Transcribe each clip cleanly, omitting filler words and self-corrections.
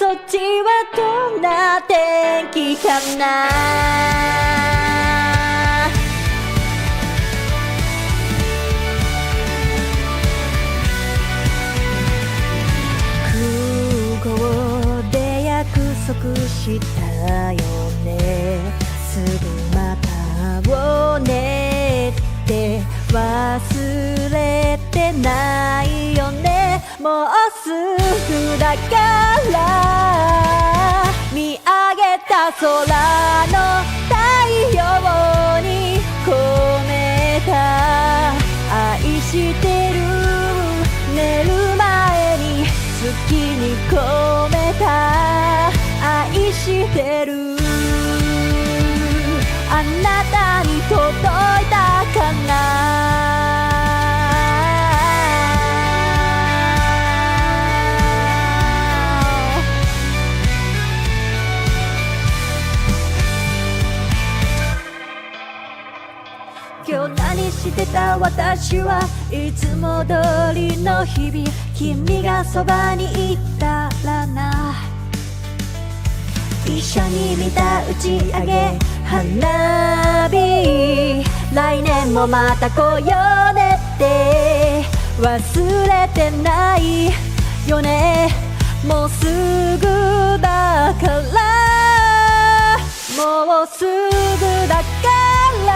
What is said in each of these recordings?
そっちはどんな天気かな。空港で約束したよね。すぐまたをねって忘れてないよね。もうすぐだから見上げた空の太陽に込めた愛してる。寝る前に月に込めた愛してる。あなたに届いたかな。今日何してた私はいつも通りの日々。君がそばにいたらな。一緒に見た打ち上げ花火。来年もまた来ようねって忘れてないよね。もうすぐだからもうすぐだから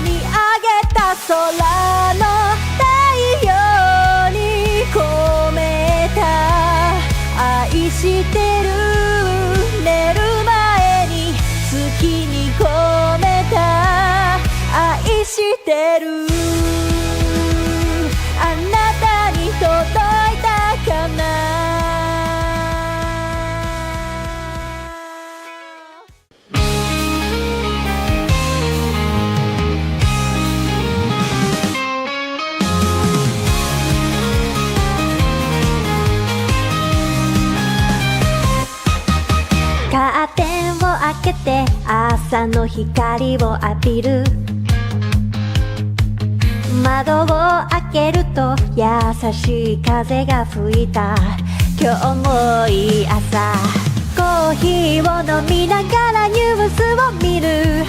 見上げた空の太陽に込めた愛してる。寝る前に月に込めた愛してる。あなたに届いたかな。カーテンを開けて朝の光を浴びる。窓を開けると優しい風が吹いた。今日もいい朝。コーヒーを飲みながらニュースを見る。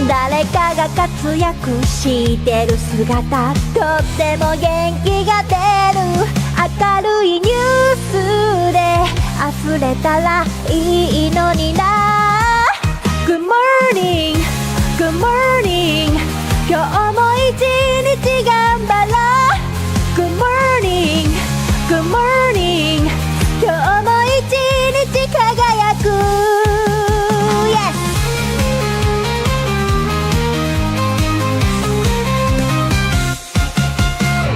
誰かが活躍してる姿、とっても元気が出る。明るいニュースで溢れたらいいのにな。 Good morning, good morning 今日も一日頑張ろう。 Good morning, good morning 今日も一日輝く。 Yes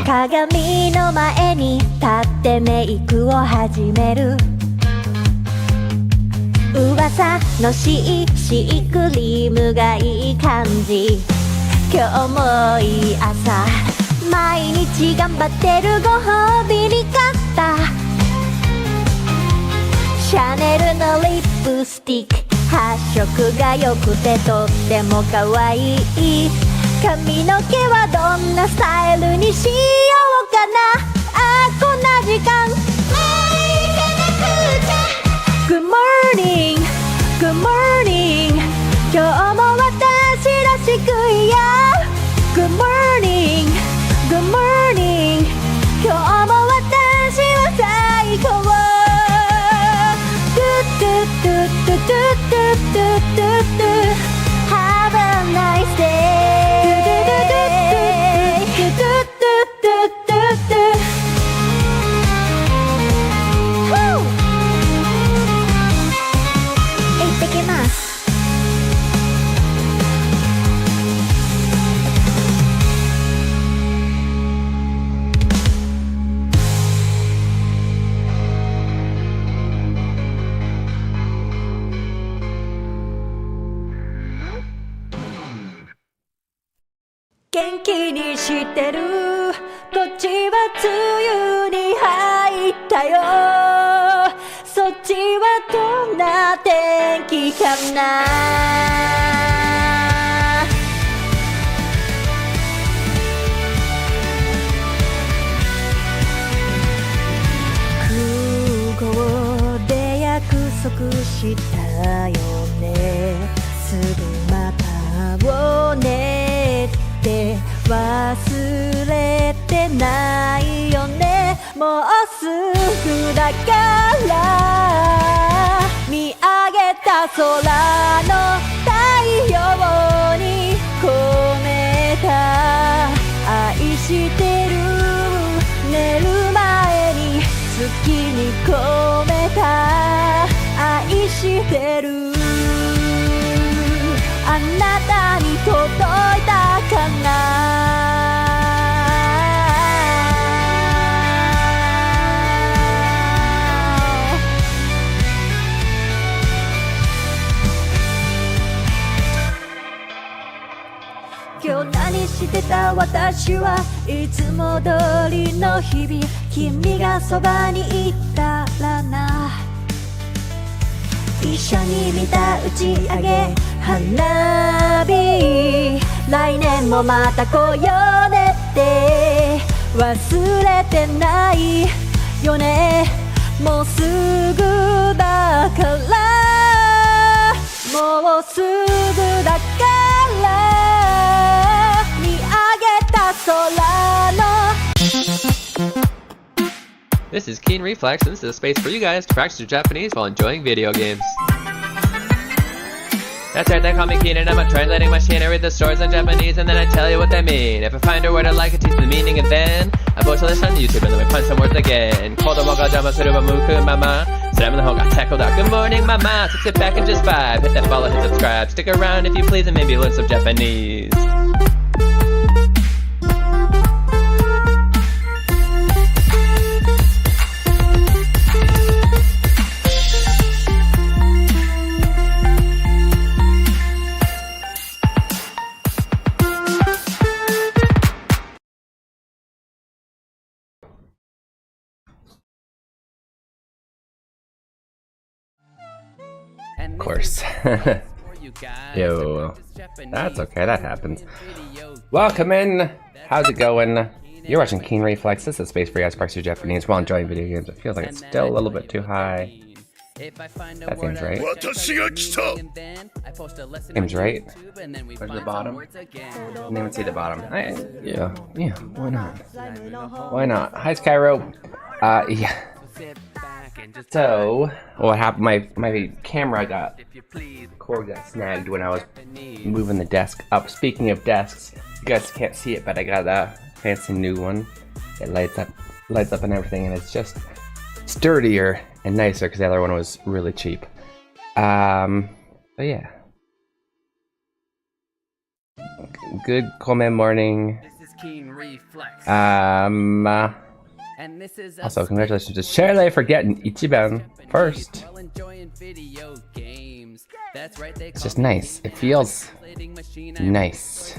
鏡の前に立ってメイクを始める。噂のシークリームがいい感じ。今日もいい朝。毎日頑張ってるご褒美に買ったシャネルのリップスティック。発色が良くてとっても可愛い。髪の毛はどんなスタイルにしようかな。あーこんな時間もう行かなくちゃ。 Good morning, good morning 今日も私らしくいよう。 Good morning, good morning 今日も私は最高。 Have a nice day。行ってきます。元気にしてる。こっちは梅雨に入ったよ。そっちはどんな天気かな。くしたよねすぐまたをねって忘れてないよねもうすぐだから見上げた空の太陽に込めた愛してる寝る前に月に込めた愛してるあなたに届いたかな今日何してた私はいつも通りの日々君がそばにいたらな一緒に見た打ち上げ花火来年もまた来ようねって忘れてないよねもうすぐだからもうすぐだから見上げた空のThis is Keen Reflex, and this is a space for you guys to practice your Japanese while enjoying video games. That's right, they call me Keen and I'm a translating machine. I read the stories in Japanese and then I tell you what they mean. If I find a word I like, I teach the meaning and then I post a list on YouTube and then we find some words again. Kodomo ga jama suru wa muku mama. Slam the hoga tackled out. Good morning, mama. So sit back and just vibe. Hit that follow, hit subscribe. Stick around if you please and maybe learn some Japanese. Of course. Yo. That's okay, that happens. Welcome in! How's it going? You're watching Keen Reflex. This is space for you guys practice your Japanese while enjoying video games. It feels like it's still a little bit too high. That seems right. Seems right. Where's the bottom? I didn't even see the bottom. Yeah, why not? Why not? Hi, Skyro. Yeah. So, what happened? My camera cord got snagged when I was moving the desk up. Speaking of desks, you guys can't see it, but I got a fancy new one. It lights up and everything, and it's just sturdier and nicer because the other one was really cheap. But yeah. Good comment morning. This is Keen Reflex. And this is also, congratulations to Shirley for getting Ichiban first. It's just nice. It feels nice.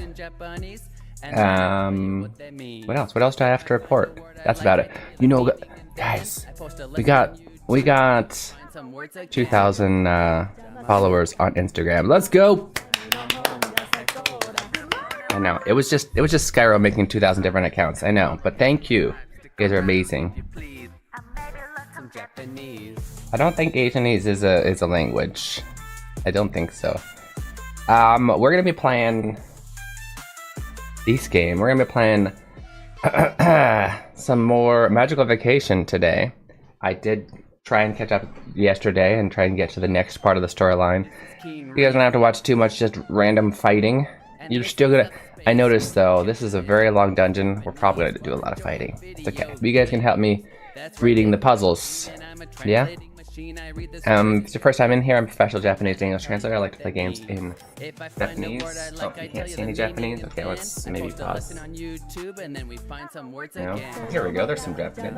What else? What else do I have to report? That's about it. You know, guys, we got 2,000 followers on Instagram. Let's go! I know it was just Skyro making 2,000 different accounts. I know, but thank you. You guys are amazing. I don't think Asianese is a language. I don't think so. We're gonna be playing this game. We're gonna be playing some more Magical Vacation today. I did try and catch up yesterday and try and get to the next part of the storyline. You guys don't have to watch too much just random fighting. You're still gonna... I noticed though, this is a very long dungeon. We're probably gonna do a lot of fighting. It's okay. But you guys can help me reading the puzzles. Yeah? It's your first time in here. I'm a professional Japanese to English translator. I like to play games in Japanese. Oh, you can't see any Japanese? Okay, let's maybe pause. No? Here we go. There's some Japanese.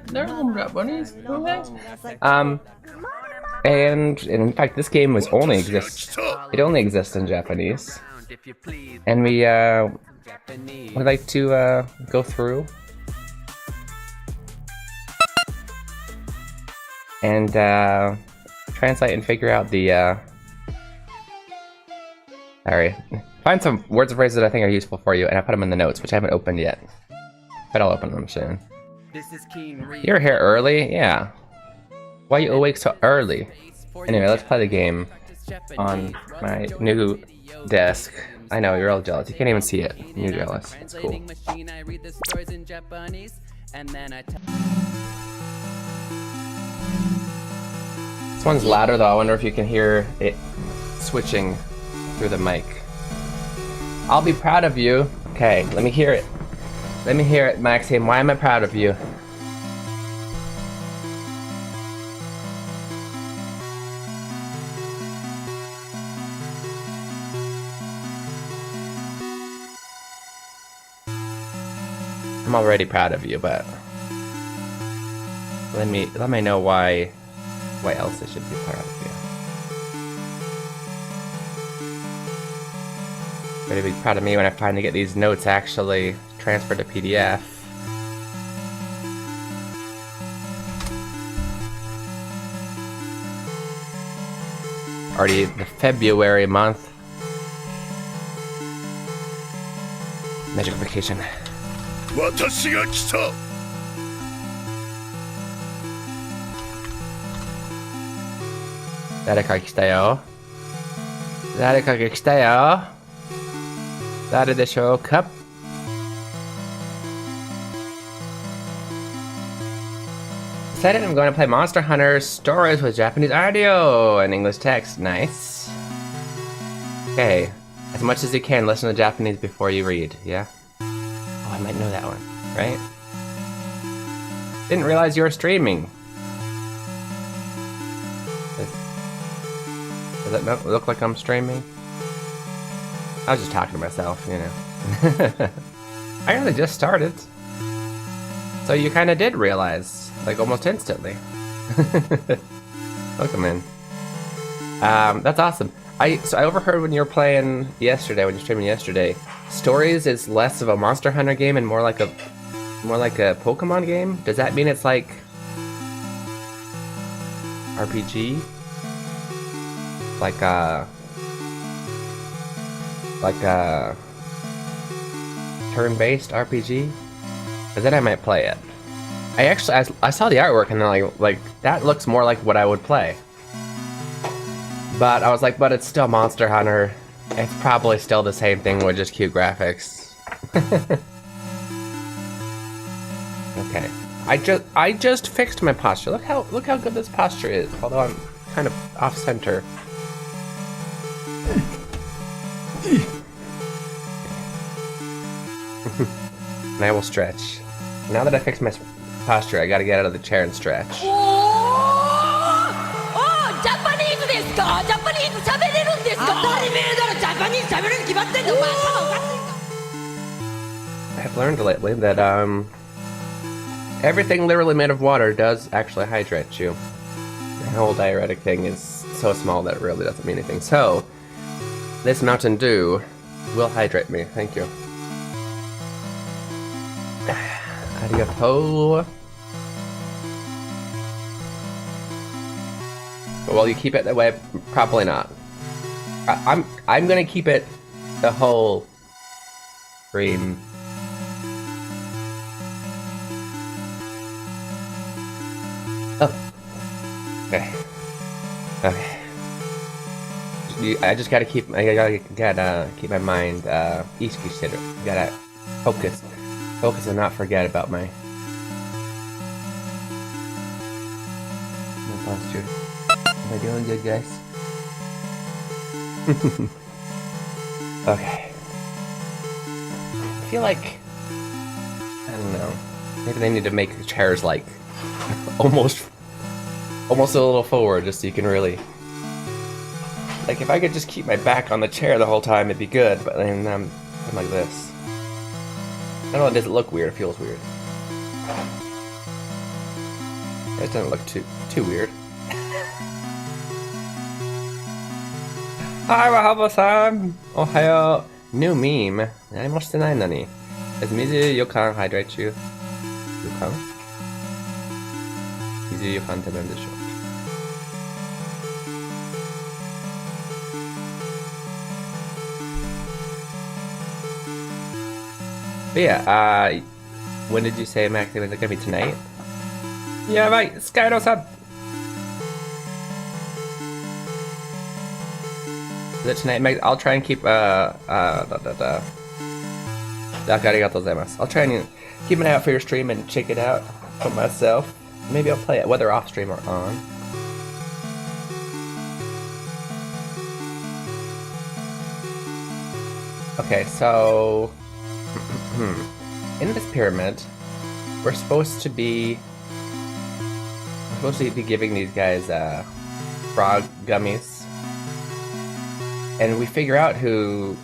There's some Japanese. And in fact, this game was only exists in Japanese. And we would like to go through and translate and figure out the sorry, find some words and phrases that I think are useful for you, and I put them in the notes, which I haven't opened yet, but I'll open them soon. This is Keen Reflex. You're here early, yeah. Why are you awake so early? Anyway, let's play the game on my new desk. I know, you're all jealous. You can't even see it. You're jealous. It's cool. This one's louder though. I wonder if you can hear it switching through the mic. I'll be proud of you. Okay, let me hear it. Let me hear it, Maxime. Why am I proud of you? I'm already proud of you, but let me know why else I should be proud of you. Better be proud of me when I finally get these notes actually transferred to PDF. Already the February month. Magical vacation. 私が来た。誰か来たよ。誰かが来たよ。誰でしょうか。Decided I'm going to play Monster Hunter Stories with Japanese audio and English text. Nice. Okay. As much as you can, listen to Japanese before you read, yeah? Oh, I might know that one, right? Didn't realize you were streaming. Does that not look like I'm streaming? I was just talking to myself, you know. I really just started. So you kind of did realize, like almost instantly. Welcome in. That's awesome. So I overheard when you were playing yesterday, when you were streaming yesterday, Stories is less of a Monster Hunter game and more like a Pokemon game. Does that mean it's like RPG? Like a turn-based RPG? Cause then I might play it. I saw the artwork and then like that looks more like what I would play. But I was like, but it's still Monster Hunter. It's probably still the same thing with just cute graphics. Okay. I just fixed my posture. Look how good this posture is. Although I'm kind of off center. And I will stretch. Now that I fixed my posture, I gotta get out of the chair and stretch. I've learned lately that everything literally made of water does actually hydrate you. The whole diuretic thing is so small that it really doesn't mean anything. So, this Mountain Dew will hydrate me. Thank you. Arigato. But will you keep it that way? Probably not. I'm gonna keep it the whole stream. Oh. Okay. Okay. I just gotta keep my mind iskishiru. Gotta focus and not forget about my posture. Am I doing good, guys? Okay. I feel like I don't know. Maybe they need to make the chairs like almost a little forward, just so you can really. Like, if I could just keep my back on the chair the whole time, it'd be good, but then I'm like this. I don't know, it doesn't look weird, it feels weird. It doesn't look too weird. Hi, Wahaba-san! Ohayo! New meme. 何もしてないのに. Does Mizu Yokan hydrate you? Yokan? Mizu Yokan って何でしょう? But yeah, when did you say Maxim? Is it gonna be tonight? Yeah, right, Skyro-san! Is it tonight? I'll try and keep Arigatou gozaimasu. I'll try and keep an eye out for your stream and check it out for myself. Maybe I'll play it, whether off stream or on. Okay, so in this pyramid, we're supposed to be giving these guys frog gummies, and we figure out who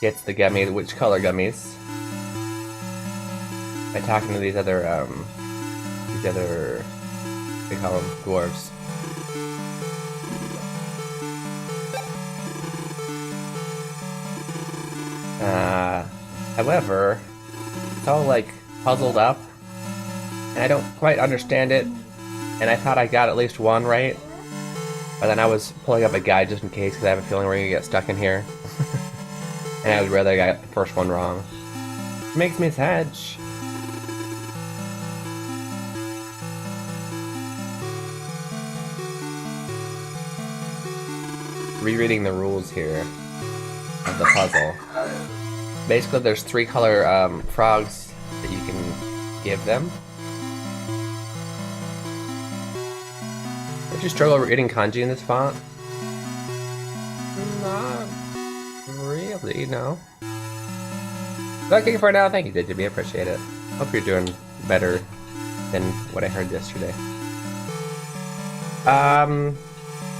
gets the gummy, which color gummies, by talking to these other they call them dwarves. However, it's all like puzzled up, and I don't quite understand it, and I thought I got at least one right, but then I was pulling up a guide just in case, because I have a feeling we're gonna get stuck in here. And I would rather got the first one wrong. It makes me sad. Rereading the rules here of the puzzle. Basically, there's 3 color frogs that you can give them. Did you struggle reading kanji in this font? Not really, no. Okay for now, thank you, Digibee, appreciate it. Hope you're doing better than what I heard yesterday.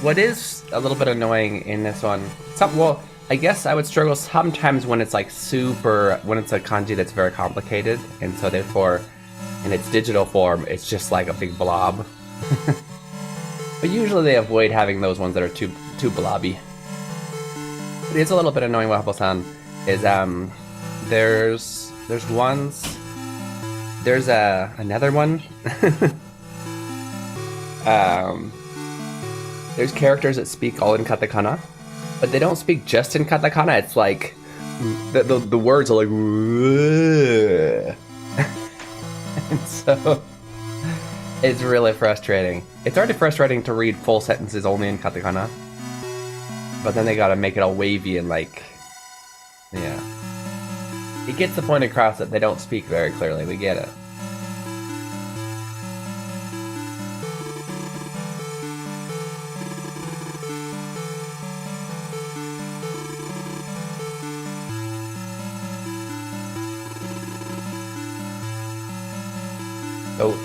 What is a little bit annoying in this one, well, I guess I would struggle sometimes when it's like when it's a kanji that's very complicated, and so therefore, in its digital form, it's just like a big blob. But usually they avoid having those ones that are too blobby. But it's a little bit annoying, Wahabo-san, is there's another one. There's characters that speak all in katakana, but they don't speak just in katakana. It's like the words are like and so it's really frustrating. It's already frustrating to read full sentences only in katakana, but then they gotta make it all wavy and like, yeah. It gets the point across that they don't speak very clearly, we get it. So,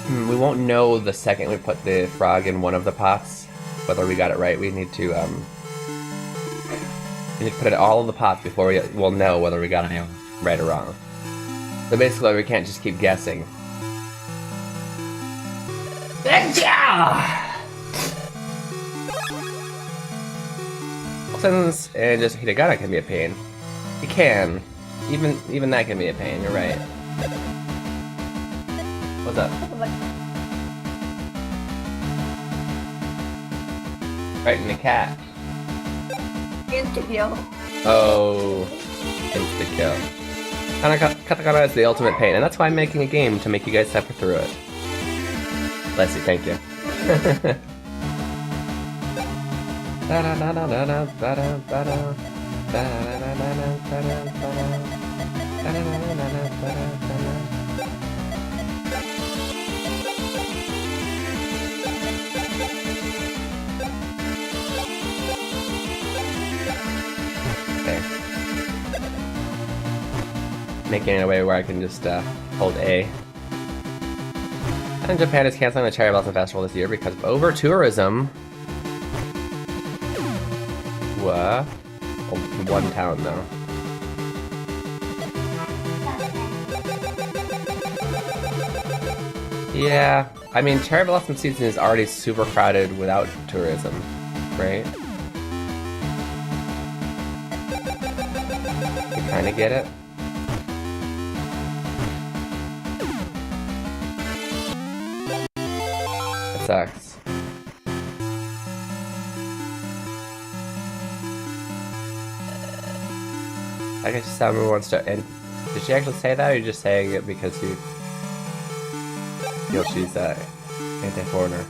we won't know the second we put the frog in one of the pots whether we got it right. We need to put it in all of the pots before we'll know whether we got it right or wrong. So basically, we can't just keep guessing. Sentence and just hiragana can be a pain. It can. Even that can be a pain. You're right. What's up? Right in the cat. Insta-kill. Oh, insta-kill. Katakana is the ultimate pain, and that's why I'm making a game, to make you guys suffer through it. Bless you, thank you. Okay. Making it a way where I can just hold A. And Japan is canceling the Cherry Blossom Festival this year because of over-tourism. What? Oh, one town, though. Yeah, I mean, Cherry Blossom season is already super crowded without tourism, right? You kinda get it? It sucks. I guess someone wants to, and did she actually say that, or are you just saying it because you feel she's anti-foreigner?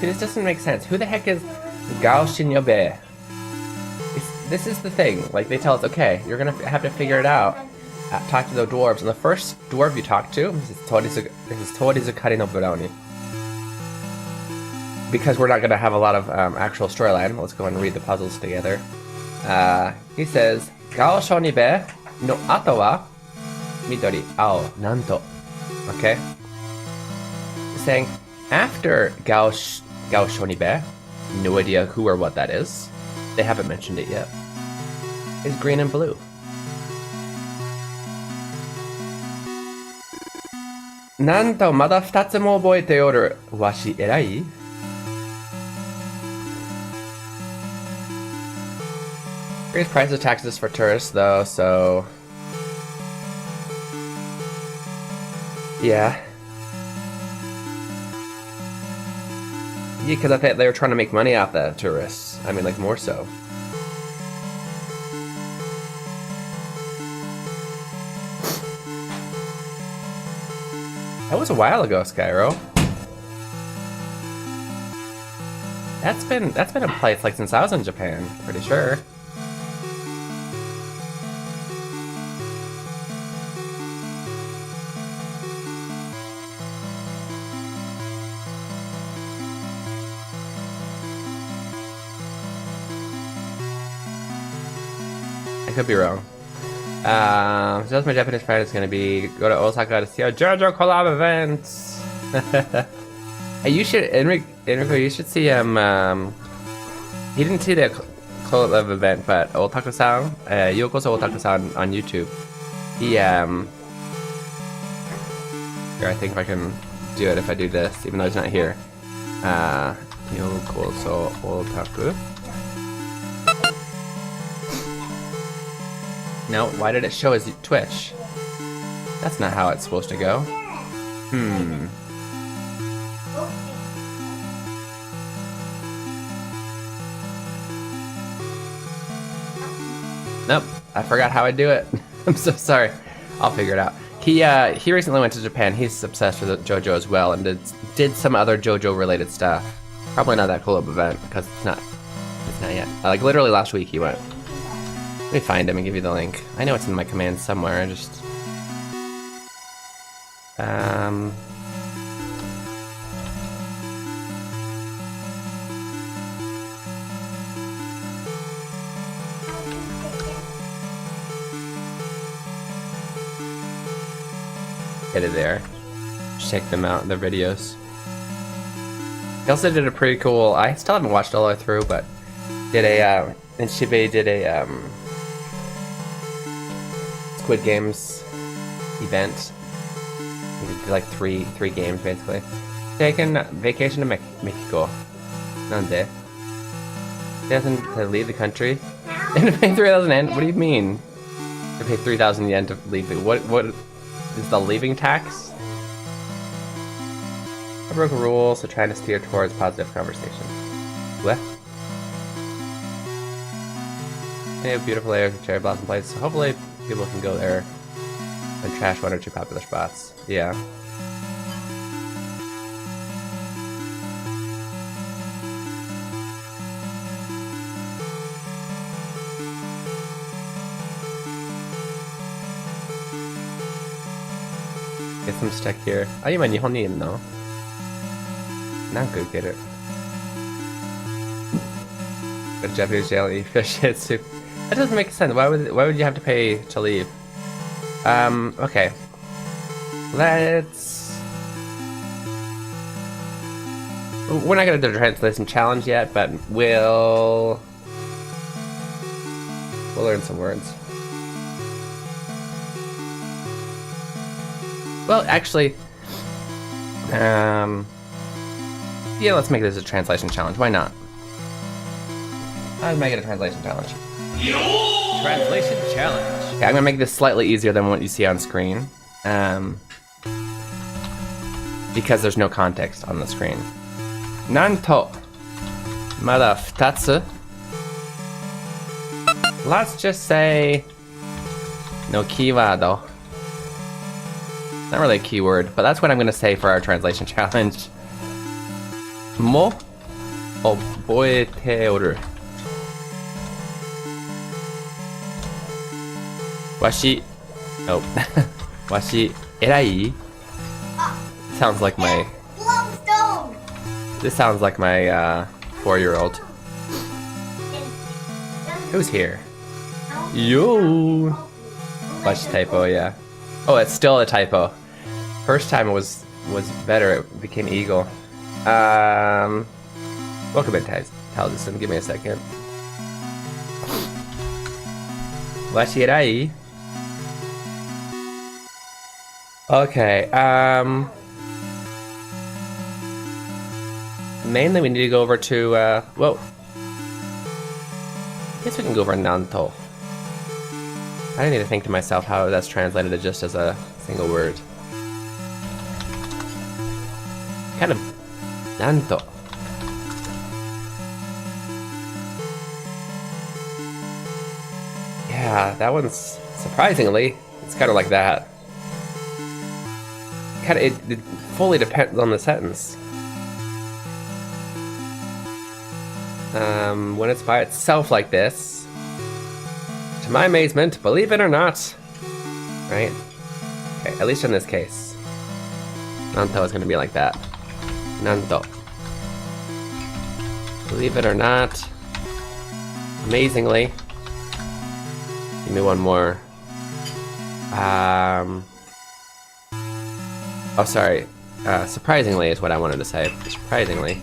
This doesn't make sense. Who the heck is Gao Shinyobe? This is the thing. Like, they tell us, okay, you're gonna have to figure it out. Talk to the dwarves. And the first dwarf you talk to, this is Torizu no Buroni. Because we're not gonna have a lot of actual storyline, let's go and read the puzzles together. He says, Gao Shonibe no ato wa midori ao nanto. Okay? Saying, after Gao Shonibe, no idea who or what that is. They haven't mentioned it yet. Is green and blue. Nanto mada 2つも覚えておる。わし偉い? Raise prices of taxes for tourists though, so yeah. Yeah, because I think they were trying to make money off the tourists. I mean, like, more so. That was a while ago, Skyro. That's been in place like since I was in Japan, pretty sure. I could be wrong. So that's my Japanese friend is gonna be go to Osaka to see our JoJo collab events. Hey, you should Enrico, you should see him. He didn't see the collab event, but Otaku-san, Yokoso Otaku-san on YouTube. He here, I think if I can do it if I do this, even though he's not here. Yokoso Otaku. No, why did it show as Twitch? That's not how it's supposed to go. Nope, I forgot how I do it. I'm so sorry. I'll figure it out. He recently went to Japan. He's obsessed with JoJo as well, and did some other JoJo related stuff. Probably not that cool of an event because it's not yet. Like literally last week he went. Let me find him and give you the link. I know it's in my commands somewhere, I just... Get it there. Check them out, their videos. He also did a pretty cool... I still haven't watched all the way through, but... Did a, and Shibe did a, Squid Games event. He did like three games basically. Taking vacation to Mexico. Nande. He doesn't to leave the country. And to pay 3,000 yen? What do you mean? To pay 3,000 yen to leave the what is the leaving tax? I broke a rule, so trying to steer towards positive conversation. What? They have beautiful areas of cherry blossom place, so hopefully people can go there and trash one or two popular spots. Yeah. Guess I'm stuck here. Ah, 今日本にいるの? なんか受ける. Go to Japanese jail and eat fish head soup. That doesn't make sense. Why would you have to pay to leave? Okay. Let's... We're not gonna do the translation challenge yet, but we'll learn some words. Well, actually, yeah, let's make this a translation challenge. Why not? I'll make it a translation challenge. Translation challenge. Okay, I'm gonna make this slightly easier than what you see on screen, because there's no context on the screen. Nanto mada 2つ. Let's just say no keyword. Not really a keyword, but that's what I'm gonna say for our translation challenge. Mo oboeteoru. Washi. Oh. Washi erai. Sounds like my. This sounds like my 4-year-old. Who's here? Yo. Much typo, yeah. Oh, it's still a typo. First time it was better. It became eagle. Welcome in, Taliesin. Give me a second. Washi erai. Okay. Mainly we need to go over to, well, I guess we can go over Nanto. I need to think to myself how that's translated to just as a single word. Kind of, Nanto. Yeah, that one's, surprisingly, it's kind of like that. It fully depends on the sentence. When it's by itself like this, to my amazement, believe it or not, right? Okay, at least in this case, Nanto is going to be like that. Nanto. Believe it or not, amazingly. Give me one more. Oh, sorry. Surprisingly is what I wanted to say. Surprisingly.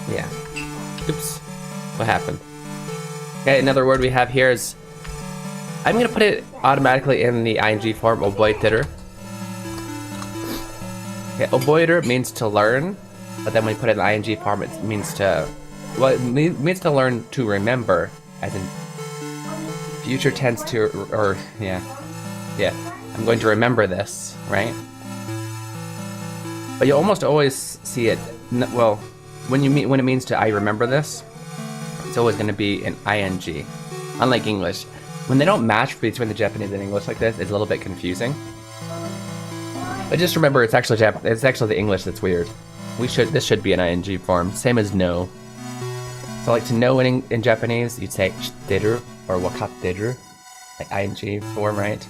Yeah. Oops. What happened? Okay, another word we have here is... I'm gonna put it automatically in the ing form, oboeteru. Okay, oboeteru means to learn, but then when you put it in the ing form, it means to... Well, it means to learn to remember, as in future tense to... or, yeah. Yeah, I'm going to remember this, right? But you almost always see it, well, when it means to I remember this, it's always going to be an ing. Unlike English, when they don't match between the Japanese and English like this, it's a little bit confusing. But just remember, it's actually the English that's weird. This should be an ing form, same as no. So like to know in Japanese, you'd say shitteru or wakatteru, like ing form, right?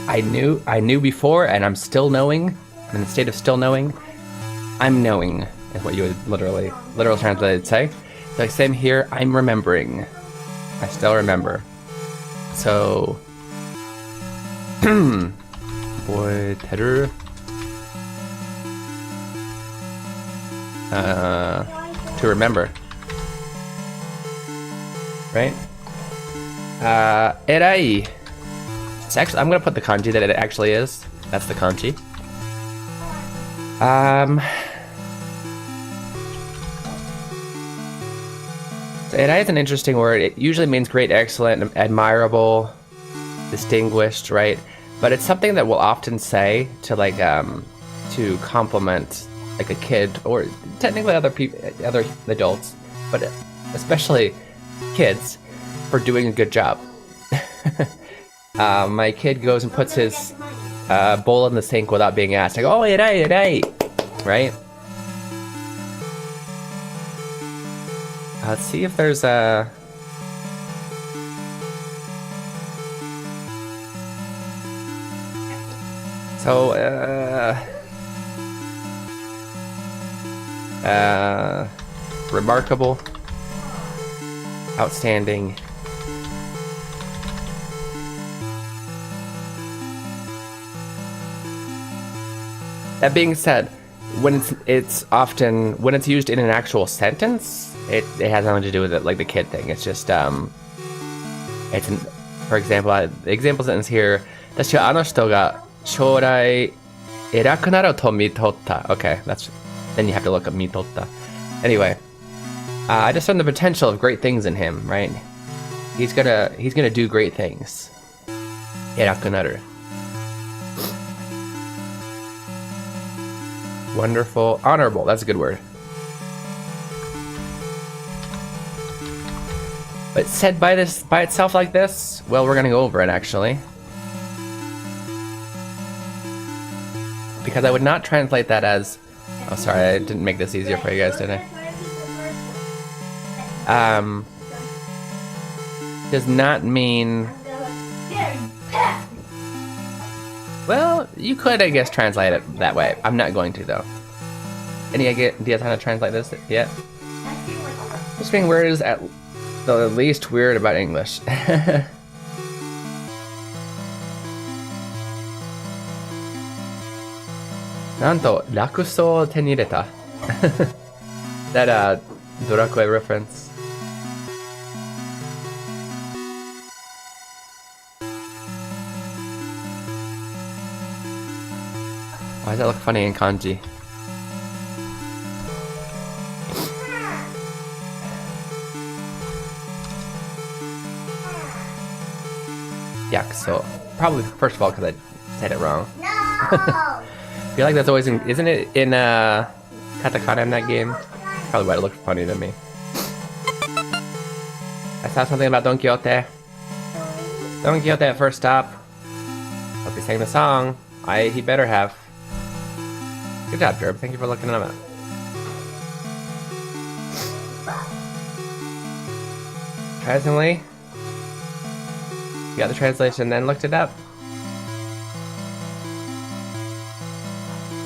I knew before, and I'm still knowing. I'm in the state of still knowing. I'm knowing is what you would literal translated say. Like same here. I'm remembering. I still remember. So, oboeteru. To remember. Right? Erai. It's actually, I'm gonna put the kanji that it actually is. That's the kanji. So erai is an interesting word. It usually means great, excellent, admirable, distinguished, right? But it's something that we'll often say to like to compliment like a kid or technically other people, other adults, but especially kids for doing a good job. My kid goes and puts his bowl in the sink without being asked. I go, oh, erai, right? Let's see if there's a... So, remarkable, outstanding. That being said, when it's used in an actual sentence, it has nothing to do with it, like the kid thing. It's just for example, the example sentence here. 私はあの人が将来偉くなると見とった. Okay, then you have to look up 見とった. Anyway, I just found the potential of great things in him, right? He's gonna do great things. 偉くなる. Wonderful, honorable. That's a good word. But said by itself like this, well, we're gonna go over it actually, because I would not translate that as Oh, sorry, I didn't make this easier for you guys, did I? Does not mean... Well, you could, I guess, translate it that way. I'm not going to, though. Any ideas how to translate this yet? Just being weird is at the least weird about English. Nanto, rakuso o tenireta. That, Dorakue reference. Why does that look funny in kanji? Yakuso. Probably, first of all, because I said it wrong. No! I feel like that's always in, isn't it in katakana in that game? Probably why it looked funny to me. I saw something about Don Quixote. Don Quixote at first stop. Hope he sang the song. He better have. Good job, Derb. Thank you for looking it up. Surprisingly, you got the translation, then looked it up.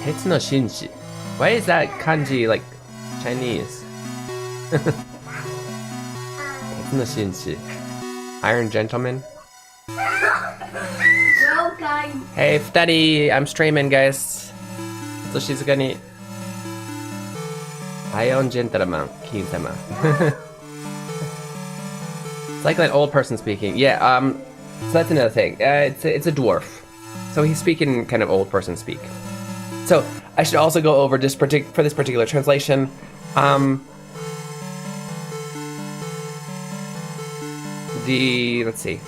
Hetsu no Shinji. Why is that kanji like Chinese? Hetsu no Shinji. Iron Gentleman. Well, guys. Hey, Fuddy, I'm streaming, guys. So she's gonna. Iron Gentleman, Keen-sama. It's like an old person speaking. Yeah. So that's another thing. It's a dwarf, so he's speaking kind of old person speak. So I should also go over just for this particular translation. Let's see.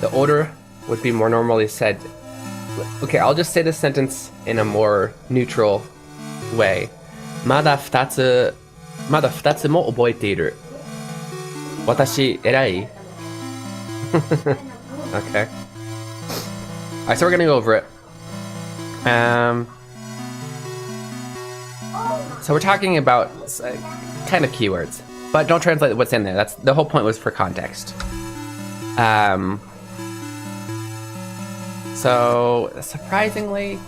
The order would be more normally said. Okay, I'll just say this sentence in a more neutral way. まだ二つも覚えている。私、偉い? Okay. Alright, so we're gonna go over it. So we're talking about kind of keywords, but don't translate what's in there. That's the whole point was for context. So surprisingly,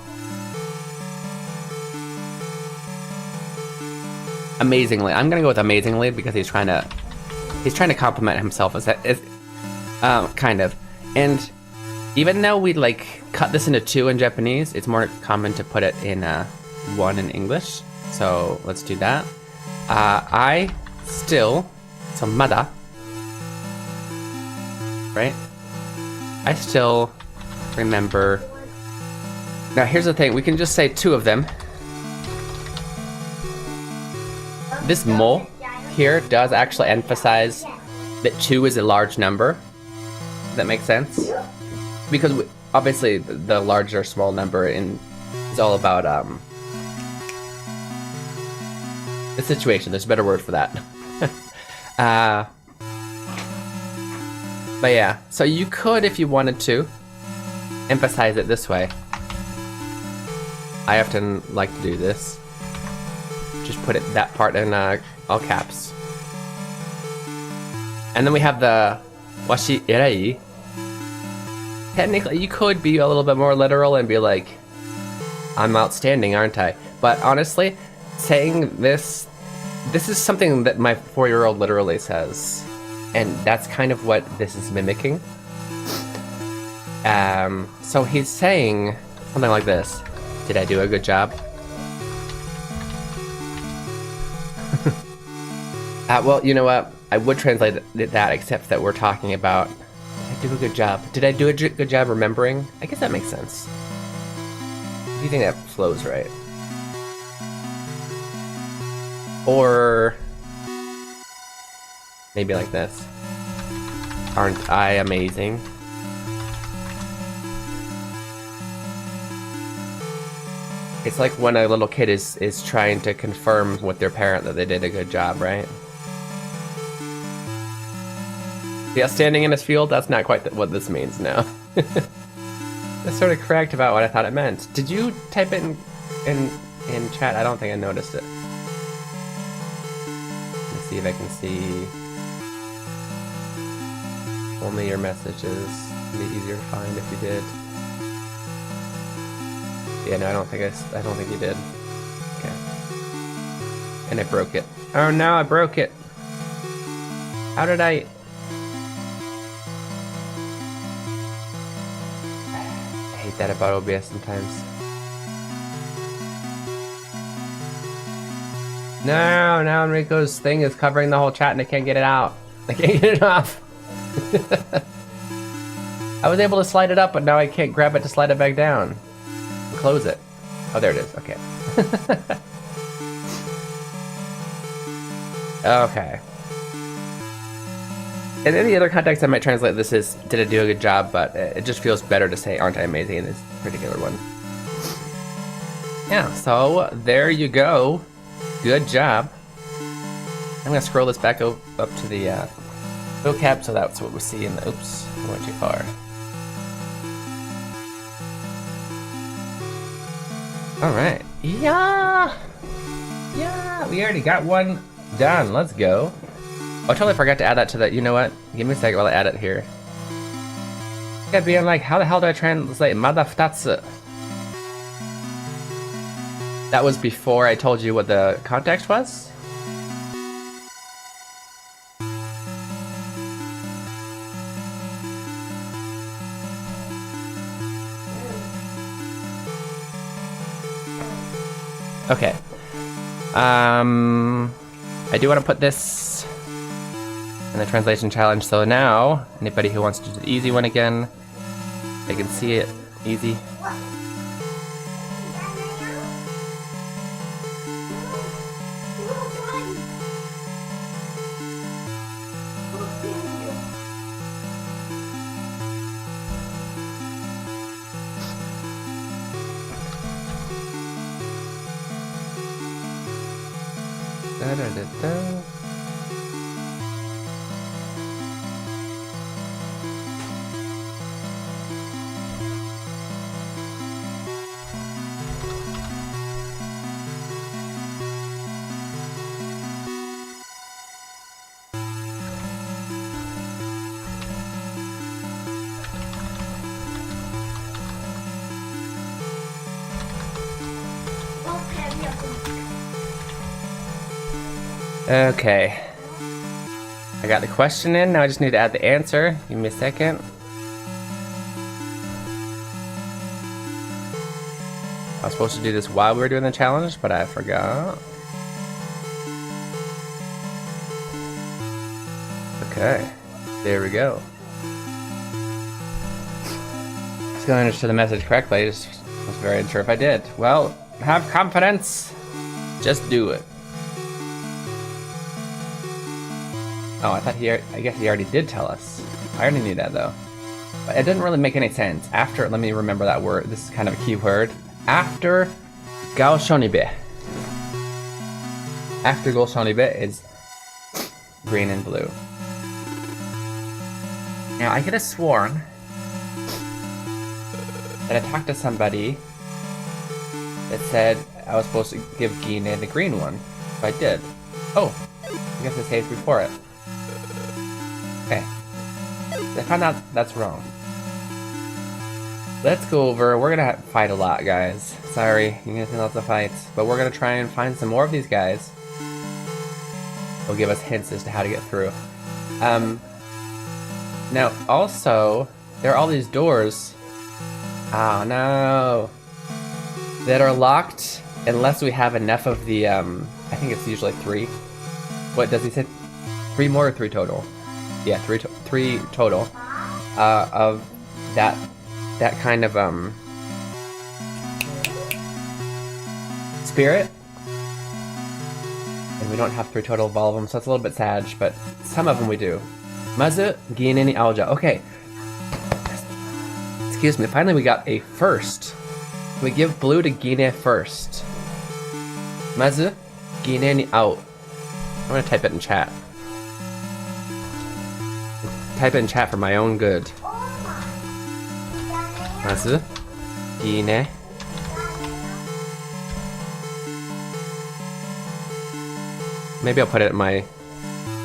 amazingly, I'm gonna go with amazingly because he's trying to compliment himself as kind of, and even though we like cut this into 2 in Japanese, it's more common to put it in 1 in English. So let's do that. I still, so mada, right? I still remember. Now here's the thing, we can just say 2 of them. This mo here does actually emphasize that 2 is a large number. Does that make sense? Because obviously the large or small number is all about the situation. There's a better word for that. But yeah, so you could, if you wanted to, emphasize it this way. I often like to do this. Just put that part in all caps. And then we have the washi erai. Technically, you could be a little bit more literal and be like, I'm outstanding, aren't I? But honestly, saying this is something that my 4-year-old literally says. And that's kind of what this is mimicking. So he's saying something like this. Did I do a good job? Well, you know what? I would translate that, except that we're talking about, did I do a good job? Did I do a good job remembering? I guess that makes sense. Do you think that flows right? Or maybe like this. Aren't I amazing? It's like when a little kid is trying to confirm with their parent that they did a good job, right? Yeah, standing in his field, that's not quite what this means now. That's sort of correct about what I thought it meant. Did you type it in chat? I don't think I noticed it. Let's see if I can see only your messages. It'd be easier to find if you did. Yeah, no, I don't think you did. Okay. And I broke it. Oh no, I broke it. How did I hate that about OBS sometimes. No, now Enrico's thing is covering the whole chat and I can't get it out. I can't get it off. I was able to slide it up, but now I can't grab it to slide it back down. Close it. Oh, there it is. Okay. Okay. In any other context, I might translate this as "did it do a good job," but it just feels better to say "aren't I amazing" in this particular one. Yeah. So there you go. Good job. I'm gonna scroll this back up to the vocab, so that's what we see in the. Oops, I went too far. All right. Yeah. We already got one done. Let's go. Oh, I totally forgot to add that to that. You know what? Give me a second while I add it here. I kept being like, how the hell do I translate "madafutatsu"? That was before I told you what the context was? Okay. I do want to put this in the translation challenge, so now anybody who wants to do the easy one again, they can see it easy. Da-da-da-da. Okay. I got the question in, now I just need to add the answer. Give me a second. I was supposed to do this while we were doing the challenge, but I forgot. Okay. There we go. Just gonna understand the message correctly. I just was very unsure if I did. Well, have confidence. Just do it. Oh, I guess he already did tell us. I already knew that though. But it didn't really make any sense. After, let me remember that word. This is kind of a key word. After Gaoshonibe. After Gaoshonibe is green and blue. Now, I could have sworn that I talked to somebody that said I was supposed to give Gine the green one. So I did. Oh, I guess I saved before it. Okay. I found out that's wrong. Let's go over. We're gonna fight a lot, guys. Sorry, you're gonna see lots of fights. But we're gonna try and find some more of these guys. They'll give us hints as to how to get through. Now, also, there are all these doors. Oh no. That are locked unless we have enough of the, I think it's usually 3. What does he say? 3 more or 3 total? Yeah, 3 total. Of that kind of, spirit. And we don't have 3 total of all of them, so it's a little bit sad, but some of them we do. Mazu, Gine ni Aoja. Okay. Excuse me, finally we got a first. We give blue to Gine first. Mazu, Gine ni Ao. I'm gonna type it in chat. Type it in chat for my own good. Mazu, Kine. Maybe I'll put it in my...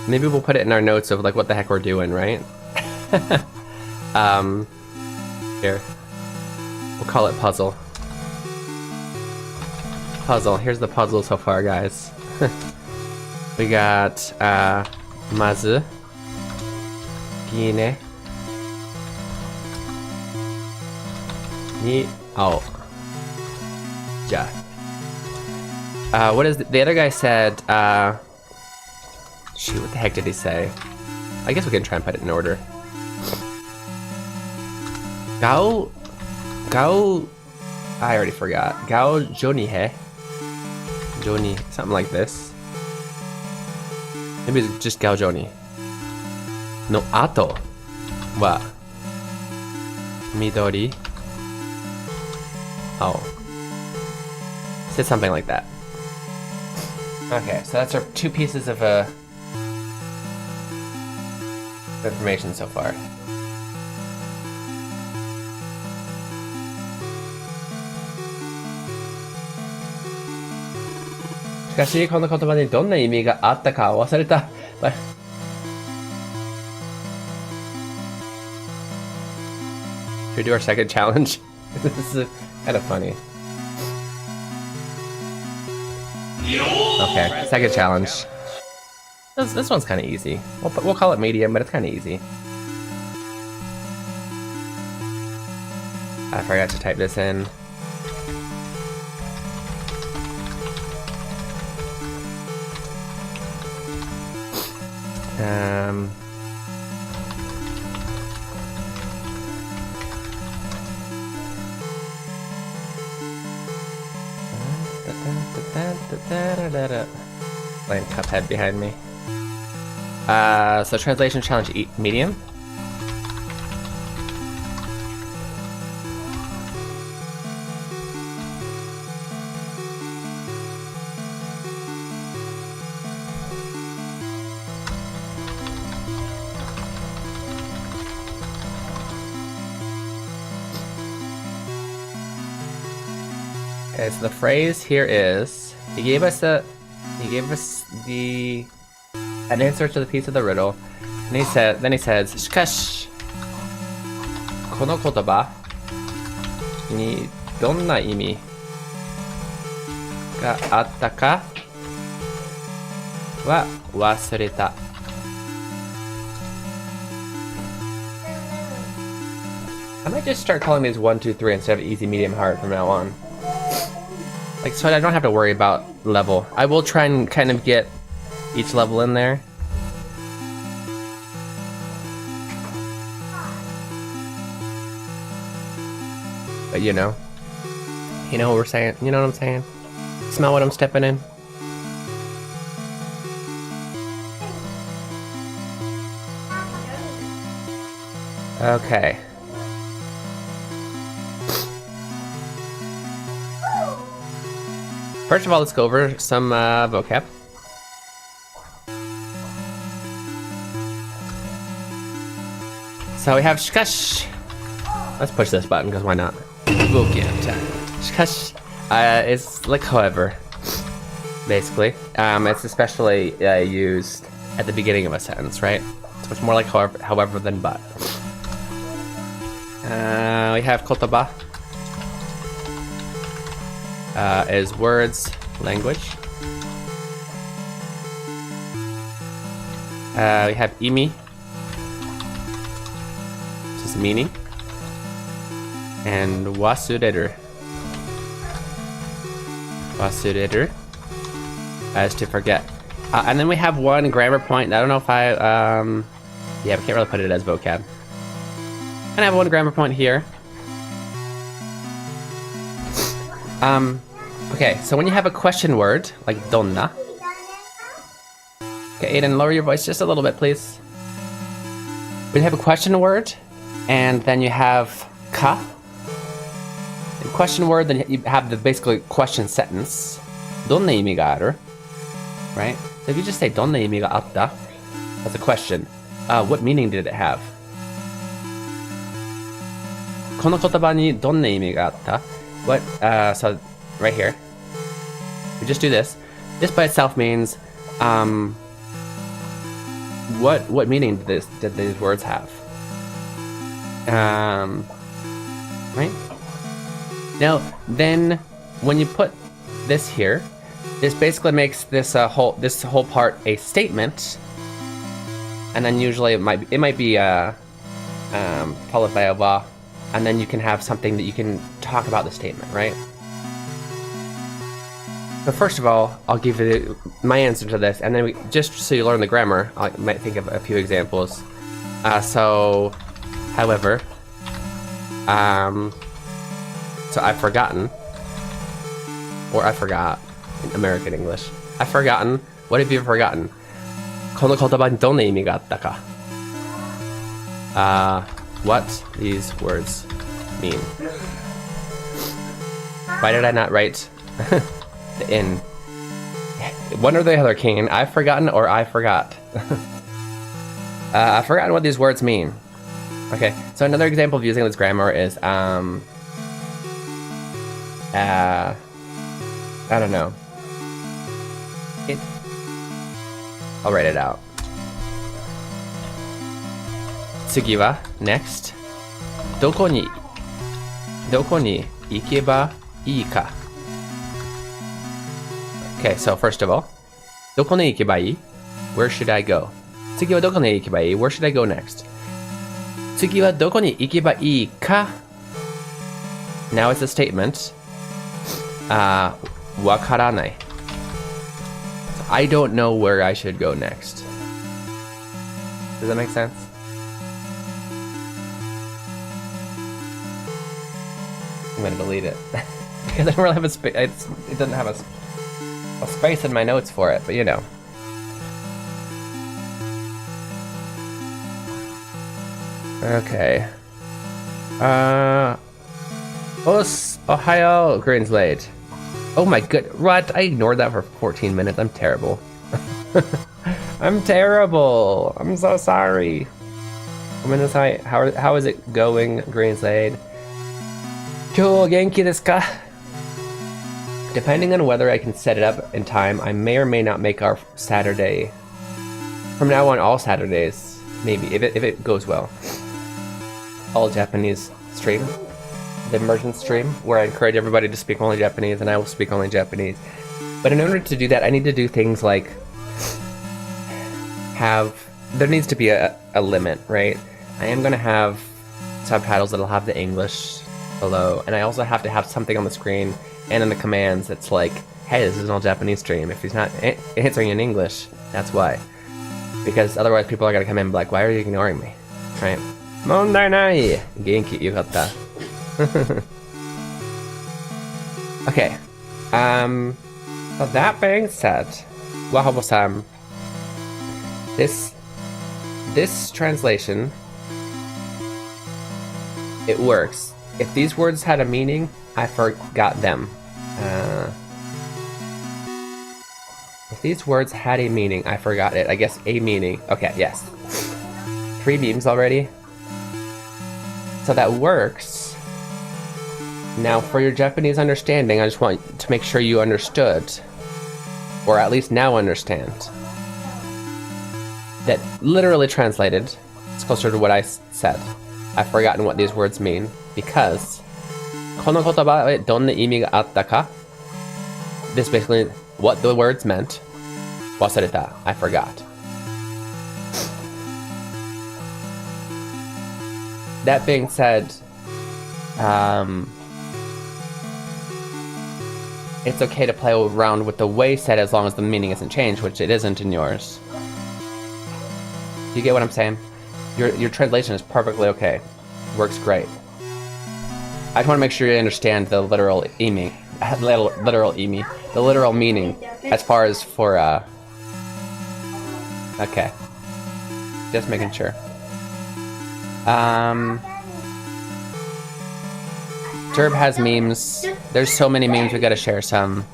Maybe we'll put it in our notes of like what the heck we're doing, right? Here. We'll call it puzzle. Puzzle. Here's the puzzle so far, guys. We got Mazu, Kine, Ni, oh. Ja. What is the other guy said? Shoot, what the heck did he say? I guess we can try and put it in order. Gao, I already forgot. Gao Joni he. Joni, something like this. Maybe it's just Gao Joni. No ato wa Midori. Oh. Said something like that. Okay, so that's our 2 pieces of information so far. Shikashi, この言葉にどんな意味があったか忘れた。Should we do our second challenge? This is kind of funny. Okay, second challenge. This one's kind of easy. We'll call it medium, but it's kind of easy. I forgot to type this in. Playing Cuphead behind me. So translation challenge medium. Okay, so the phrase here is he gave us an answer to the piece of the riddle, and then he says, しかしこの言葉にどんな意味があったかは忘れた。I might just start calling these 1, 2, 3 instead of easy, medium, hard from now on. Like, so I don't have to worry about level. I will try and kind of get each level in there. But you know what we're saying, you know what I'm saying? Smell what I'm stepping in? Okay. First of all, let's go over some vocab. So we have shikash. Let's push this button because why not? Vocab time. Shikash is like however, basically. It's especially used at the beginning of a sentence, right? So it's more like however than but. We have kotoba. Is words, language. We have imi, which is meaning, and wasureru. Wasureru, as to forget. And then we have one grammar point. I don't know if yeah, we can't really put it as vocab. And I have one grammar point here. Okay, so when you have a question word, like donna. Okay, Aiden, lower your voice just a little bit, please. When you have a question word, and then you have ka. And question word, then you have the basically question sentence. Donna imi ga aru? Right? So if you just say donna imi ga atta, that's a question. What meaning did it have? この言葉にどんな意味があった? What, so right here. We just do this. This by itself means, what meaning did these words have? Right? Now, then, when you put this here, this basically makes this whole part a statement, and then usually it might be followed by a wa, and then you can have something that you can talk about the statement, right? So first of all, I'll give you my answer to this, and then just so you learn the grammar, I might think of a few examples. So, however, so I've forgotten, or I forgot in American English. I've forgotten. What have you forgotten? この言葉にどんな意味があったか? What these words mean. Why did I not write the in? One or the other, Keen. I've forgotten or I forgot. I've forgotten what these words mean. Okay, so another example of using this grammar is, I don't know. I'll write it out. 次は next. どこに行けばいいか? Okay, so first of all, どこに行けばいい? Where should I go? 次はどこに行けばいい? Where should I go next? 次はどこに行けばいいか? Now it's a statement. わからない. I don't know where I should go next. Does that make sense? I'm gonna delete it because I don't really have a space. It doesn't have a space in my notes for it, but you know. Okay. Ohio Greenslade. Oh my good. What? I ignored that for 14 minutes. I'm terrible. I'm terrible. I'm so sorry. I'm gonna say, how is it going, Greenslade? 今日元気ですか? Depending on whether I can set it up in time, I may or may not make our Saturday. From now on, all Saturdays, maybe, if it goes well. All Japanese stream. The immersion stream, where I encourage everybody to speak only Japanese, and I will speak only Japanese. But in order to do that, I need to do things like there needs to be a limit, right? I am going to have subtitles that'll have the English below, and I also have to have something on the screen and in the commands that's like, hey, this is an all Japanese stream. If he's not answering in English, that's why. Because otherwise people are going to come in and be like, why are you ignoring me? Right? 問題ない! Genki, you got that. Okay. So that being said, Wahabo-san, this translation, it works. If these words had a meaning, I forgot them. If these words had a meaning, I forgot it. I guess a meaning. Okay, yes. 3 memes already. So that works. Now, for your Japanese understanding, I just want to make sure you understood, or at least now understand, that literally translated, it's closer to what I said. I've forgotten what these words mean, because この言葉へどんな意味があったか? This basically what the words meant. 忘れた. I forgot. That being said, it's okay to play around with the way said as long as the meaning isn't changed, which it isn't in yours. Do you get what I'm saying? Your translation is perfectly okay. Works great. I just want to make sure you understand the literal meaning, the literal meaning, as far as for okay. Just making sure. Derb has memes. There's so many memes, we gotta share some.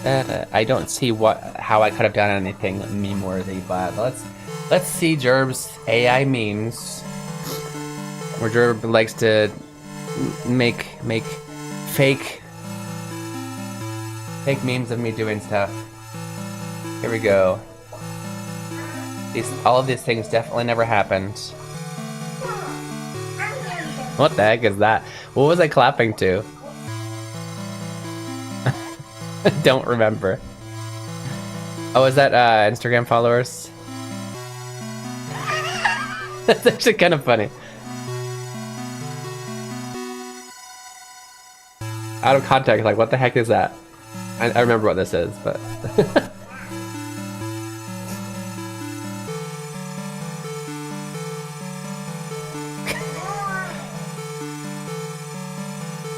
I don't see how I could have done anything meme worthy, but let's see Jerb's AI memes. Where Jerb likes to make fake memes of me doing stuff. Here we go. All of these things definitely never happened. What the heck is that? What was I clapping to? I don't remember. Oh, is that Instagram followers? That's actually kind of funny. Out of context, like, what the heck is that? I remember what this is, but...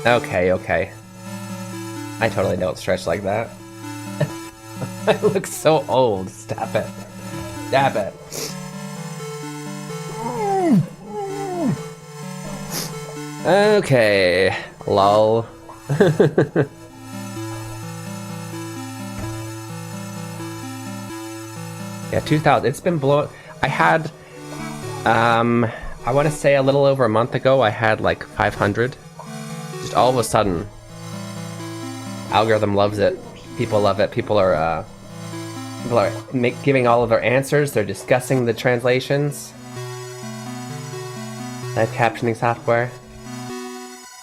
Okay. I totally don't stretch like that. I look so old. Stop it. Stop it. Okay. Lol. Yeah, 2000. It's been blowing. I had, I want to say a little over a month ago, I had like 500. Just all of a sudden, algorithm loves it. People love it. People are giving all of their answers. They're discussing the translations. Live captioning software.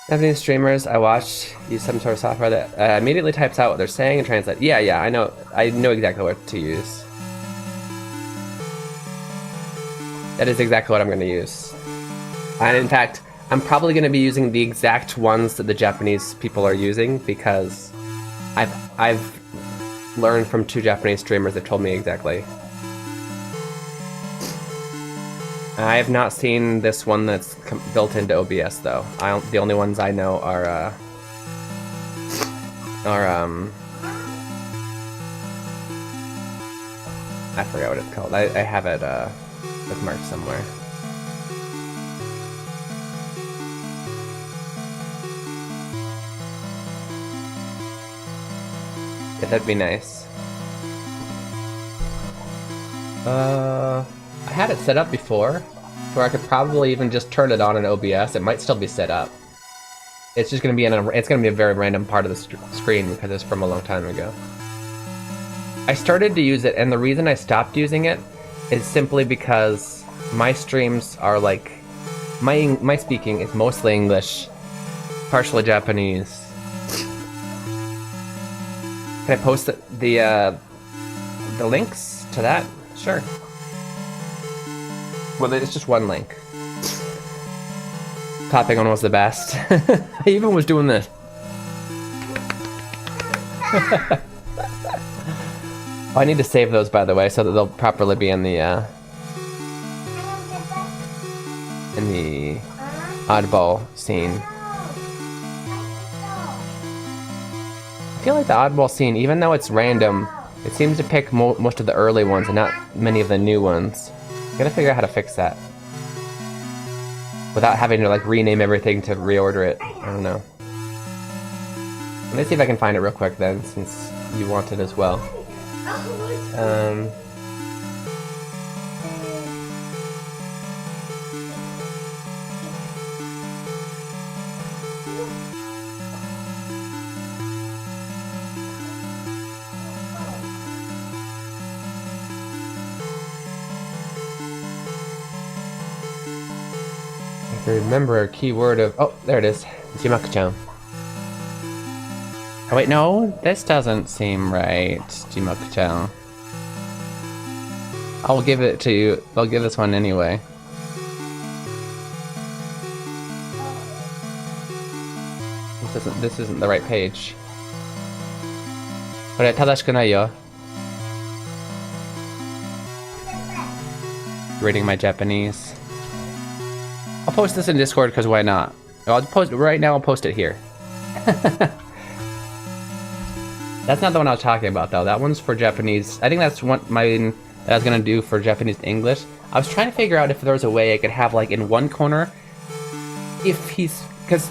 Japanese streamers I watch use some sort of software that immediately types out what they're saying and translates. Yeah, I know exactly what to use. That is exactly what I'm going to use. And in fact, I'm probably going to be using the exact ones that the Japanese people are using because I've learned from 2 Japanese streamers that told me exactly. I have not seen this one that's built into OBS though. The only ones I know are I forgot what it's called. I have it bookmarked somewhere. Yeah, that'd be nice. I had it set up before, where I could probably even just turn it on in OBS. It might still be set up. It's just gonna be it's gonna be a very random part of the screen because it's from a long time ago. I started to use it, and the reason I stopped using it is simply because my streams are like my speaking is mostly English, partially Japanese. Can I post the links to that? Sure. Well, it's just one link. Topic one was the best. I even was doing this. Oh, I need to save those, by the way, so that they'll properly be in the oddball scene. I feel like the oddball scene, even though it's random, it seems to pick most of the early ones and not many of the new ones. I gotta figure out how to fix that without having to like rename everything to reorder it. I don't know. Let me see if I can find it real quick then, since you want it as well. Remember a keyword of... Oh, there it is. Jimaku-chan. Oh wait, no, this doesn't seem right, Jimaku-chan. I'll give it to you. I'll give this one anyway. This isn't the right page. Kore tadashiku nai yo. Reading my Japanese. I'll post this in Discord because why not? I'll post right now. I'll post it here. That's not the one I was talking about though. That one's for Japanese. I think that's one that I was gonna do for Japanese to English. I was trying to figure out if there was a way I could have like in one corner, because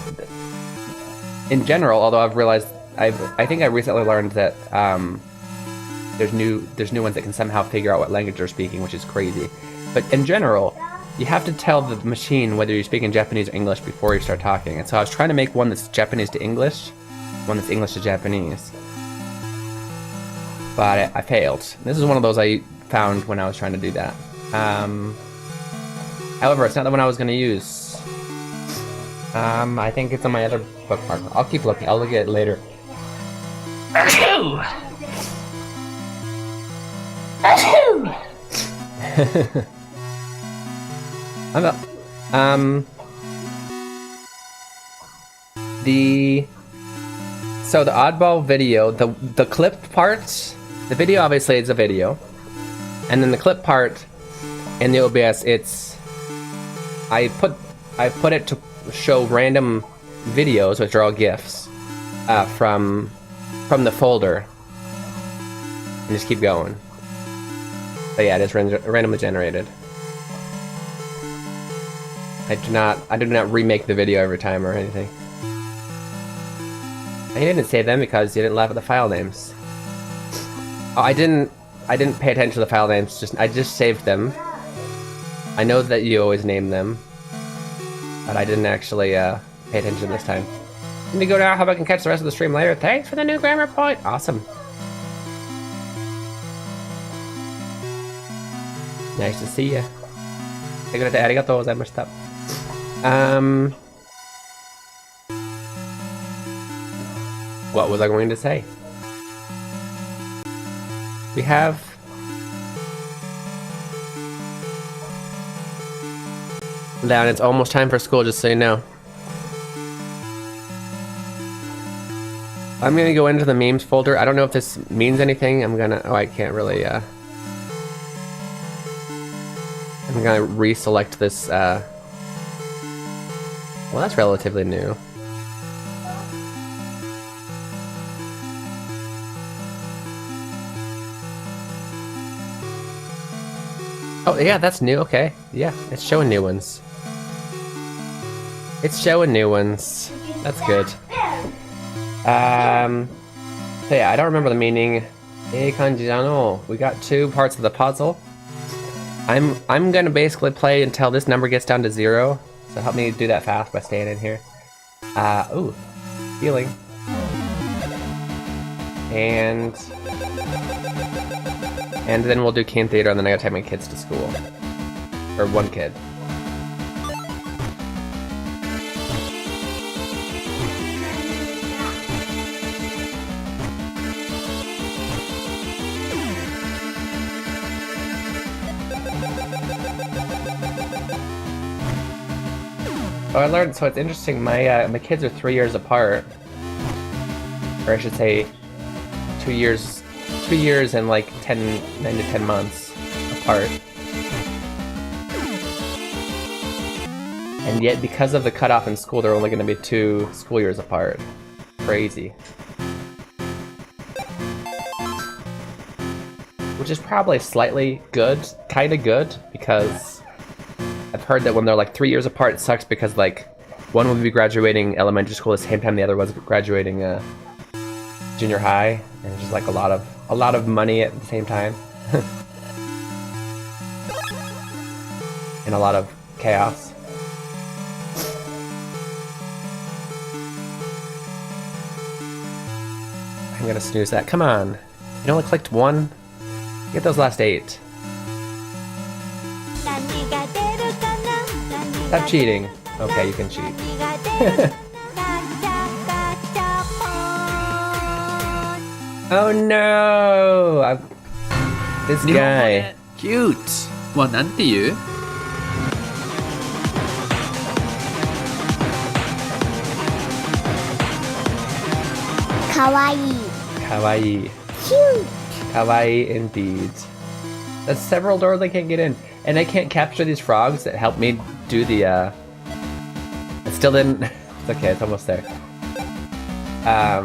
in general, although I've realized I think I recently learned that there's new ones that can somehow figure out what language you're speaking, which is crazy. But in general, you have to tell the machine whether you're speaking Japanese or English before you start talking. And so I was trying to make one that's Japanese to English, one that's English to Japanese. But I failed. This is one of those I found when I was trying to do that. However, it's not the one I was going to use. I think it's on my other bookmark. I'll keep looking. I'll look at it later. Achoo! Achoo! So the Oddball video, the clipped parts, the video obviously is a video, and then the clip part in the OBS, I put it to show random videos, which are all GIFs, from the folder, and just keep going. But yeah, it is randomly generated. I do not remake the video every time or anything. I didn't save them because you didn't laugh at the file names. Oh, I didn't pay attention to the file names. I just saved them. I know that you always name them, but I didn't actually pay attention this time. Let me go now. Hope I can catch the rest of the stream later. Thanks for the new grammar point. Awesome. Nice to see you. Arigatou gozaimashita. What was I going to say? We have down. It's almost time for school, just so you know. I'm gonna go into the memes folder. I don't know if this means anything. Oh, I can't really, I'm gonna reselect this, well, that's relatively new. Oh, yeah, that's new. Okay. Yeah, it's showing new ones. It's showing new ones. That's good. So yeah, I don't remember the meaning. Kanji jano. We got 2 parts of the puzzle. I'm gonna basically play until this number gets down to 0. So help me do that fast by staying in here. Ooh, healing. And then we'll do Keen Theater, and then I gotta take my kids to school. Or one kid. Oh, I learned, so it's interesting, my kids are 3 years apart. Or I should say, 2 years and like 9 to 10 months apart. And yet, because of the cutoff in school, they're only going to be 2 school years apart. Crazy. Which is probably slightly good, kinda good, because I've heard that when they're like 3 years apart, it sucks because like one will be graduating elementary school at the same time the other was graduating junior high, and it's just like a lot of money at the same time. And a lot of chaos. I'm gonna snooze that. Come on. You only clicked 1? Get those last 8. Stop cheating. Okay, you can cheat. Oh no! This guy. Cute! はなんて言う? Kawaii. Kawaii. Cute. Kawaii indeed. That's several doors I can't get in. And I can't capture these frogs that help me do the, I still didn't... It's okay, it's almost there. I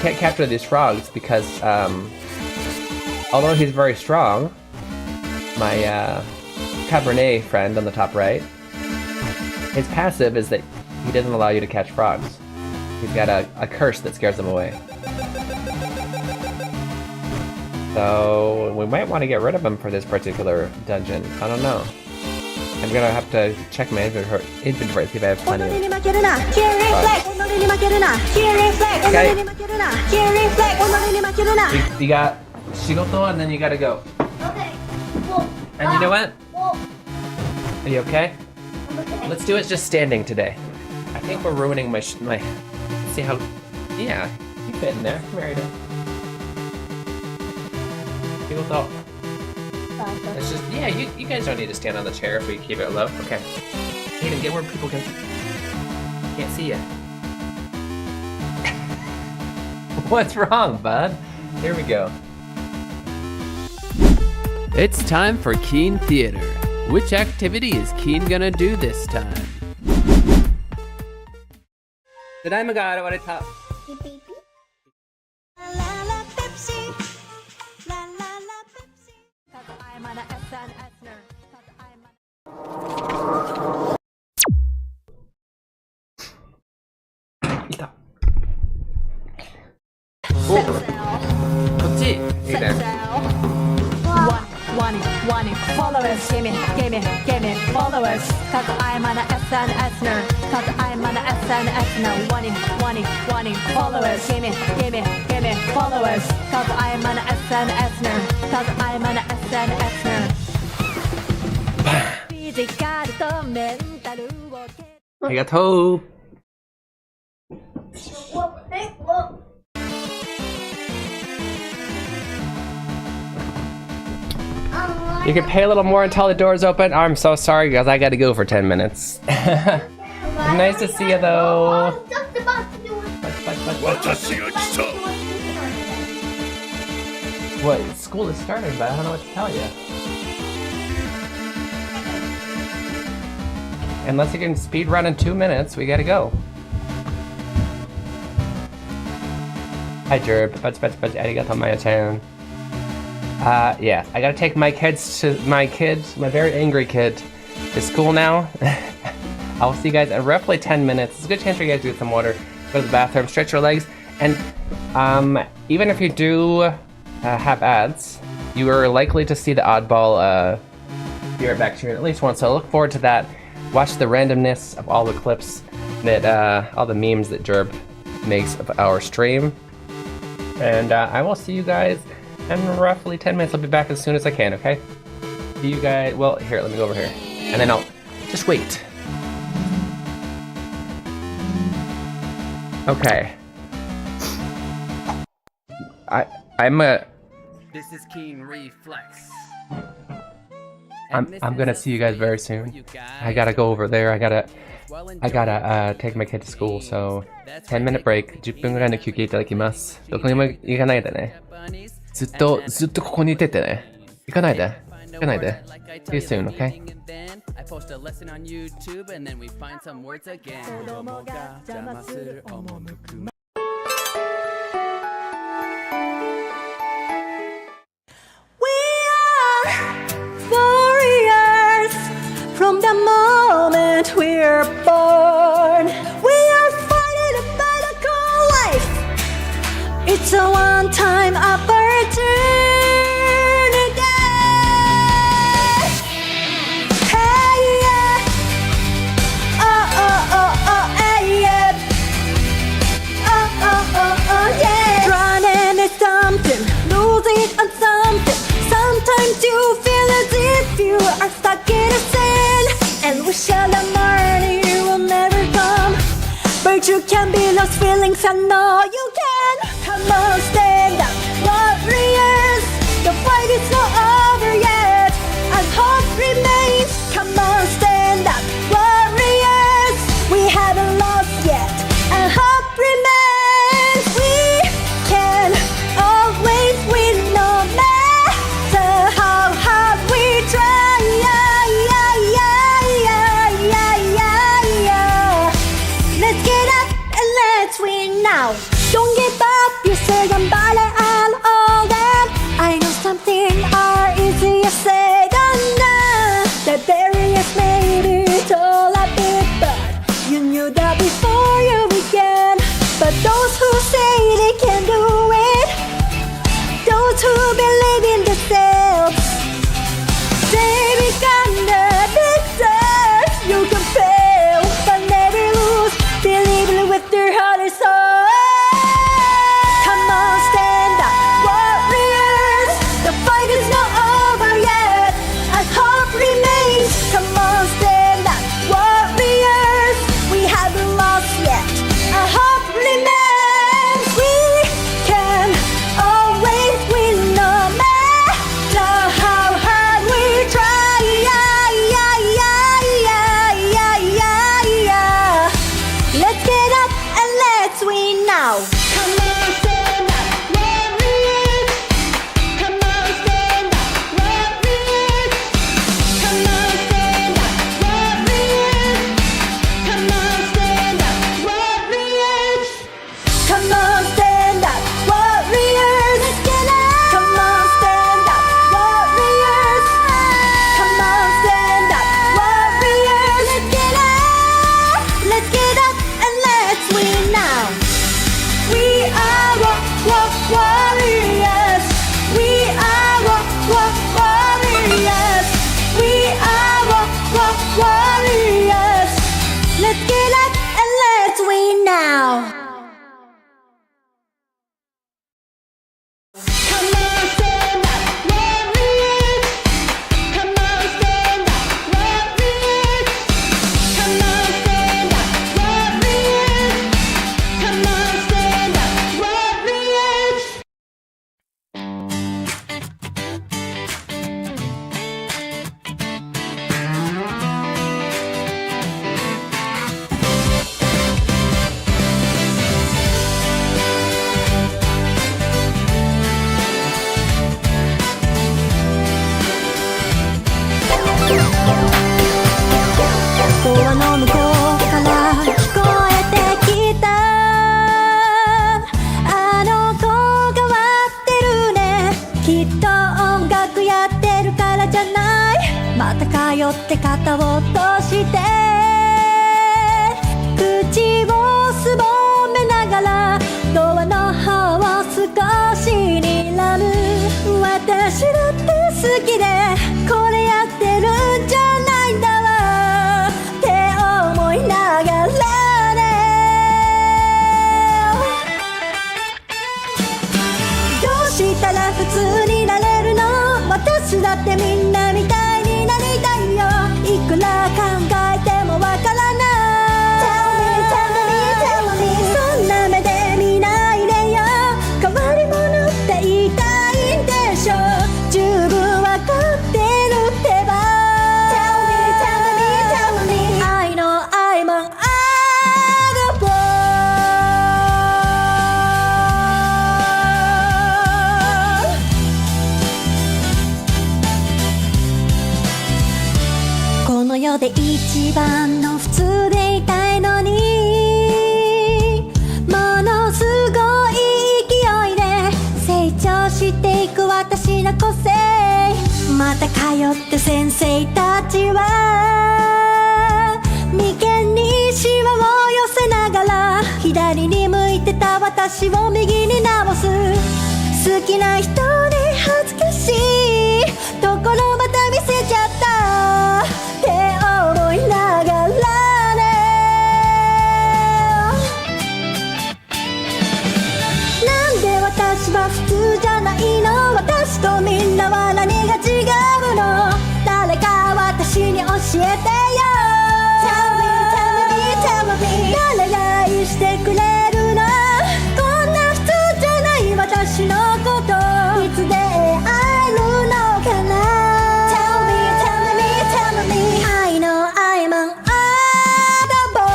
can't capture these frogs because, although he's very strong, my, Cabernet friend on the top right, His passive is that he doesn't allow you to catch frogs. He's got a curse that scares them away. So we might want to get rid of him for this particular dungeon. I don't know. I'm gonna have to check my inventory, see if I have plenty of Keen Reflex. Keen Reflex. Okay. Keen Reflex. You got shigoto and then you gotta go. Okay. And you know what? Are you okay? Let's do it just standing today. I think we're ruining my see how, yeah, you fit in there. Come here, Aiden. Shigoto. It's just, yeah, you guys don't need to stand on the chair if we keep it low. Okay. Aiden, get where people can't see you. What's wrong, bud? Here we go. It's time for Keen Theater. Which activity is Keen gonna do this time? Tadaima ga arawareta. Hey there. One followers, give me followers. Cause I'm an SNS nerd. Cause I'm an SNS nerd. One followers, give me followers. Cause I'm an SNS nerd. Cause I'm an SNS nerd. Physical to mental. Arigatou. You can pay a little more until the doors open. I'm so sorry, guys. I gotta go for 10 minutes. Nice to see you, though. What? School is starting, but I don't know what to tell you. Unless you can speed run in 2 minutes, we gotta go. Hi, Jerb. Arigato, Maya-chan. Yeah, I gotta take my very angry kid, to school now. I'll see you guys in roughly 10 minutes. It's a good chance for you guys to get some water, go to the bathroom, stretch your legs, and even if you do have ads, you are likely to see the Oddball be right back to you at least once, so look forward to that. Watch the randomness of all the clips that, all the memes that Jerb makes of our stream. And I will see you guys in roughly 10 minutes. I'll be back as soon as I can, okay? See you guys, well, here, let me go over here. And then I'll, just wait. Okay. This is Keen Reflex. I'm gonna see you guys very soon. I gotta go over there. I gotta take my kid to school, so 10-minute break. 10分ぐらいの休憩いただきます。どこにも行かないでね。ずっとここにいててね。行かないで。See you soon, okay? I post a lesson on YouTube and then we find some words again. Warriors from the moment we're born. We are fighting a battle called life. It's a one-time opportunity. Hey yeah. Oh hey yeah. Oh yeah. Running is something, losing on something. Sometimes you feel as if you are stuck in a sin, and wish that the morning will never come. But you can be lost feelings, I know you can. Come on, stand up, warriors. The fight is not over yet, and hope remains. Come on, stand up, warriors. We haven't lost yet, and hope remains. We can always win, no matter how hard we try. Let's get up and let's win now. Don't give up, you say ganbare and all that. I know something are easier said than done. The barriers may be tall a bit, but now. Come on, stand up, warriors. Come on, stand up, warriors. Come on, stand up, warriors. Come on, stand up, warriors. Come on, stand up, warriors. Let's get up. Come on, stand up, warriors. Come on, stand up, warriors. Let's get up. Let's get up and let's win now. We are warriors. We are warriors. We are warriors. Let's get up and let's win now. Come on, stand up, warriors. Come on, stand up, warriors. Come on, stand up, warriors. Come on, stand up, warriors.ドアの向こうから聞こえてきたあの子変わってるねきっと音楽やってるからじゃないまた通って肩を落として口をすぼめながらドアの方を少し睨む私だって好きでこれやってるんじゃないんだわって思いながらねどうしたら普通になれるの私だってみんなみたいになりたいよいくら考えてもわからない Tell me, tell me, tell me そんな目で見ないでよ変わり者って言いたいんでしょ十分わかってるってば Tell me, tell me, tell me I know I'm an oddball この世で一番の普通でいたいのにものすごい勢いで成長していく私の個性また通って先生たちは眉間にシワを寄せながら左に向いてた私を右に直す好きな人に恥ずかしいところまた見せちゃったって思いながらねなんで私は普通じゃないの私とみんなは何が違うの誰か私に教えてよ Tell me, tell me, tell me 誰が愛してくれるのこんな普通じゃない私のこといつで会えるのかな Tell me, tell me, tell me I know I'm an oddball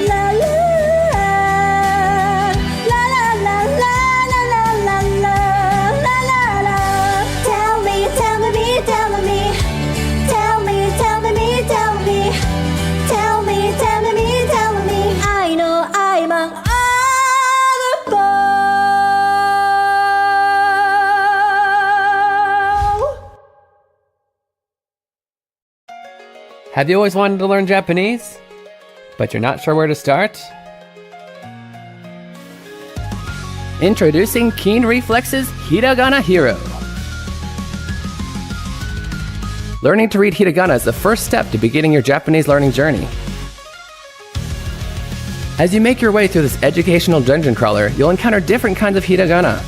La la la la la la la la la la la la Tell me, tell me, tell me Tell me, tell me, tell me Tell me, tell me, tell me I know I'm an oddball Have you always wanted to learn Japanese, but you're not sure where to start? Introducing Keen Reflex's Hiragana Hero. Learning to read hiragana is the first step to beginning your Japanese learning journey. As you make your way through this educational dungeon crawler, you'll encounter different kinds of hiragana.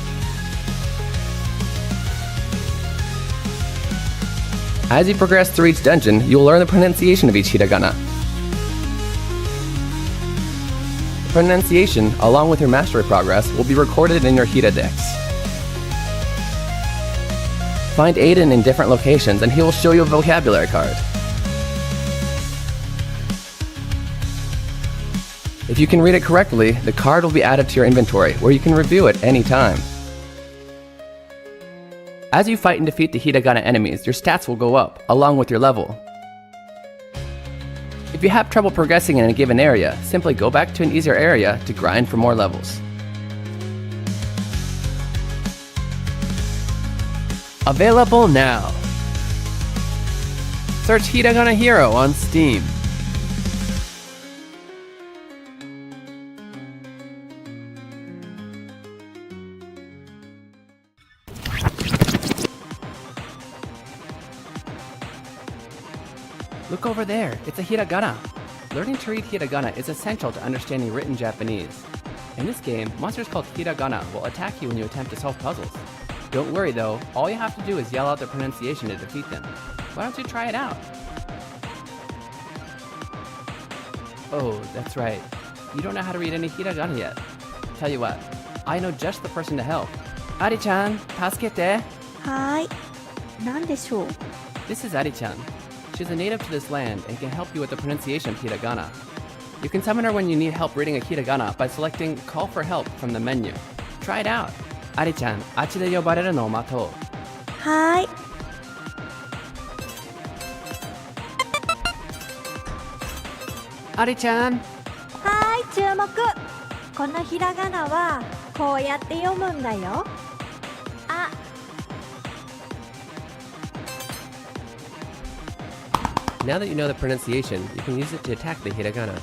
As you progress through each dungeon, you will learn the pronunciation of each hiragana. The pronunciation, along with your mastery progress, will be recorded in your Hiradex. Find Aiden in different locations and he will show you a vocabulary card. If you can read it correctly, the card will be added to your inventory, where you can review it anytime. As you fight and defeat the hiragana enemies, your stats will go up, along with your level. If you have trouble progressing in a given area, simply go back to an easier area to grind for more levels. Available now. Search Hiragana Hero on Steam. Look over there, it's a hiragana. Learning to read hiragana is essential to understanding written Japanese. In this game, monsters called hiragana will attack you when you attempt to solve puzzles. Don't worry though, all you have to do is yell out the pronunciation to defeat them. Why don't you try it out? Oh, that's right. You don't know how to read any hiragana yet. Tell you what, I know just the person to help. Ari-chan, tasukete. はーい。何でしょう? This is Ari-chan. She's a native to this land and can help you with the pronunciation of hiragana. You can summon her when you need help reading a hiragana by selecting Call for Help from the menu. Try it out. Ari-chan, あっちで呼ばれるのを待とう。はーい。Ari-chan! はーい、注目。このひらがなはこうやって読むんだよ。あ、Now that you know the pronunciation, you can use it to attack the hiragana.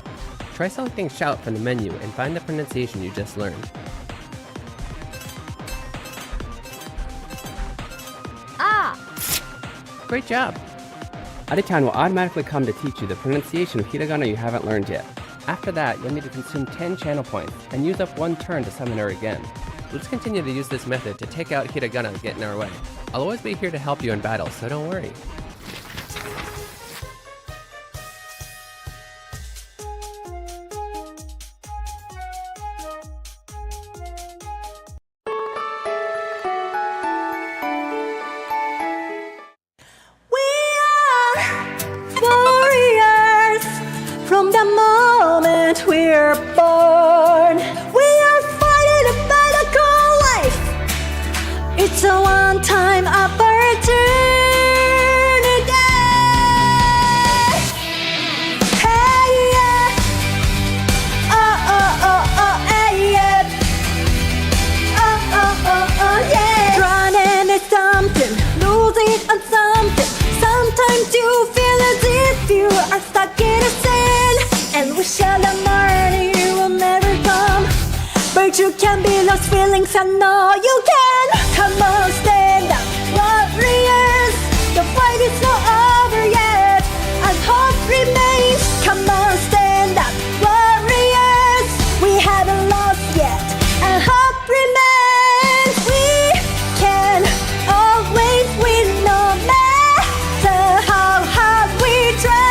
Try selecting Shout from the menu and find the pronunciation you just learned. Ah! Great job! Ari-chan will automatically come to teach you the pronunciation of hiragana you haven't learned yet. After that, you'll need to consume 10 channel points and use up 1 turn to summon her again. Let's continue to use this method to take out hiragana that get in our way. I'll always be here to help you in battle, so don't worry. Warriors, from the moment we're born, we are fighting a battle called life. It's a one-time opportunity. Hey yeah, oh oh oh oh, hey yeah, oh oh oh oh yeah. Running is something, losing on something. Sometimes you feel as if you are stuck in a sin, and wish that the morning will never come. But you can be lost feelings, I know you can. Come on, stand up, warriors. The fight is not over yet, and hope remains. Come on, stand up, warriors. We haven't lost yet, and hope remains. We can always win, no matter how hard we try.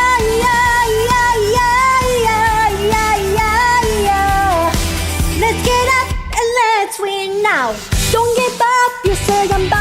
Let's get up and let's win now. Don't give up, you say I'm back.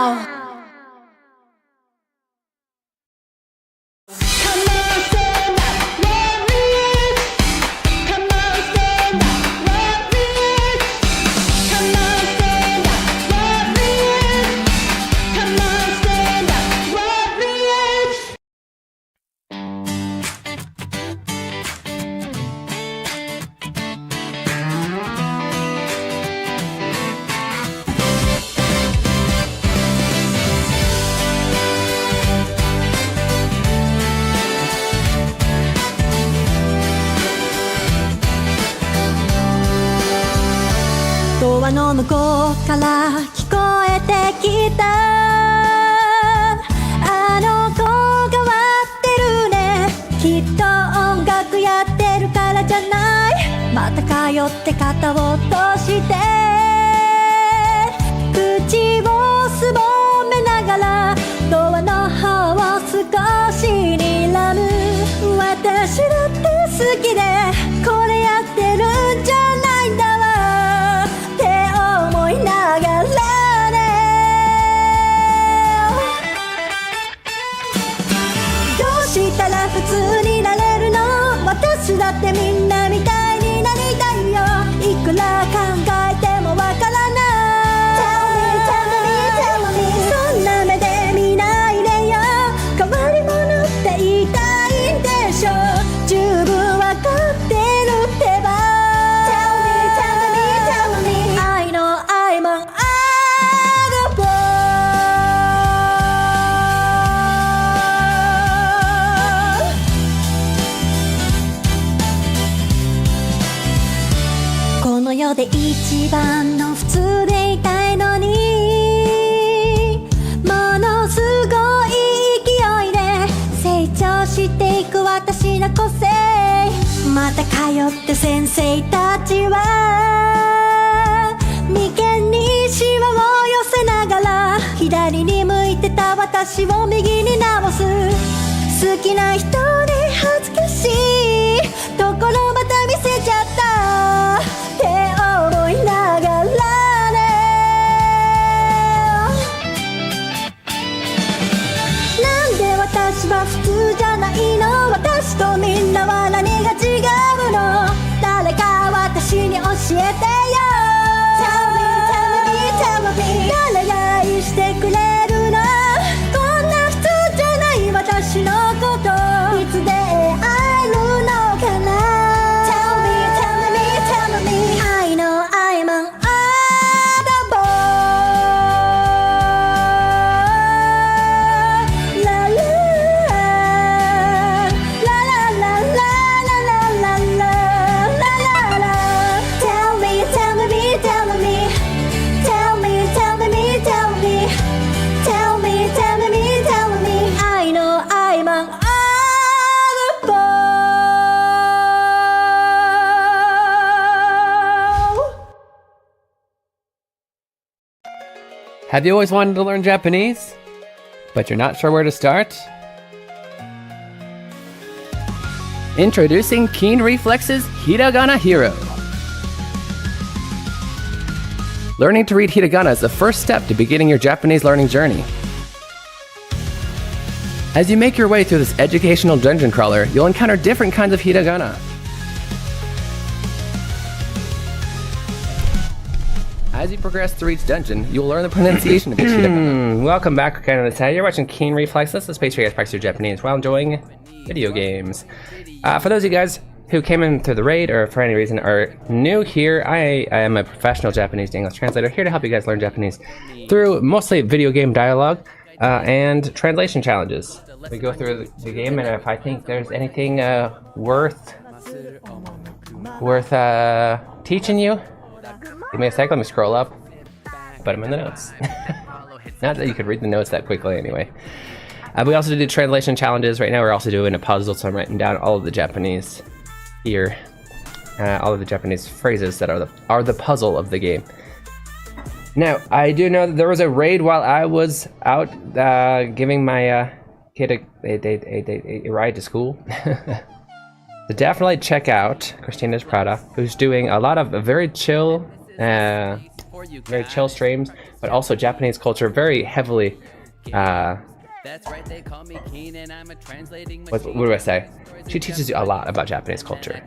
ドアの向こうから聞こえてきた、あの子変わってるね、きっと音楽やってるからじゃない、また通って肩を落として口をすぼめながらドアの方を少し睨む、私だって好きでこれやってるんじゃないんだわって思いながらね、どうしたら普通になれるの、私だってみんなみたいになりたいよ、いくら考えてもわからない。 Tell me, tell me, tell me そんな目で見ないでよ、変わり者って言いたいんでしょ、十分わかってるってば。 Tell me, tell me, tell me I know I'm an oddball。 この世で一番の普通でいたいのに、ものすごい勢いで成長していく私の個性、また通って先生たちは眉間にシワを寄せながら左に向いてた私を右に直す、好きな人で恥ずかしいところまた見せちゃったって思いながらね、なんで私は普通じゃないの、私とみんなは何が違うの、誰か私に教えてよ。 Tell me, tell me, tell me 誰が愛してくれるの、こんな普通じゃない私のこといつで会えるのかな。 Tell me, tell me, tell me I know I'm an oddball。 La la la la la la la la la la la. Tell me, tell me, tell me tell me, tell me, tell me tell me, tell me, tell me I know I'm an oddball。 Have you always wanted to learn Japanese, but you're not sure where to start? Introducing Keen Reflex's Hiragana Hero. Learning to read hiragana is the first step to beginning your Japanese learning journey. As you make your way through this educational dungeon crawler, you'll encounter different kinds of hiragana. As you progress through each dungeon, you will learn the pronunciation of each hiragana. Welcome back, kind of the You're watching Keen Reflex. This is a space where you guys practice your Japanese while enjoying video games. For those of you guys who came in through the raid or for any reason are new here, I am a professional Japanese to English translator here to help you guys learn Japanese through mostly video game dialogue and translation challenges. We go through the game, and if I think there's anything worth teaching you, give me a sec, let me scroll up, put them in the notes. Not that you could read the notes that quickly anyway. We also do translation challenges. Right now we're also doing a puzzle, so I'm writing down all of the Japanese here. All of the Japanese phrases that are the puzzle of the game. Now, I do know that there was a raid while I was out giving my kid a ride to school. So definitely check out Christina's Prada, who's doing a lot of very chill very chill streams, but also Japanese culture very heavily. That's right, they call me Keen and I'm a translating What do I say? She teaches you a lot about Japanese culture.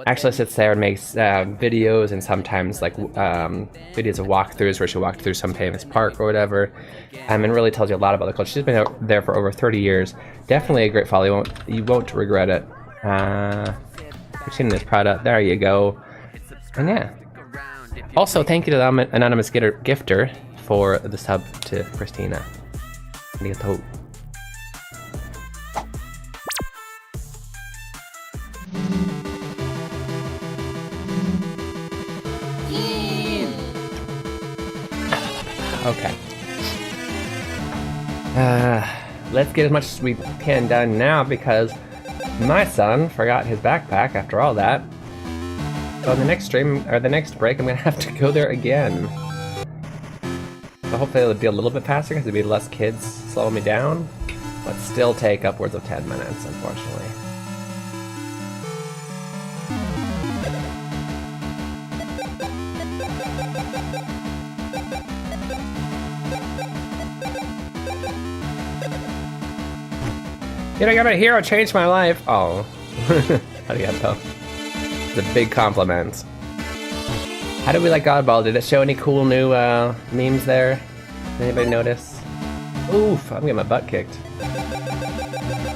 Actually sits there and makes videos and sometimes like videos of walkthroughs where she walked through some famous park or whatever, and really tells you a lot about the culture. She's been out there for over 30 years. Definitely a great follow. You won't regret it. Christina is product. There you go. And yeah. Also, thank you to the anonymous gifter for the sub to Christina. Arigatou. Okay. Let's get as much as we can done now because my son forgot his backpack after all that. So in the next stream, or the next break, I'm gonna have to go there again. So hopefully it'll be a little bit faster because there'll be less kids slowing me down, but still take upwards of 10 minutes, unfortunately. Hiragana Hero changed my life. Oh. Arigato. It's a big compliment. How did we like Oddball? Did it show any cool new memes there? Did anybody notice? Oof, I'm getting my butt kicked.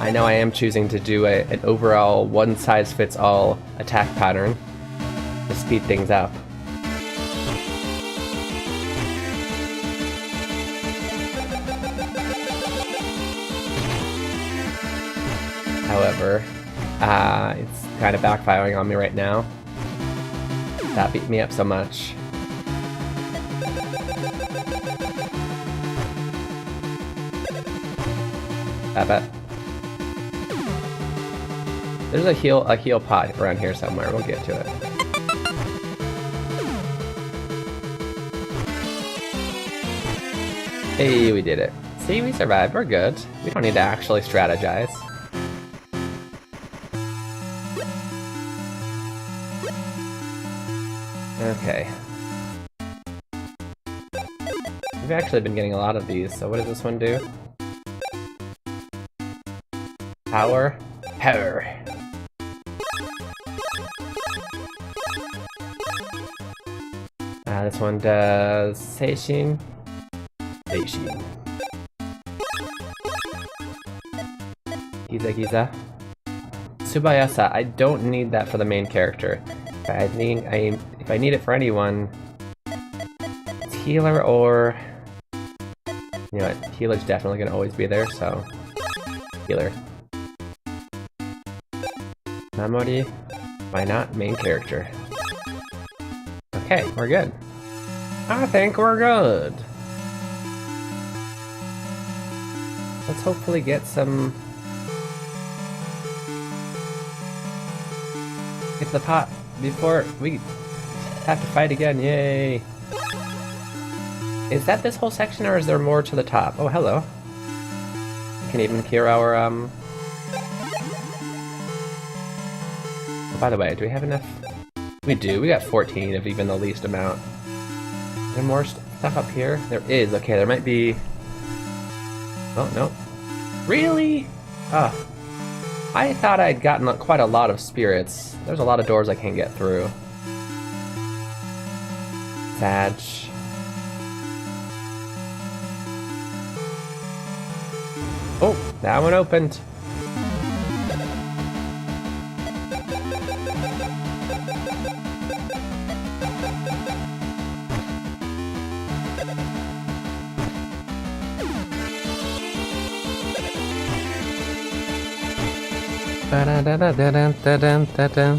I know I am choosing to do an overall one-size-fits-all attack pattern to speed things up. However, it's kind of backfiring on me right now. That beat me up so much. I bet. There's a heal pot around here somewhere. We'll get to it. Hey, we did it. See, we survived. We're good. We don't need to actually strategize. Okay. We've actually been getting a lot of these, so what does this one do? Power? Power. This one does Seishin. Seishin. Giza Giza. Subayasa. I don't need that for the main character. If I need it for anyone, it's healer or... You know what, healer's definitely gonna always be there, so... Healer. Mamori, why not main character? Okay, we're good. I think we're good. Let's hopefully get some... Get to the pot before we have to fight again, yay! Is that this whole section or is there more to the top? Oh, hello. We can even cure our, Oh, by the way, do we have enough? We do, we got 14 of even the least amount. Is there more stuff up here? There is, okay, there might be... Oh, no. Really? Ah. I thought I'd gotten quite a lot of spirits. There's a lot of doors I can't get through. Sad. Oh, that one opened. Da-da-da-da-da-da-da-da.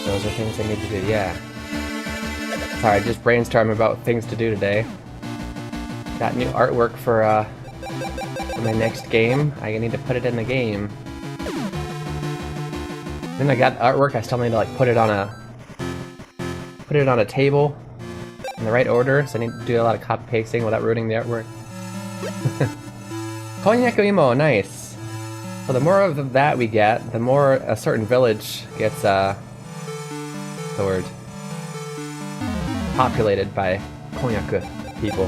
Those are things I need to do, yeah. Sorry, just brainstorming about things to do today. Got new artwork for my next game. I need to put it in the game. Then I got artwork. I still need to like put it on a table in the right order. So I need to do a lot of copy pasting without ruining the artwork. Konyaku imo, nice. Well, the more of that we get, the more a certain village gets the word populated by konyaku people.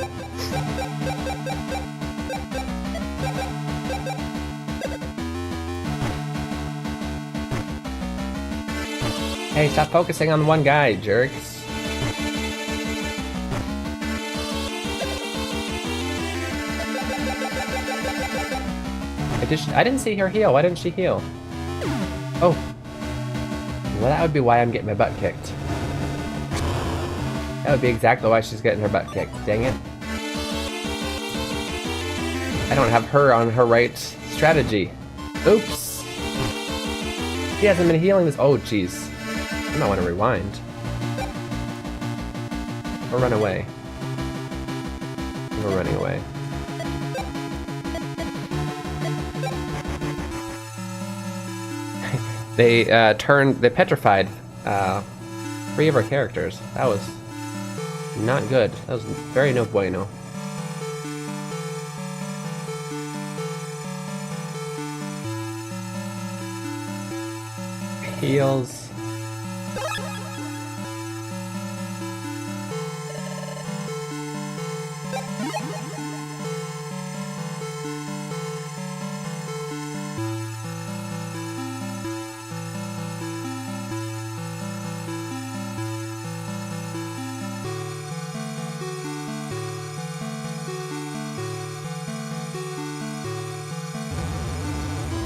Hey, stop focusing on one guy, jerks. I didn't see her heal. Why didn't she heal? Oh. Well, that would be why I'm getting my butt kicked. That would be exactly why she's getting her butt kicked. Dang it. I don't have her on her right strategy. Oops. She hasn't been healing this. Oh, jeez. I might want to rewind. Or run away. We're running away. They they petrified 3 of our characters. That was not good. That was very no bueno. Heals.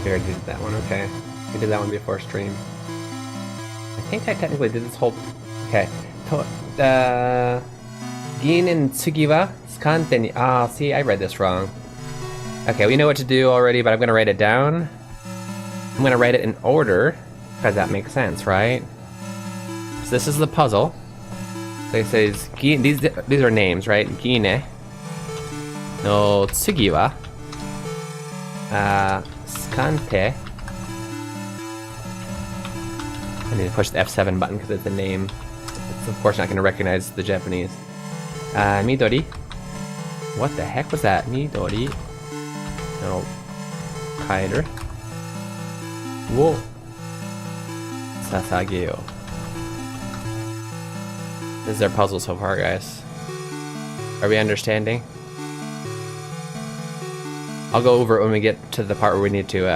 We already did that one, okay. We did that one before stream. I think I technically did this whole... Okay. Ginen tsugi wa tsukante ni... Ah, see, I read this wrong. Okay, we know what to do already, but I'm gonna write it down. I'm gonna write it in order, because that makes sense, right? So this is the puzzle. So it says... These are names, right? Gine no tsugi wa... Skante. I need to push the F7 button because it's a name. It's of course not going to recognize the Japanese. Midori. What the heck was that? Midori. No. Kaider. Wo. Sasageo. This is our puzzle so far, guys. Are we understanding? I'll go over it when we get to the part where we need to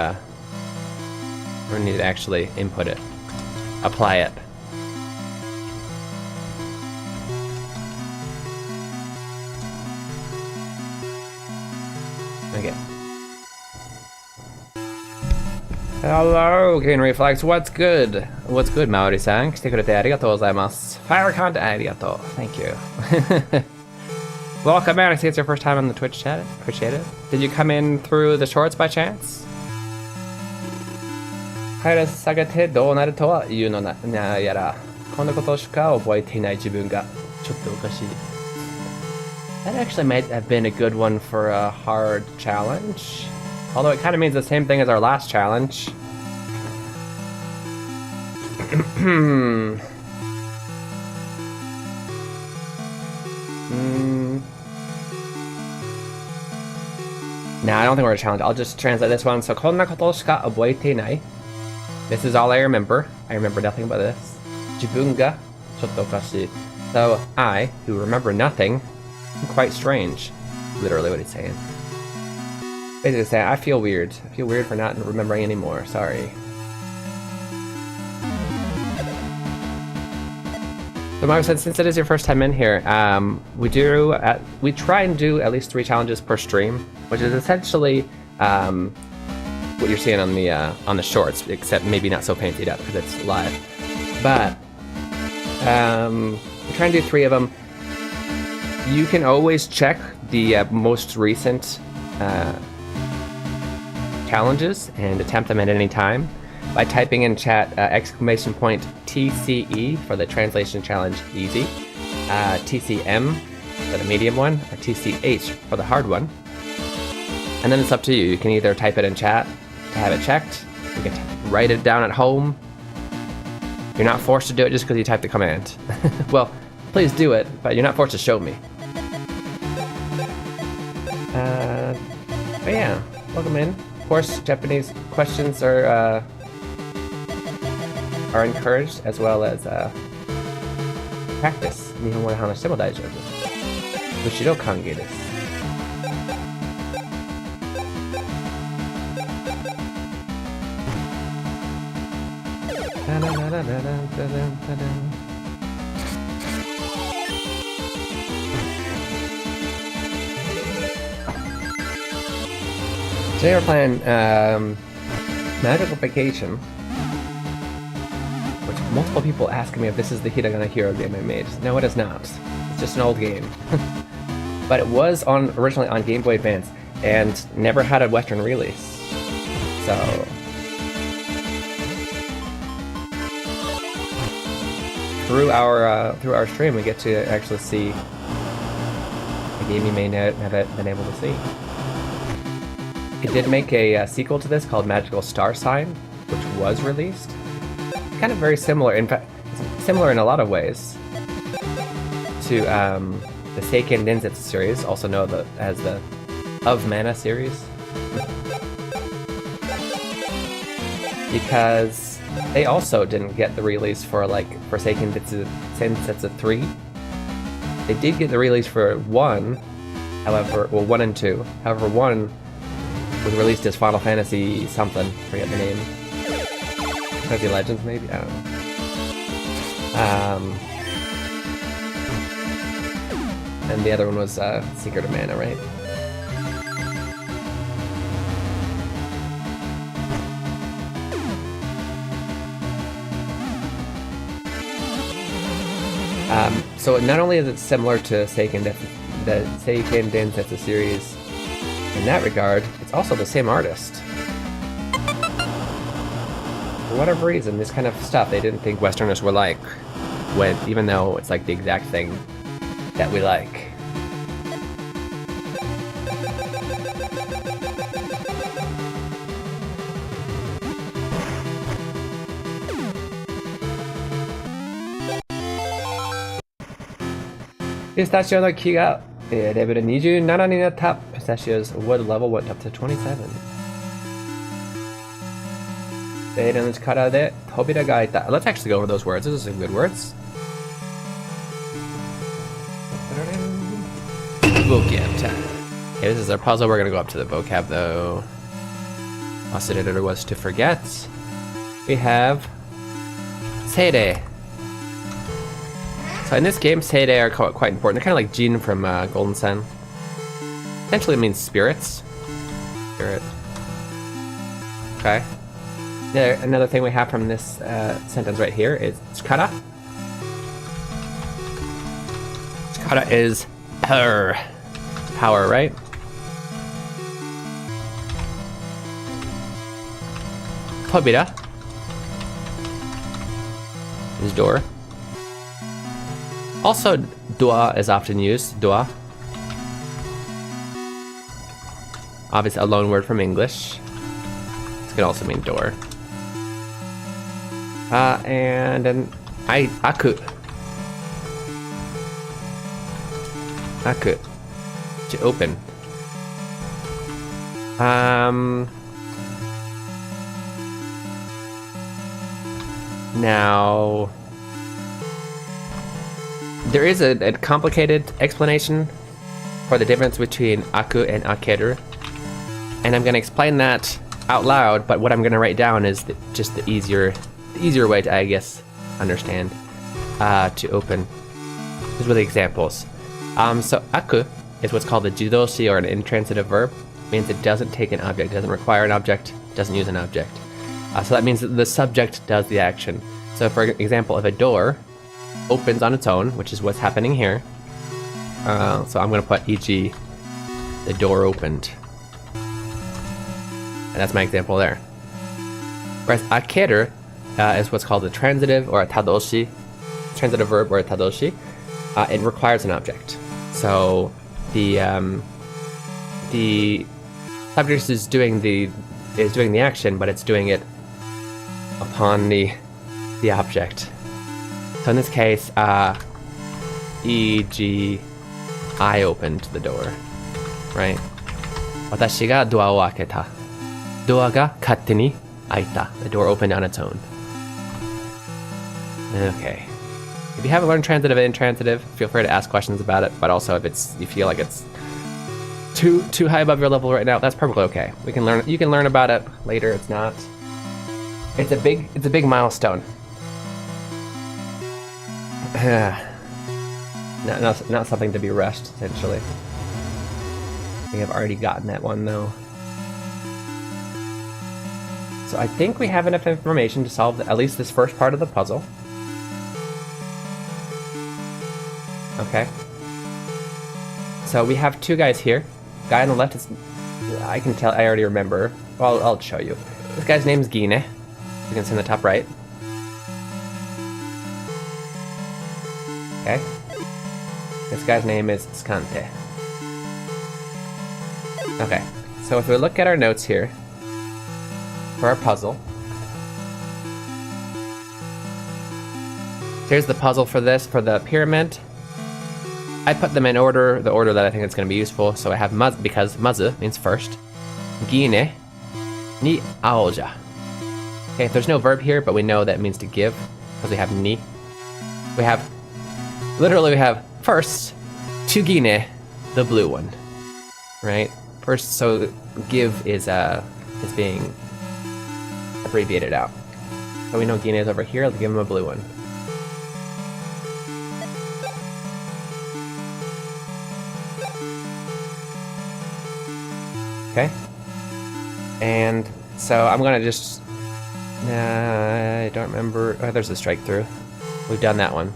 actually input it. Apply it. Okay. Hello, Keen Reflex. What's good? What's good, Maori-san? 来てくれてありがとうございます。Fire content ありがとう. Thank you. Welcome back. I see it's your first time on the Twitch chat. Appreciate it. Did you come in through the shorts by chance? 帰ら下げてどうなるとは言うのなやら。こんなことしか覚えていない自分がちょっとおかしい。That actually might have been a good one for a hard challenge. Although it kind of means the same thing as our last challenge. Nah, I don't think we're a challenge. I'll just translate this one. So, こんなことしか覚えていない. This is all I remember. I remember nothing about this. 自分がちょっとおかしい. So, I, who remember nothing, am quite strange. Literally what he's saying. Basically saying, I feel weird. I feel weird for not remembering anymore. Sorry. So, Mark said, since it is your first time in here, we try and do at least 3 challenges per stream, which is essentially what you're seeing on the shorts, except maybe not so painted up because it's live. But we try and do 3 of them. You can always check the most recent challenges and attempt them at any time by typing in chat !TCE for the translation challenge easy, TCM for the medium one, or TCH for the hard one. And then it's up to you. You can either type it in chat to have it checked, you can write it down at home, You're not forced to do it just because you type the command. Well, please do it, but you're not forced to show me. But yeah, welcome in. Of course, Japanese questions are encouraged, as well as practice. 日本語で話しても大丈夫。むしろ歓迎です。Today we're playing Magical Vacation, which multiple people ask me if this is the Hiragana Hero game I made. No, it is not. It's just an old game. But it was originally on Game Boy Advance and never had a Western release. So through our stream, we get to actually see a game you may not have been able to see. It did make a sequel to this called Magical Star Sign, which was released. Kind of very similar, in fact, similar in a lot of ways to the Seiken Densetsu series, also known as the Of Mana series. Because they also didn't get the release for Seiken Densetsu 3. They did get the release for 1, however, well, 1 and 2. However, 1 was released as Final Fantasy something, forget the name. Fantasy Legends, maybe? I don't know. And the other one was Secret of Mana, right? So not only is it similar to the Seiken Densetsu series in that regard, it's also the same artist. For whatever reason, this kind of stuff they didn't think Westerners were like, even though it's like the exact thing that we like. Pistachio no ki ga level 27 になった. Pistachio's wood level went up to 27. ベールの力で扉が開いた. Let's actually go over those words. Those are some good words. Vocab time. Okay, this is our puzzle. We're gonna go up to the vocab though. Oscillator was to forget. We have seirei. So in this game, seirei are quite important. They're kind of like Jin from Golden Sun. Essentially it means spirits. Spirit. Okay. Another thing we have from this sentence right here is chikara. Chikara is power. Power, right? Tobira is door. Also, doa is often used. Doa. Obviously, a loan word from English. This can also mean door. And then aku. Aku. To open. Now, there is a complicated explanation for the difference between aku and akeru, and I'm going to explain that out loud, but what I'm going to write down is just the easier way to, I guess, understand to open. These were the examples. So aku is what's called a jidoshi, or an intransitive verb. It means it doesn't take an object, doesn't require an object, doesn't use an object. So that means that the subject does the action. So for example, if a door opens on its own, which is what's happening here, so I'm going to put e.g. the door opened. And that's my example there. Whereas akeru is what's called a transitive or a tadoshi, transitive verb or a tadoshi. It requires an object. So the subject is doing the action, but it's doing it upon the the object. So in this case, e.g., I opened the door, right? 私がドアを開けた。ドアが勝手に開いた. The door opened on its own. Okay. If you haven't learned transitive and intransitive, feel free to ask questions about it. But also, if you feel like it's too high above your level right now, that's perfectly okay. We can learn. You can learn about it later. It's not. It's a big milestone. not something to be rushed. Essentially, we have already gotten that one though. So I think we have enough information to solve at least this first part of the puzzle. Okay. So we have two guys here. Guy on the left is... I can tell, I already remember. Well, I'll show you. This guy's name is Gine. You can see in the top right. Okay. This guy's name is Skante. Okay. So if we look at our notes here, for our puzzle. Here's the puzzle for this, for the pyramid. I put them in order, the order that I think is going to be useful. So I have mazu, because mazu means first. Gine ni aoja. Okay, there's no verb here, but we know that it means to give, because we have ni. We have first, to Gine, the blue one. Right? First, so give is being abbreviated out. So we know Gine is over here, let's give him a blue one. Okay. And so I'm gonna just... I don't remember... Oh, there's a strike through. We've done that one.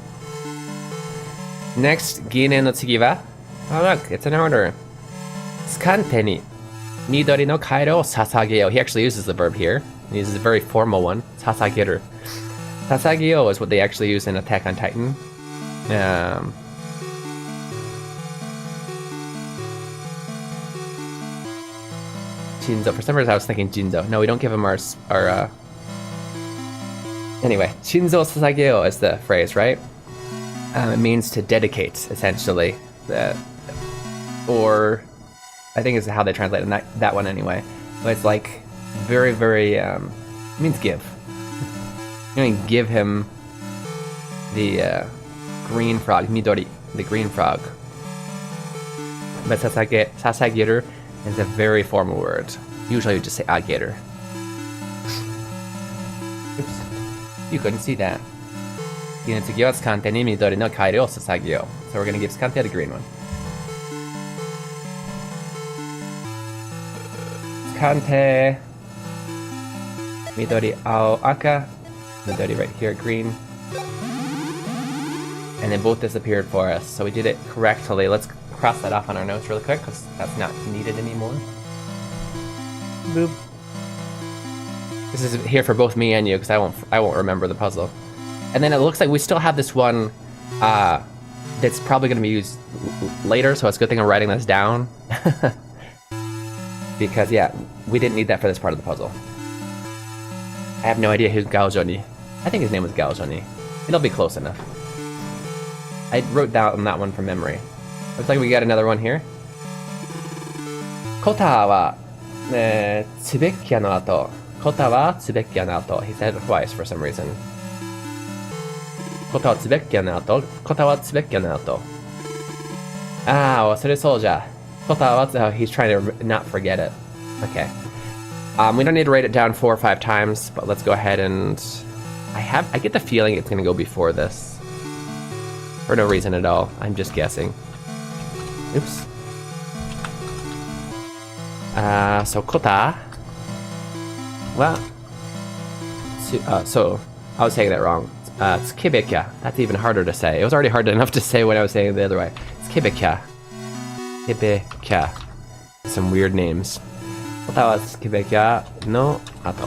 Next, Gine no tsugi wa... Oh look, it's in order. Skante ni midori no kairo o sasageo. He actually uses the verb here. He uses a very formal one. Sasageru. Sasageo is what they actually use in Attack on Titan. Shinzo. For some reason I was thinking Jinzo. No, we don't give him our Anyway, Shinzo Sasageo is the phrase, right? It means to dedicate, essentially. Or... I think is how they translate it, that one anyway. But it's like very, very, it means give. You know, give him the green frog, Midori, the green frog. But sasageru is a very formal word. Usually you just say ageru. Oops, you couldn't see that. Inutsugi wa Skante ni midori no kairi o sasageo. So we're gonna give Skante the green one. Skante, Midori ao aka, Midori right here, green. And then both disappeared for us, so we did it correctly. Let's cross that off on our notes really quick, because that's not needed anymore. Boop. This is here for both me and you, because I won't remember the puzzle. And then it looks like we still have this one that's probably going to be used later, so it's a good thing I'm writing this down. Because, yeah, we didn't need that for this part of the puzzle. I have no idea who's Gaojoni. I think his name was Gaojoni. It'll be close enough. I wrote down that one from memory. Looks like we got another one here. Kota wa tsubekya no ato. Kota wa tsubekya no ato. He said it twice for some reason. Kota wa tsubekya no ato. Kota wa tsubekya no ato. Ah, wasure sou ja. Oh, he's trying to not forget it. Okay. We don't need to write it down 4 or 5 times, but let's go ahead and... I get the feeling it's gonna go before this. For no reason at all. I'm just guessing. Oops. So kota... Well... so, I was saying that wrong. It's kibekya. That's even harder to say. It was already hard enough to say when I was saying it the other way. It's kibekya. Kibekya. Some weird names. Kota wa kibekya no ato.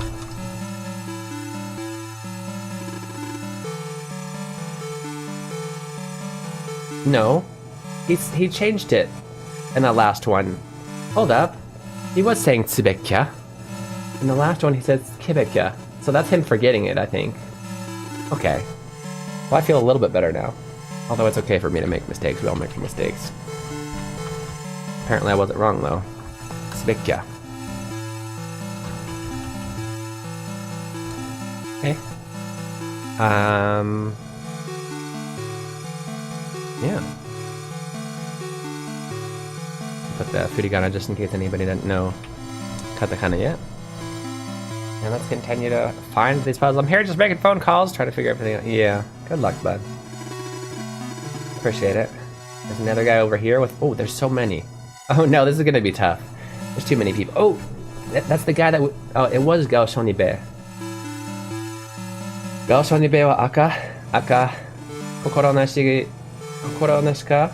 No. He changed it in the last one. Hold up. He was saying tsubekya. In the last one he says kibekya. So that's him forgetting it, I think. Okay. Well, I feel a little bit better now. Although it's okay for me to make mistakes. We all make mistakes. Apparently I wasn't wrong, though. Svikja. Okay. Yeah. Put the furigana just in case anybody didn't know katakana yet. And let's continue to find these puzzles. I'm here just making phone calls, trying to figure everything out. Yeah, good luck, bud. Appreciate it. There's another guy over here with... Oh, there's so many. Oh no, this is gonna be tough. There's too many people. Oh, that's the guy that... Oh, it was Gao Shonibe. Gao Shonibe wa aka. Aka. Kokoro nashi ka.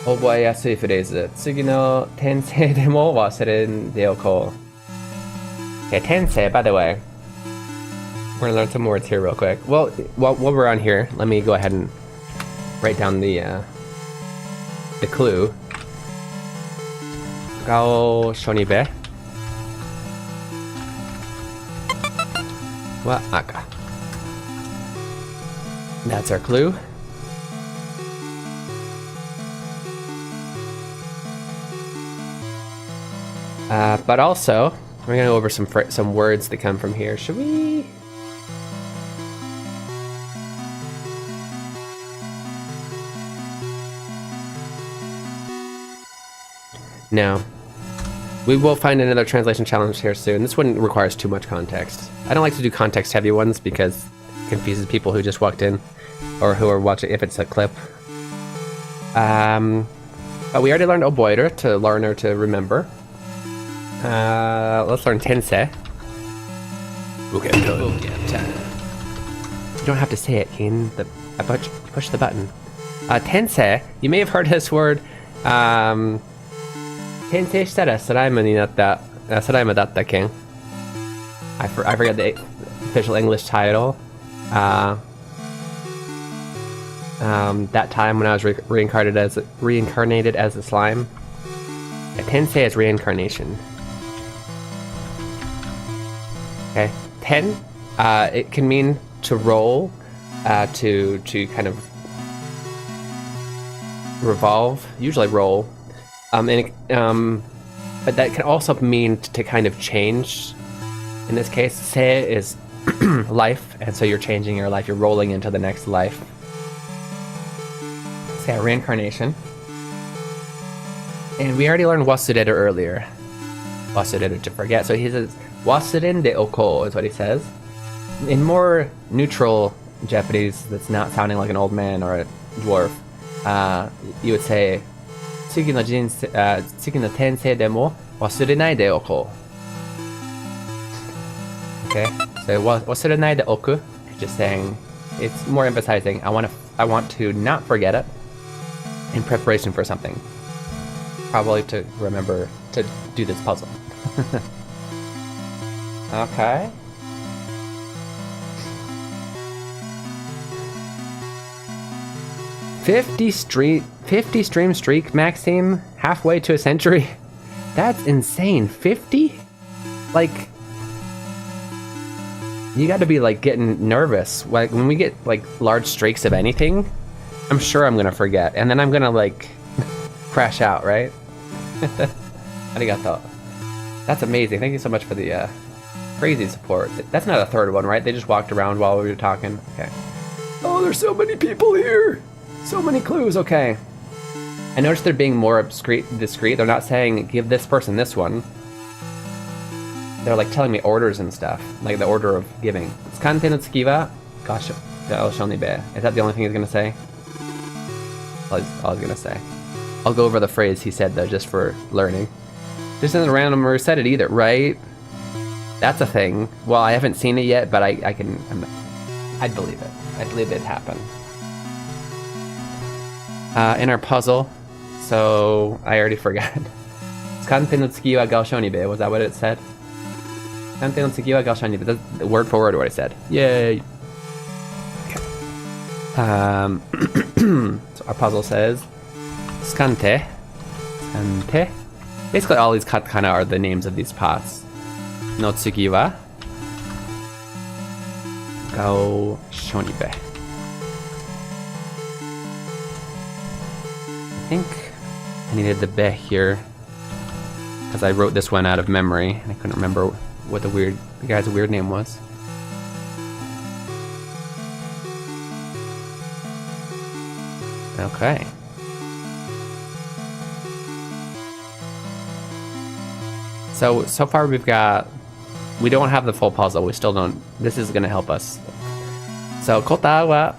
Oboe yasui phrase. Tsugi no tensei demo waseren oko. Okay, tensei, by the way. We're gonna learn some words here real quick. Well, while we're on here, let me go ahead and write down the clue. Gao Shonibe wa aka. That's our clue. But also, we're gonna go over some words that come from here. Should we? No. We will find another translation challenge here soon. This one requires too much context. I don't like to do context-heavy ones because it confuses people who just walked in or who are watching if it's a clip. But we already learned oboeru, to learn or to remember. Let's learn tensei. Book time. You don't have to say it, Keen. I push the button. Tensei, you may have heard this word. Tensei shitara slime ni natta, slime datta ken. I forget the official English title. That time when I was reincarnated as a slime. Tensei is reincarnation. Okay, ten. It can mean to roll, to kind of revolve. Usually roll. But that can also mean to kind of change. In this case, se is life, and so you're changing your life. You're rolling into the next life. So yeah, reincarnation. And we already learned wasureru earlier. Wasureru, to forget. So he says, wasurende oko is what he says. In more neutral Japanese, that's not sounding like an old man or a dwarf, you would say, tsugi no tensei demo wasurenai de oko. Okay, so wasurenai de oku, just saying, it's more emphasizing, I want to not forget it in preparation for something. Probably to remember to do this puzzle. Okay. $50 stream streak, Maxime, halfway to a century. That's insane. 50? Like, you got to be like getting nervous. Like when we get like large streaks of anything, I'm sure I'm gonna forget, and then I'm gonna like crash out, right? Arigato. That's amazing. Thank you so much for the crazy support. That's not a third one, right? They just walked around while we were talking. Okay. Oh, there's so many people here. So many clues. Okay. I noticed they're being more discreet. They're not saying give this person this one. They're like telling me orders and stuff, like the order of giving. Tsukante no tsuki wa gao shonibe. Is that the only thing he's gonna say? All I was gonna say. I'll go over the phrase he said though, just for learning. This isn't random or said it either, right? That's a thing. Well, I haven't seen it yet, but I'd believe it. I believe it'd happen. In our puzzle, so I already forgot. Tsukante no tsuki wa gao shonibe. Was that what it said? Tsukante no tsuki wa gao shonibe. That's word for word what I said. Yay. Okay. So our puzzle says Tsukante. Tsukante. Basically, all these kind of are the names of these pots. No tsugi wa Gao Shonibe. I think I needed the be here because I wrote this one out of memory and I couldn't remember what the guy's weird name was. Okay. So far we don't have the full puzzle. We still don't. This is gonna help us. So kota wa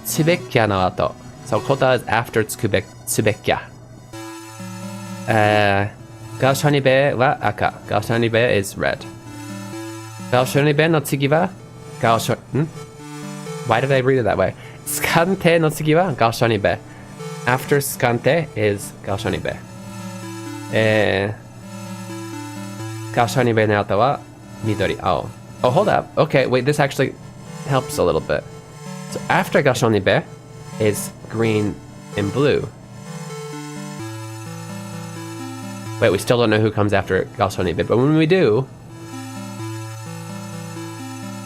tsubekya no ato. So kota is after tsubekya. Gao shonibe wa aka. Gao shonibe is red. Gao shonibe no tsugi wa Why did I read it that way? Skante no tsugi wa gao shonibe. After skante is gao shonibe. Gao shonibe no ato wa midori ao. Oh, hold up. Okay, wait, this actually helps a little bit. So after gao shonibe is green and blue. Wait, we still don't know who comes after gao shonibe, but when we do,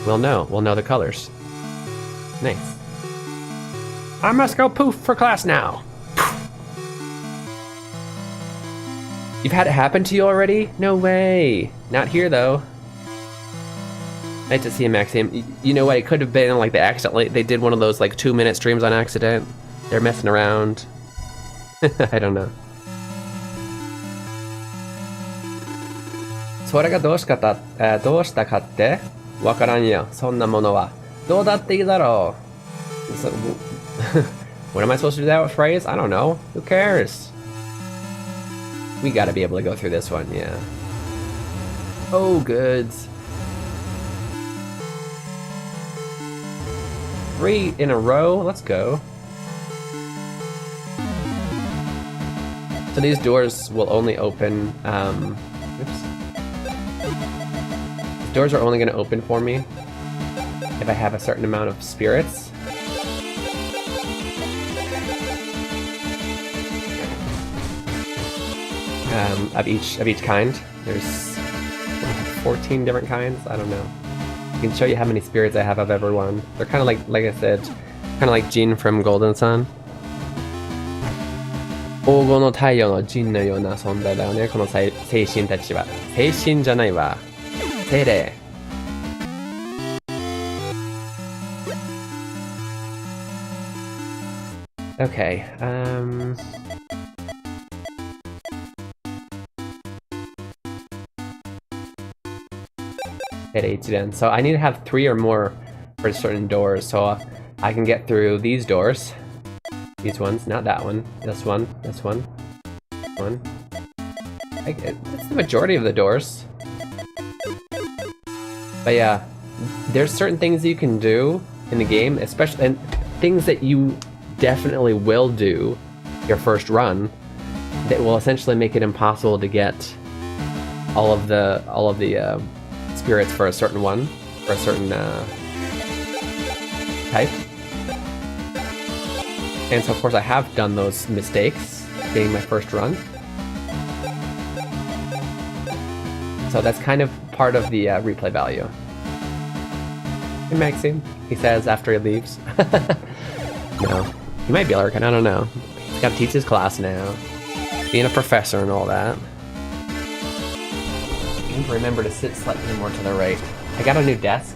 we'll know. We'll know the colors. Nice. I must go poof for class now. You've had it happen to you already? No way. Not here, though. Nice to see you, Maxime. You know what? It could have been like they did one of those like 2-minute streams on accident. They're messing around. I don't know. それがどうしたかってわからんよ。そんなものはどうだっていいだろう。So, what am I supposed to do that phrase? I don't know. Who cares? We gotta be able to go through this one, yeah. Oh, goods. 3 in a row. Let's go. So these doors will only open. Oops. Doors are only going to open for me if I have a certain amount of spirits. Of each kind. There's 14 different kinds. I don't know. I can show you how many spirits I have of everyone. They're kind of like I said, kind of like Jin from Golden Sun. 黄金の太陽のジンのような存在だよね、この精神たちは。精神じゃないわ。精霊。Okay, at H-Den. So I need to have 3 or more for certain doors, so I can get through these doors. These ones, not that one. This one, this one. That's the majority of the doors. But yeah, there's certain things you can do in the game, especially, and things that you definitely will do your first run that will essentially make it impossible to get all of the spirits for a certain one, for a certain type. And so of course I have done those mistakes being my first run. So that's kind of part of the replay value. Hey Maxime, he says after he leaves. No, he might be lurking, I don't know. He's gotta teach his class now. Being a professor and all that. I need to remember to sit slightly more to the right. I got a new desk.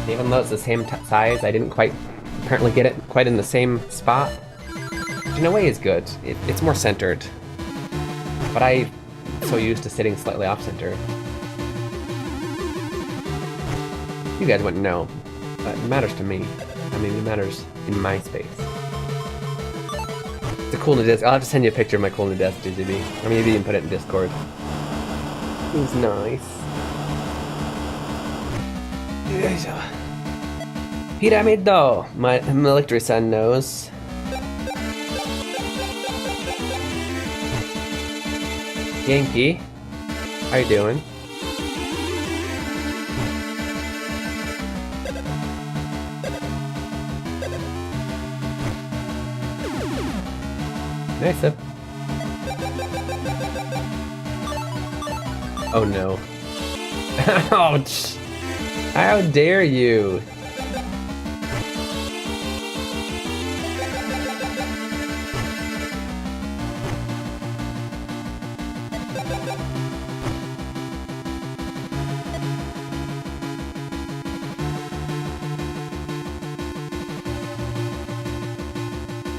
Even though it's the same size, I didn't apparently get it quite in the same spot. Which in a way is good. It's more centered. But I'm so used to sitting slightly off-center. You guys wouldn't know, but it matters to me. I mean, it matters in my space. It's a cool new desk. I'll have to send you a picture of my cool new desk, JGB. Or maybe even put it in Discord. It's nice. Pyramid though, my military son knows. Yankee, how you doing? Nice up. Oh no. Ouch! How dare you?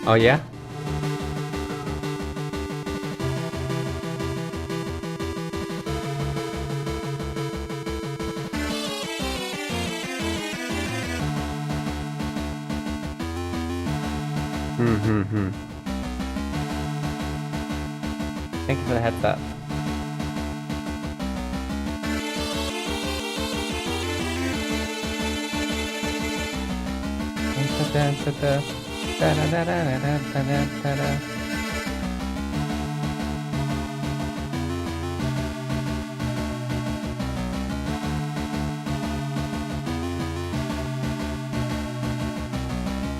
Oh yeah? Thank you for the heads up.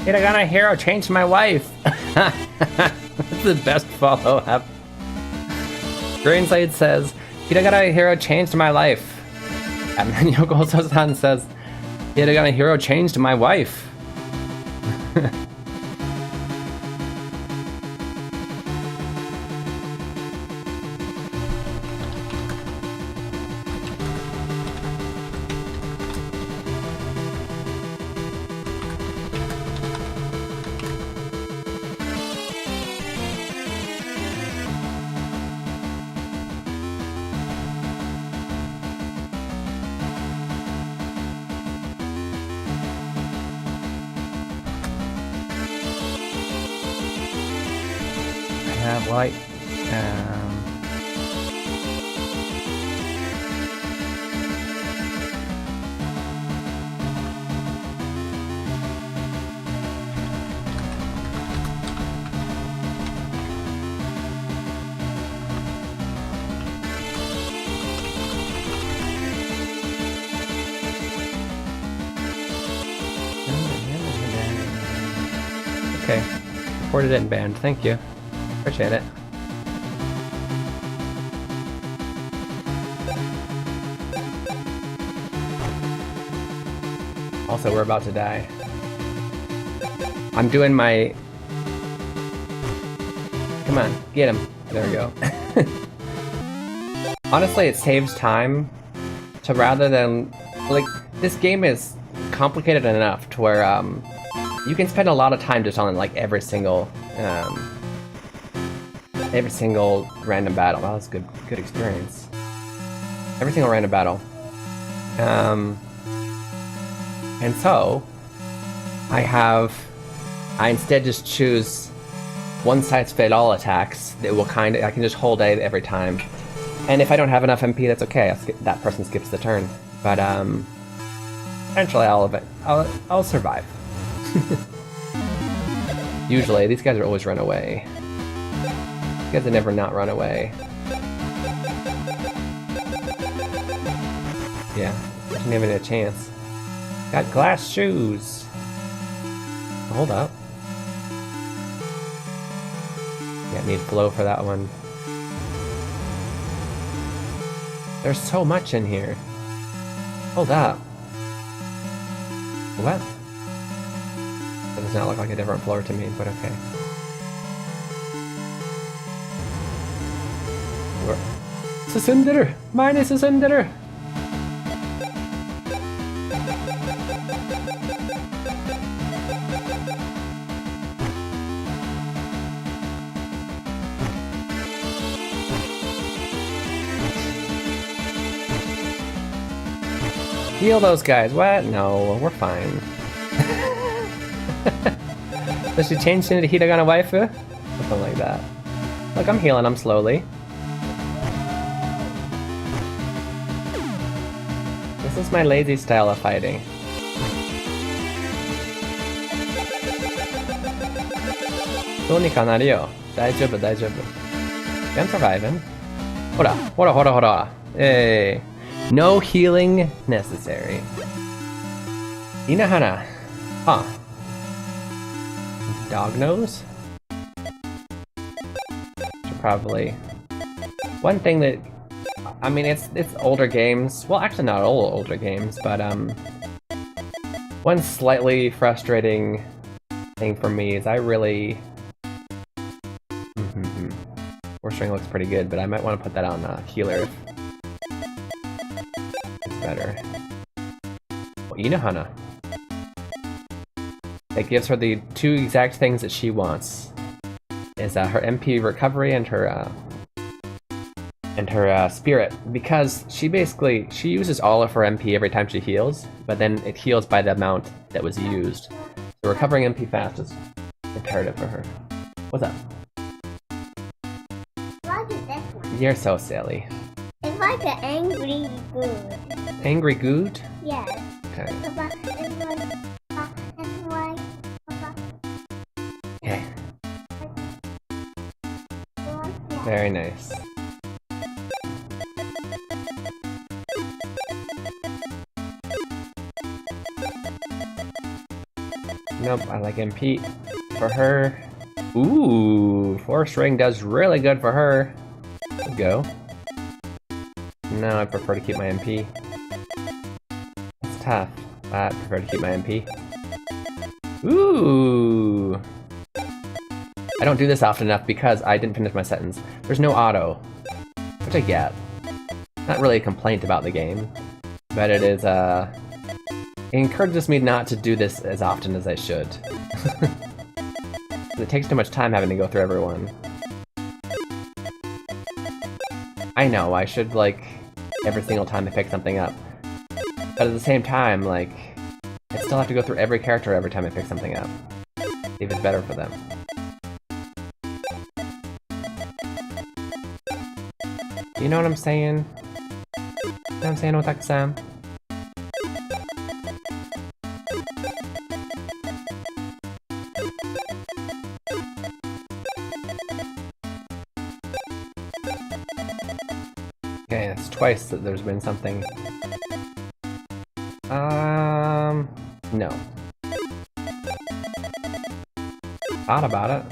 Hiragana hero changed my wife. That's the best follow-up. Greenslade says, Hiragana hero changed my life. And then Yoko-san says, Hiragana hero changed my wife. Like, okay, reported it and banned. Thank you. Appreciate it. Also, we're about to die. I'm doing my... Come on, get him. There we go. Honestly, it saves time to rather than... Like, this game is complicated enough to where you can spend a lot of time just on like every single random battle. Wow, that's a good experience. Every single random battle. And so, I instead just choose one size fit all attacks that will I can just hold A every time. And if I don't have enough MP, that's okay. That person skips the turn. But eventually I'll survive. Usually, these guys are always run away. These guys have never not run away. Yeah, didn't even a chance. Got glass shoes. Hold up. Yeah, need flow for that one. There's so much in here. Hold up. What? That does not look like a different floor to me, but okay. Susunderu! Mine is Susunderu! Heal those guys. What? No, we're fine. Does she change into Hiragana waifu? Something like that. Look, I'm healing them slowly. This is my lazy style of fighting. Donika naru yo. Daijoubu, daijoubu. I'm surviving. Hora, hora, hora, hora. Hey. No healing necessary. Inahana. Huh. Dog nose? Should probably... One thing that... I mean, it's older games. Well, actually not all older games, but One slightly frustrating thing for me is I really... 4-string looks pretty good, but I might want to put that on healer if it's better. Well, Inohana. It gives her the two exact things that she wants. Is her MP recovery and her spirit, because she uses all of her MP every time she heals, but then it heals by the amount that was used. So recovering MP fast is imperative for her. What's up? What is this one? You're so silly. It's like an angry good. Angry good? Yes. Okay. Papa, it's like Papa. Okay. Yeah. Very nice. Nope, I like MP for her. Ooh, 4-string does really good for her. Let's go. No, I prefer to keep my MP. It's tough. I prefer to keep my MP. Ooh! I don't do this often enough because I didn't finish my sentence. There's no auto, which I get. Not really a complaint about the game, but it is, it encourages me not to do this as often as I should. It takes too much time having to go through everyone. I know, I should, like, every single time I pick something up. But at the same time, like, I still have to go through every character every time I pick something up. See if it's better for them. You know what I'm saying? You know what I'm saying, Otaku-san? Okay, that's twice that there's been something. No. Thought about it.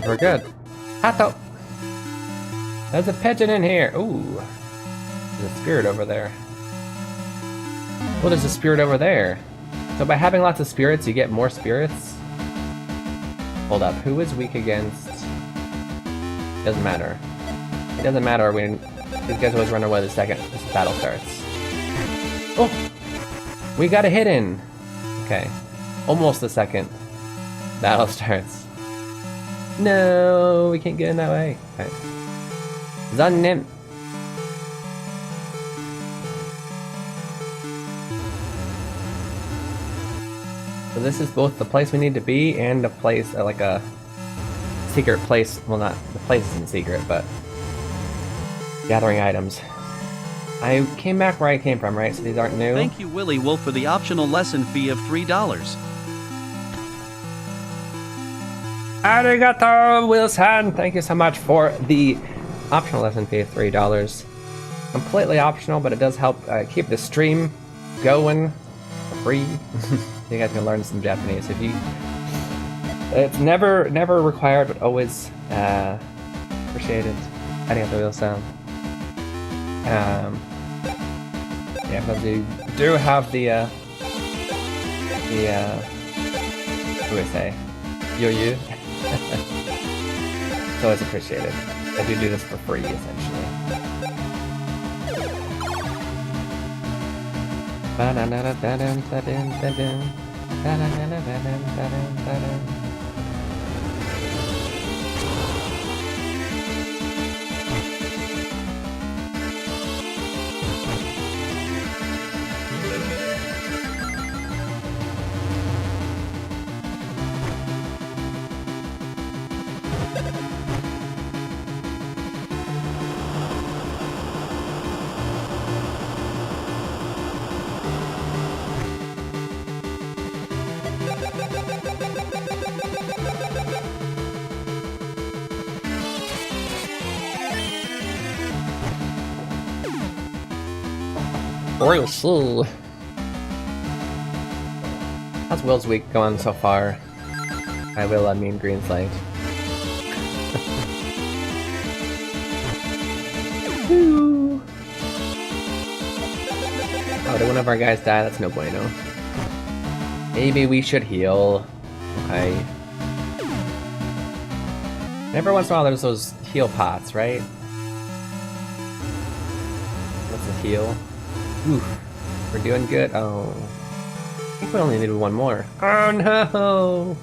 We're good. Hato! There's a pigeon in here! Ooh. There's a spirit over there. Well, there's a spirit over there. So by having lots of spirits, you get more spirits? Hold up, who is weak against... Doesn't matter. It doesn't matter when these guys always run away the second this battle starts. Oh! We got a hit in! Okay. Almost the second battle starts. No, we can't get in that way. Okay. Zannim! So this is both the place we need to be and a place, like a secret place. Well, not, the place isn't secret, but gathering items. I came back where I came from, right? So these aren't new? Thank you, Willy Wolf, for the optional lesson fee of $3. Arigato, Wilson! Thank you so much for the optional lesson fee of $3. Completely optional, but it does help keep the stream going for free. You guys can learn some Japanese. If you, it's never required, but always appreciated. Arigato, Wilson. Yeah, but they do have the what do I say? Yo-yo. It's always appreciated. I do this for free, essentially. Royal Soul. How's Will's week going so far? I mean Green's light. Woo! did one of our guys die? That's no bueno. Maybe we should heal. Okay. Every once in a while there's those heal pots, right? What's a heal? Oof. We're doing good. Oh. I think we only need one more. Oh no!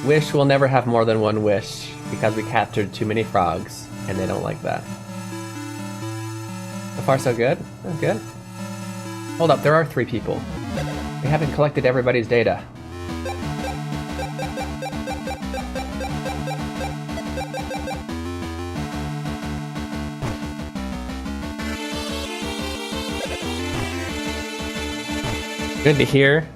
Wish we'll never have more than one wish because we captured too many frogs and they don't like that. So far so good? Oh, good. Hold up, there are 3 people. We haven't collected everybody's data. Good to hear.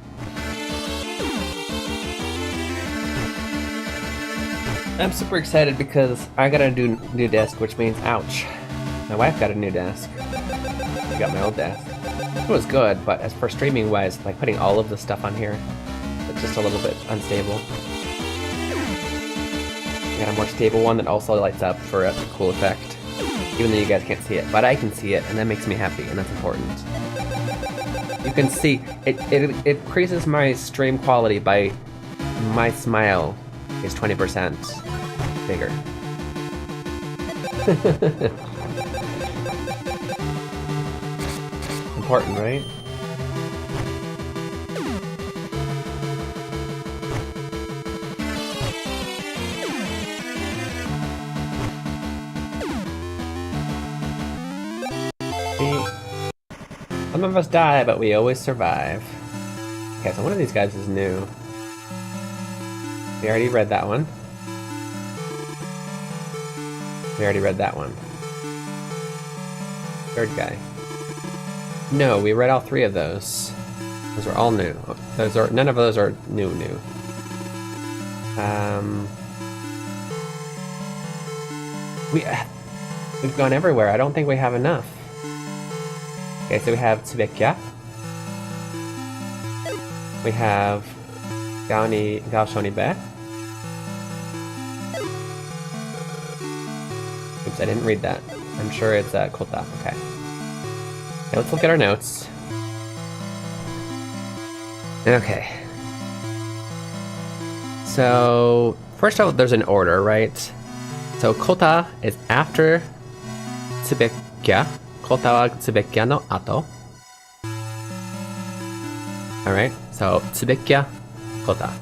I'm super excited because I got a new desk, which means ouch. My wife got a new desk. I got my old desk. It was good, but as for streaming wise, like putting all of the stuff on here, it's just a little bit unstable. I got a more stable one that also lights up for a cool effect, even though you guys can't see it. But I can see it, and that makes me happy, and that's important. You can see it increases my stream quality by my smile is 20% bigger. Important, right? Some of us die, but we always survive. Okay, so one of these guys is new. We already read that one. We already read that one. Third guy. No, we read all 3 of those. Those are all new. None of those are new. We've gone everywhere. I don't think we have enough. Okay, so we have Tsubekya. We have Gaoshonibe. Oops, I didn't read that. I'm sure it's Kota. Okay. Okay, let's look at our notes. Okay. So, first of all, there's an order, right? So, Kota is after Tsubekya. Kota wa Tsubekya no ato. Alright, so Tsubekya, Kota.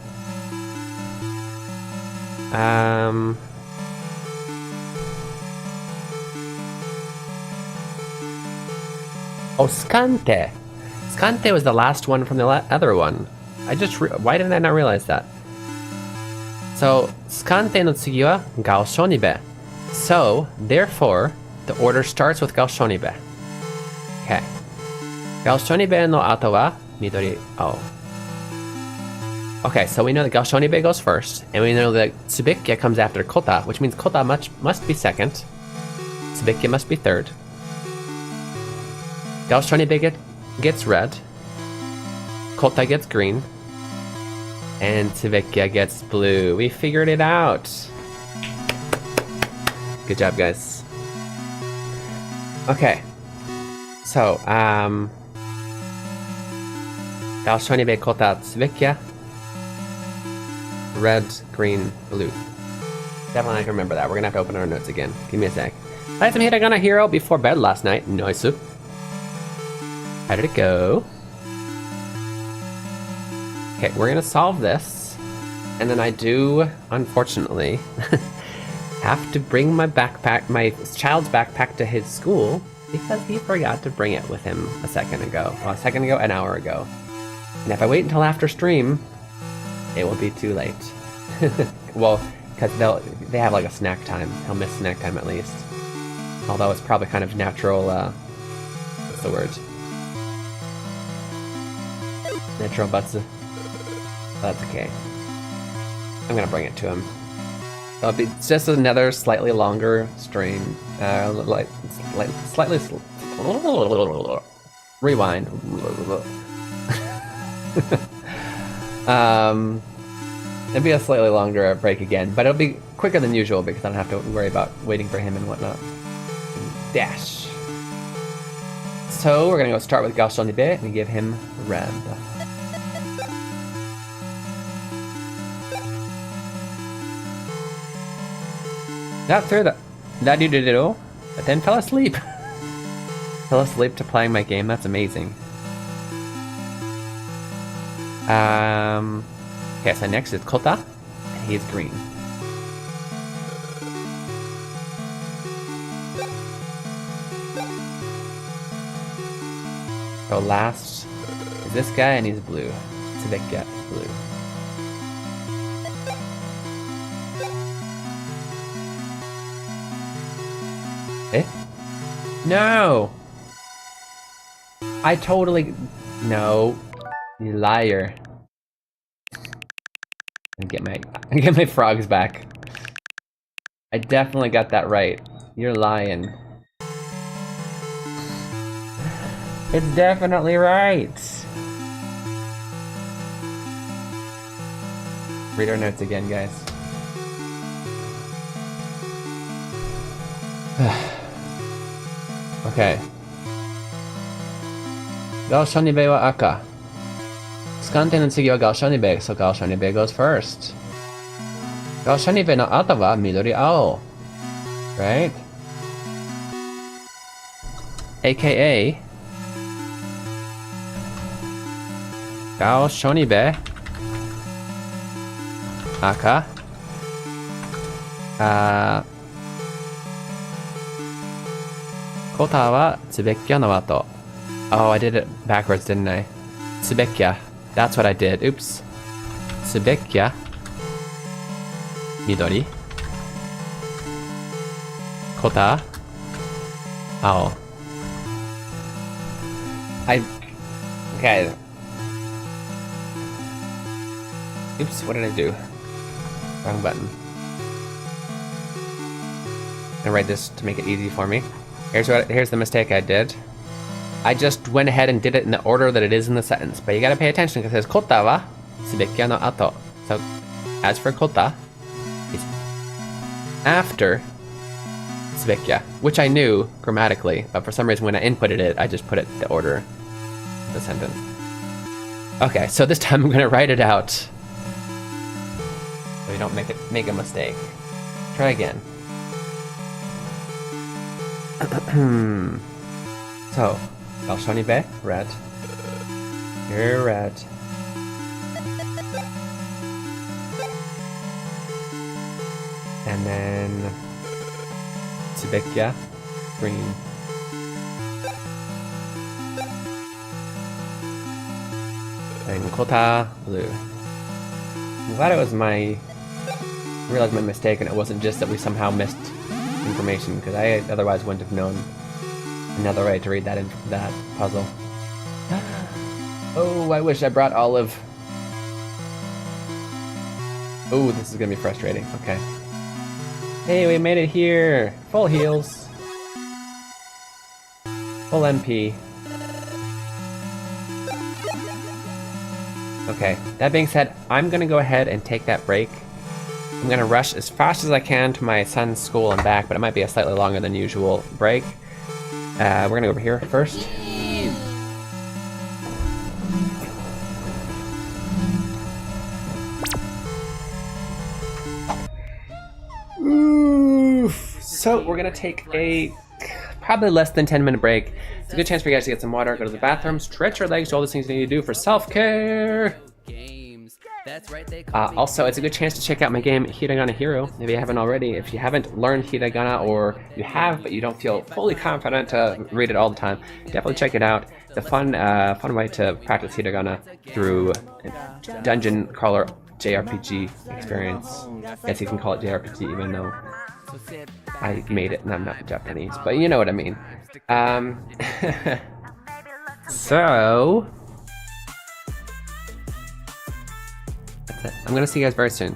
Oh, Skante. Skante was the last one from the other one. Why didn't I not realize that? So, Skante no tsugi wa Gaoshonibe. So, therefore, the order starts with Gaoshonibe. Okay. Gaoshonibe no ato wa Midori Ao. Okay, so we know that Gaoshonibe goes first, and we know that Tsubekya comes after Kota, which means Kota must be second. Tsubekya must be third. Gaoshonibe gets red. Kota gets green. And Tsubekya gets blue. We figured it out! Good job, guys. Okay. So, Gaoshonibe, Kota, Tsubekya. Red, green, blue. Definitely I can remember that. We're gonna have to open our notes again. Give me a sec. I had some hiragana hero before bed last night. Nice. How did it go? Okay, we're gonna solve this. And then I do, unfortunately, have to bring my backpack, my child's backpack to his school because he forgot to bring it with him a second ago. Well, an hour ago. And if I wait until after stream, it will be too late. Well, because they have like a snack time. He'll miss snack time at least. Although it's probably kind of natural, what's the word? Natural butsu. That's okay. I'm gonna bring it to him. It'll be just another slightly longer stream. Slightly rewind. It'll be a slightly longer break again, but it'll be quicker than usual because I don't have to worry about waiting for him and whatnot. Dash. So we're gonna go start with Galshonibe and give him red. Got through that dude did it all, but then fell asleep. Fell asleep to playing my game. That's amazing. Okay, so next is Kota, and he's green. So last is this guy, and he's blue. Tsubekya is blue. Eh? No! I totally... No. You liar. And get my frogs back. I definitely got that right. You're lying. It's definitely right. Read our notes again, guys. Okay. Galshonibe wa aka. Tsukante no tsugi wa Galshonibe, so Galshonibe goes first. Galshonibe no ata wa midori ao. Right? AKA Galshonibe aka Kota wa Tsubekya no ato. Oh, I did it backwards, didn't I? Tsubekya. That's what I did. Oops. Tsubekya. Midori. Kota. Ao. Okay. Oops, what did I do? Wrong button. I'm gonna write this to make it easy for me. Here's the mistake I did. I just went ahead and did it in the order that it is in the sentence, but you gotta pay attention because it says Kota wa Tsubekya no ato. So, as for Kota, it's after Tsubekya, which I knew grammatically, but for some reason when I inputted it, I just put it the order of the sentence. Okay, so this time I'm gonna write it out so we don't make a mistake. Try again. So, Galshonibe, red. You're red. And then Tsubekya, green. And Kota, blue. I'm glad it was I realized my mistake and it wasn't just that we somehow missed information, because I otherwise wouldn't have known another way to read that puzzle. Oh, I wish I brought Olive. Oh, this is gonna be frustrating. Okay. Hey, we made it here! Full heals. Full MP. Okay, that being said, I'm gonna go ahead and take that break. I'm gonna rush as fast as I can to my son's school and back, but it might be a slightly longer than usual break. We're gonna go over here first. Oof. So we're gonna take a probably less than 10-minute break. It's a good chance for you guys to get some water, go to the bathroom, stretch your legs, do all the things you need to do for self-care. Also, it's a good chance to check out my game, Hiragana Hero, if you haven't already. If you haven't learned Hiragana, or you have, but you don't feel fully confident to read it all the time, definitely check it out. It's a fun way to practice Hiragana through dungeon crawler JRPG experience. I guess you can call it JRPG even though I made it and I'm not Japanese, but you know what I mean. So... I'm gonna see you guys very soon.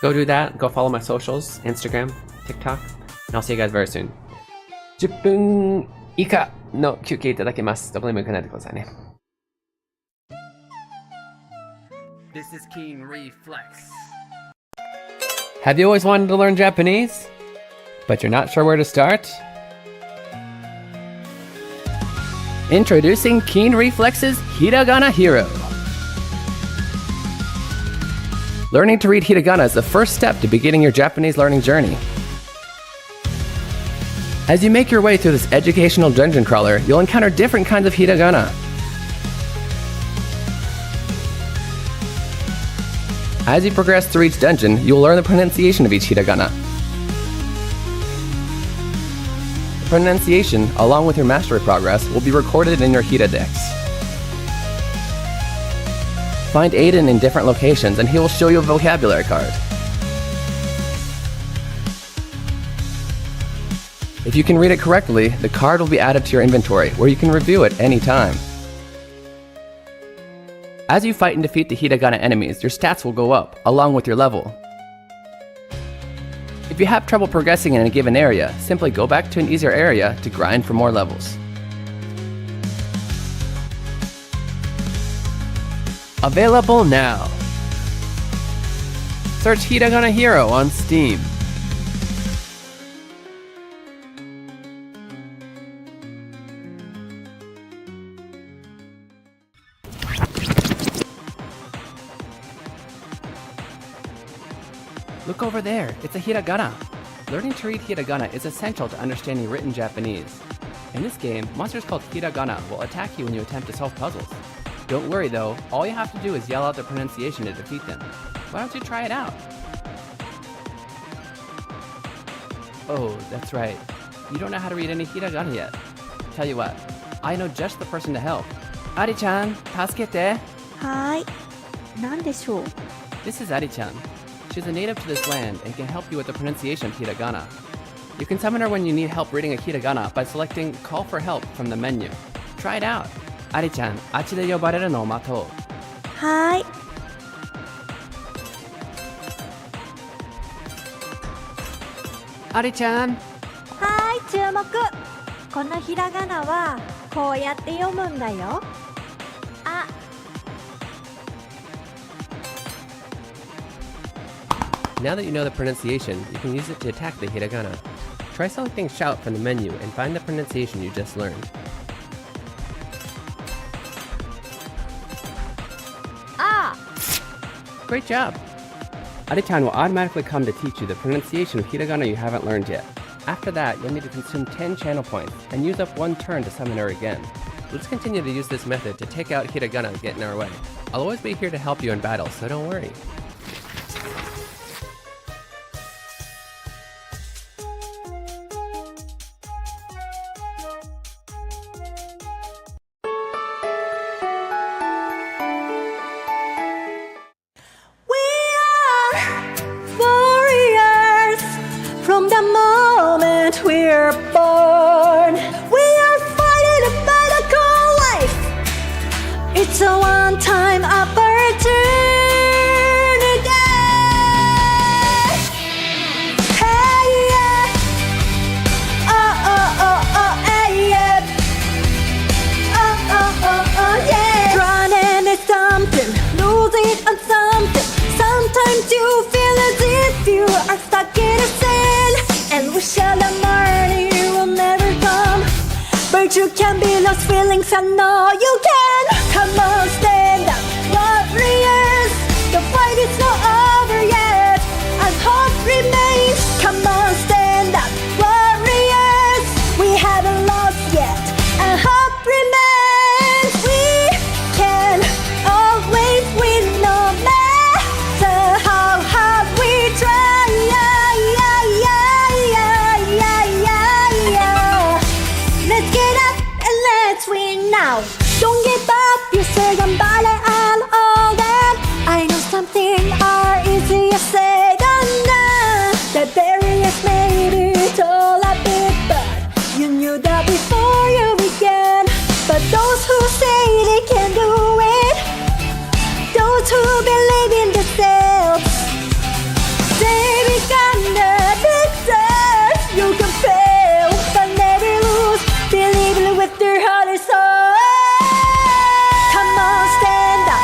Go do that. Go follow my socials, Instagram, TikTok, and I'll see you guys very soon. 10分以下の休憩いただきます。どこでも行かないでくださいね。This is Keen Reflex. Have you always wanted to learn Japanese, but you're not sure where to start? Introducing Keen Reflex's Hiragana Hero. Learning to read hiragana is the first step to beginning your Japanese learning journey. As you make your way through this educational dungeon crawler, you'll encounter different kinds of hiragana. As you progress through each dungeon, you will learn the pronunciation of each hiragana. The pronunciation, along with your mastery progress, will be recorded in your Hiradex. Find Aiden in different locations and he will show you a vocabulary card. If you can read it correctly, the card will be added to your inventory, where you can review it any time. As you fight and defeat the hiragana enemies, your stats will go up, along with your level. If you have trouble progressing in a given area, simply go back to an easier area to grind for more levels. Available now. Search Hiragana Hero on Steam. Look over there, it's a hiragana. Learning to read hiragana is essential to understanding written Japanese. In this game, monsters called hiragana will attack you when you attempt to solve puzzles. Don't worry though, all you have to do is yell out the pronunciation to defeat them. Why don't you try it out? Oh, that's right. You don't know how to read any hiragana yet. Tell you what, I know just the person to help. Ari-chan, tasukete. はーい。何でしょう? This is Ari-chan. She's a native to this land and can help you with the pronunciation of hiragana. You can summon her when you need help reading a hiragana by selecting Call for Help from the menu. Try it out. Ari-chan, あっちで呼ばれるのを待とう。はーい。Ari-chan! はーい、注目。このひらがなはこうやって読むんだよ。あ、Now that you know the pronunciation, you can use it to attack the hiragana. Try selecting Shout from the menu and find the pronunciation you just learned. あ、 Great job! Ari-chan will automatically come to teach you the pronunciation of hiragana you haven't learned yet. After that, you'll need to consume 10 channel points and use up 1 turn to summon her again. Let's continue to use this method to take out hiragana that get in our way. I'll always be here to help you in battle, so don't worry. From the moment we're born, we are fighting a battle called life. It's a one-time opportunity. Hey yeah, oh oh oh oh hey yeah, oh oh oh oh yeah. Running is something, losing on something. Sometimes you feel as if you are stuck in a sin, and wish that the morning will never come. But you can be lost feelings, I know you can. Come on, stand up, warriors. The fight is not over yet, and hope remains. Come on, stand up, warriors. We haven't lost yet, and hope remains. We can always win, no matter how hard we try. Let's get up and let's win now. Don't give up, you say ganbare and all that. I know some things are easier said than done. The barriers may be tall a bit, but you knew that before you began. But those who say they can do it, those who believe in themselves, they become the victors. You can fail, but never lose. Believe it with your heart and soul. Come on, stand up,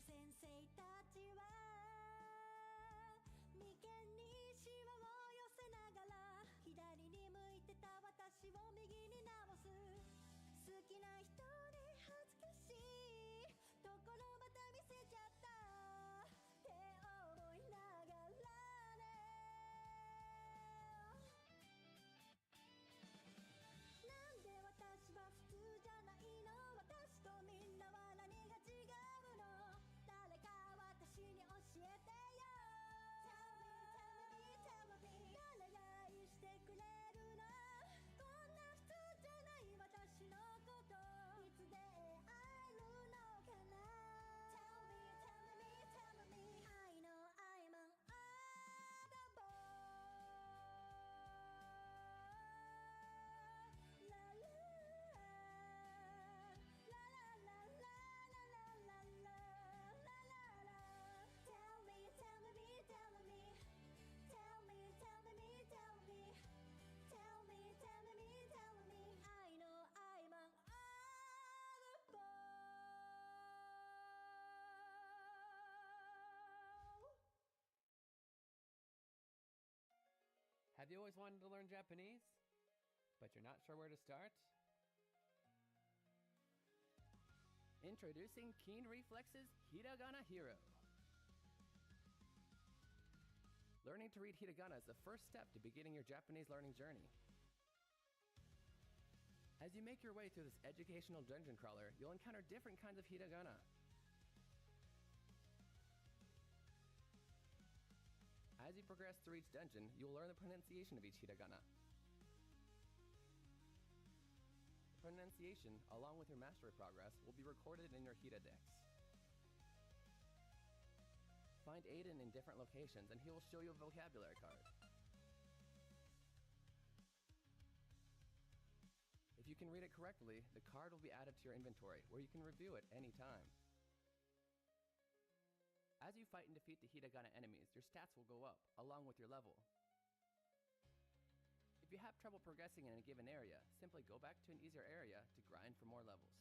先生たちは眉間にシワを寄せながら左に向いてた私を右に直す好きな人で恥ずかしいところまた見せちゃったって思いながらねなんで私は普通じゃないの私とみんなは何が違うの誰か私に教えてよ Tell me 誰が愛してくれるのこんな普通じゃない私のこといつ出会えるのかな Tell me I know I'm an oddball La la la la la la la la la la Tell me Tell me Tell me I know I'm an oddball Have you always wanted to learn Japanese, but you're not sure where to start? Introducing Keen Reflex's Hiragana Hero. Learning to read hiragana is the first step to beginning your Japanese learning journey. As you make your way through this educational dungeon crawler, you'll encounter different kinds of hiragana. As you progress through each dungeon, you will learn the pronunciation of each hiragana. The pronunciation, along with your mastery progress, will be recorded in your Hira Dex. Find Aiden in different locations and he will show you a vocabulary card. If you can read it correctly, the card will be added to your inventory where you can review it anytime. As you fight and defeat the hiragana enemies, your stats will go up, along with your level. If you have trouble progressing in a given area, simply go back to an easier area to grind for more levels.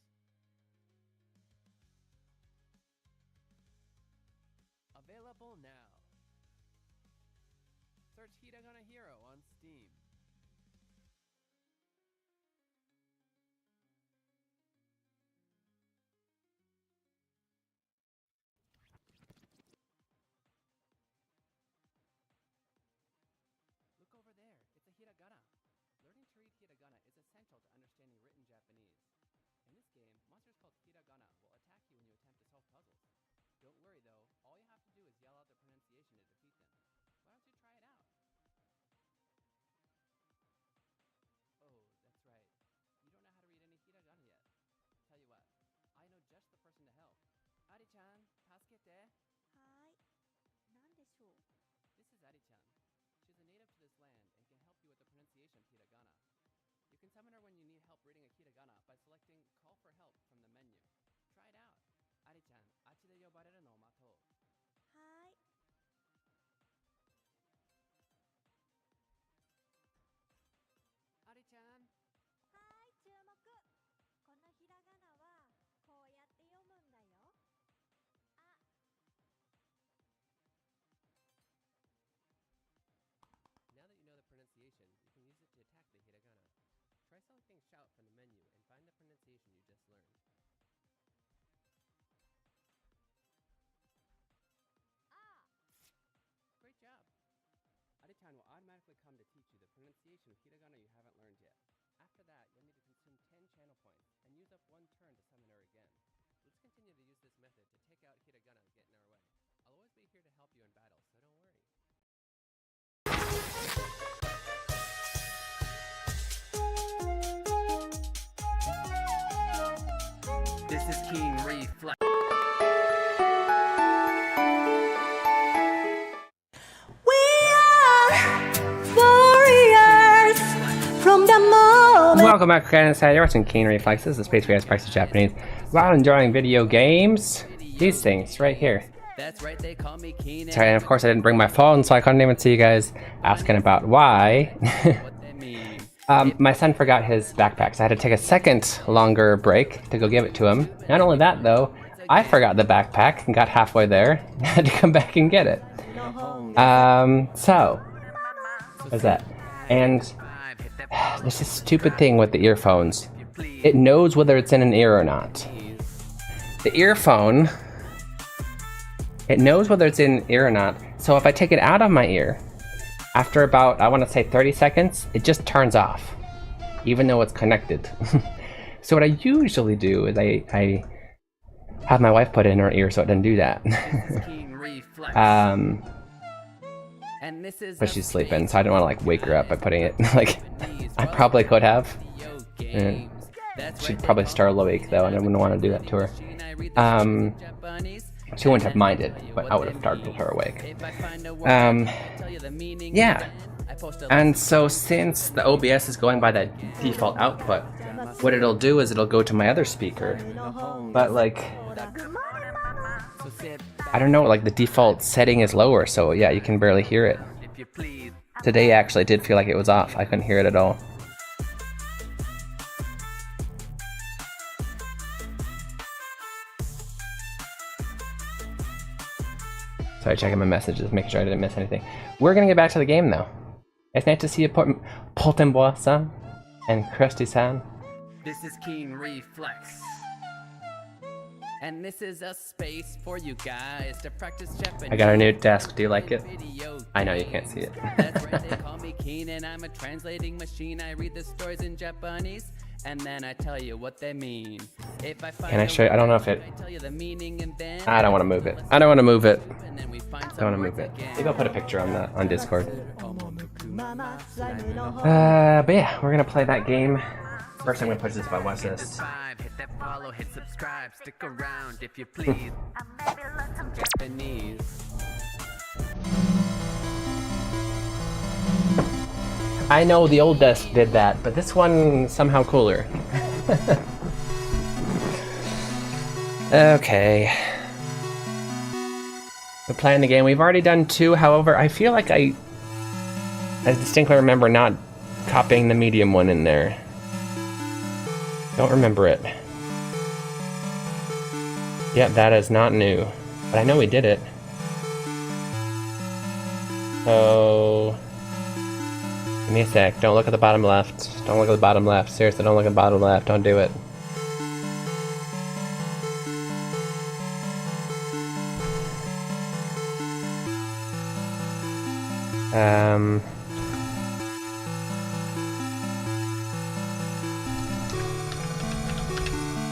Available now. Search Hiragana Hero on Steam. Look over there, it's a hiragana. Learning to read hiragana is essential to understanding written Japanese. In this game, monsters called hiragana will attack you when you attempt to solve puzzles. Don't worry though, all you have to do is yell out the pronunciation to defeat them. Why don't you try it out? Oh, that's right. You don't know how to read any hiragana yet. Tell you what, I know just the person to help. Ari-chan, tasukete. はーいなんでしょう This is Ari-chan. She's a native to this land and can help you with the pronunciation of hiragana. You can summon her when you need help reading a hiragana by selecting Call for Help from the menu. Try it out. Ari-chan, あっちで呼ばれるのを待とう。はーいAri-chan. はーい注目このひらがなはこうやって読むんだよあ Now that you know the pronunciation, you can use it to attack the hiragana. Try selecting Shout from the menu and find the pronunciation you just learned. Ah! Great job! Ari-chan will automatically come to teach you the pronunciation of hiragana you haven't learned yet. After that, you'll need to consume 10 channel points and use up 1 turn to summon her again. Let's continue to use this method to take out hiragana that get in our way. I'll always be here to help you in battle, so don't worry. This is Keen Reflex. We are warriors from the moment. Welcome back, guys. You're watching Keen Reflex. This is the space where you guys practice Japanese while enjoying video games. These things right here. That's right, they call me Keen. Sorry, and of course I didn't bring my phone, so I couldn't even see you guys asking about why. What they mean. My son forgot his backpack, so I had to take a second longer break to go give it to him. Not only that, though, I forgot the backpack and got halfway there. Had to come back and get it. So what's that? And there's this stupid thing with the earphones. It knows whether it's in an ear or not. The earphone, it knows whether it's in an ear or not. So if I take it out of my ear, after about, I want to say 30 seconds, it just turns off, even though it's connected. So what I usually do is I have my wife put it in her ear so it doesn't do that. But she's sleeping, so I don't want to like wake her up by putting it like I probably could have. She'd probably start awake though, and I wouldn't want to do that to her. She wouldn't have minded, but I would have startled her awake. Yeah. And so since the OBS is going by that default output, what it'll do is it'll go to my other speaker. But like, I don't know, like the default setting is lower, so yeah, you can barely hear it. Today actually did feel like it was off. I couldn't hear it at all. Sorry, checking my messages, making sure I didn't miss anything. We're gonna get back to the game though. It's nice to see you, Poltenbois-san and Krusty-san. This is Keen Reflex. And this is a space for you guys to practice Japanese. I got our new desk. Do you like it? I know you can't see it. That's right, they call me Keen and I'm a translating machine. I read the stories in Japanese and then I tell you what they mean. If I find Can I show you? I don't know if it... I tell you the meaning and then I don't want to move it. I don't want to move it. and then we find I don't want to move it. Maybe I'll put a picture on Discord. But yeah, we're gonna play that game. First I'm gonna push this button. Watch this. Hit that follow, hit subscribe, stick around if you please. Japanese. I know the old desk did that, but this one somehow cooler. Okay. We're playing the game. We've already done 2, however, I feel like I distinctly remember not copying the medium one in there. Don't remember it. Yeah, that is not new. But I know we did it. So... give me a sec. Don't look at the bottom left. Don't look at the bottom left. Seriously, don't look at the bottom left. Don't do it.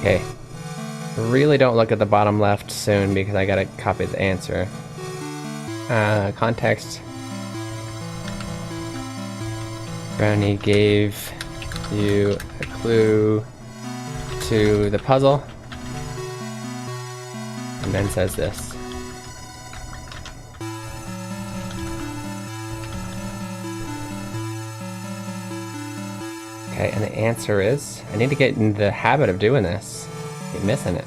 Okay. Really don't look at the bottom left soon because I gotta copy the answer. Context. Brownie gave you a clue to the puzzle. And then says this. Okay, and the answer is, I need to get in the habit of doing this. I keep missing it.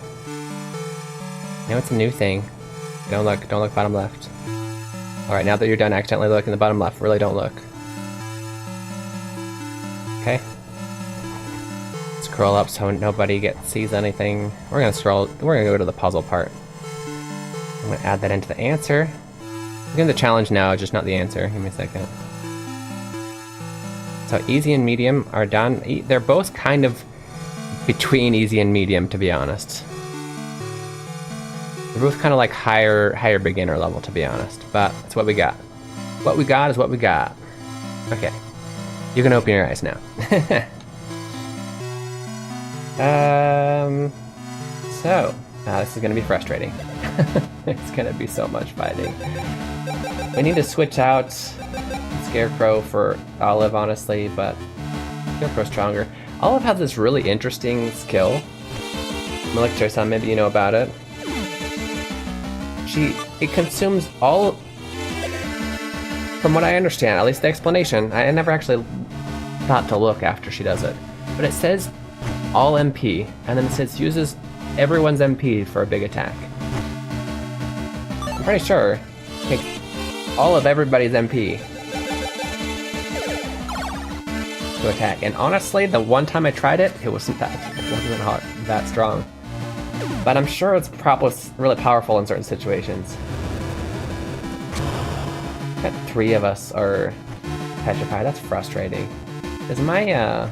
Now it's a new thing. Don't look bottom left. Alright, now that you're done accidentally looking the bottom left, really don't look. Okay. Scroll up so nobody sees anything. We're gonna go to the puzzle part. I'm gonna add that into the answer. I'm doing the challenge now, just not the answer. Give me a second. So easy and medium are done. They're both kind of between easy and medium, to be honest. They're both kind of like higher beginner level, to be honest. But that's what we got. What we got is what we got. Okay. You can open your eyes now. So, this is gonna be frustrating. It's gonna be so much fighting. We need to switch out Scarecrow for Olive, honestly, but Scarecrow's stronger. Olive has this really interesting skill. Military-san, maybe you know about it. It consumes all... From what I understand, at least the explanation, I never actually thought to look after she does it, but it says all MP, and then it says uses everyone's MP for a big attack. I'm pretty sure it takes all of everybody's MP to attack, and honestly, the one time I tried it, it wasn't that strong. But I'm sure it's probably really powerful in certain situations. Got 3 of us are petrified. That's frustrating. Is my I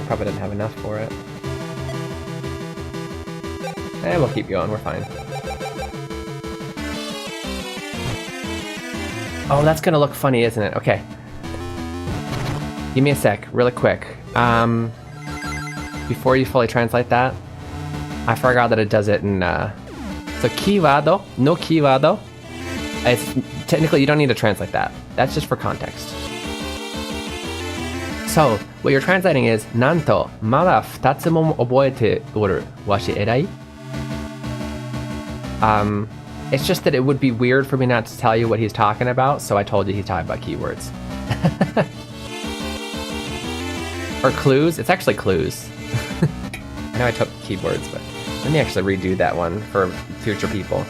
probably didn't have enough for it. Eh, we'll keep going. We're fine. Oh, that's gonna look funny, isn't it? Okay. Give me a sec, really quick. Before you fully translate that, I forgot that it does it in, so keyword, no keyword. It's, technically, you don't need to translate that. That's just for context. So, what you're translating is, なんと、まだ2つも覚えておる。わし偉い? It's just that it would be weird for me not to tell you what he's talking about, so I told you he's talking about keywords. Or clues? It's actually clues. I know I took keywords, but let me actually redo that one for future people.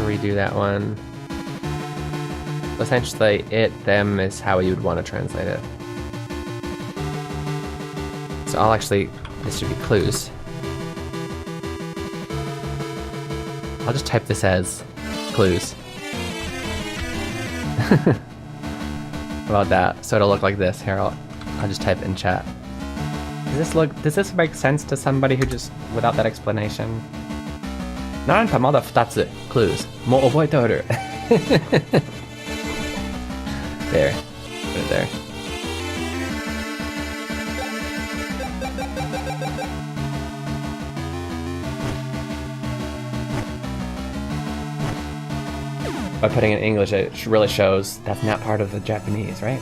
Redo that one. Essentially, it, them is how you would want to translate it. So I'll actually, this should be clues. I'll just type this as clues. How about that? So it'll look like this. Here, I'll just type it in chat. Does this make sense to somebody who just, without that explanation? なんかまだ2つ clues もう覚えておる There. Put it there. By putting it in English, it really shows that's not part of the Japanese, right?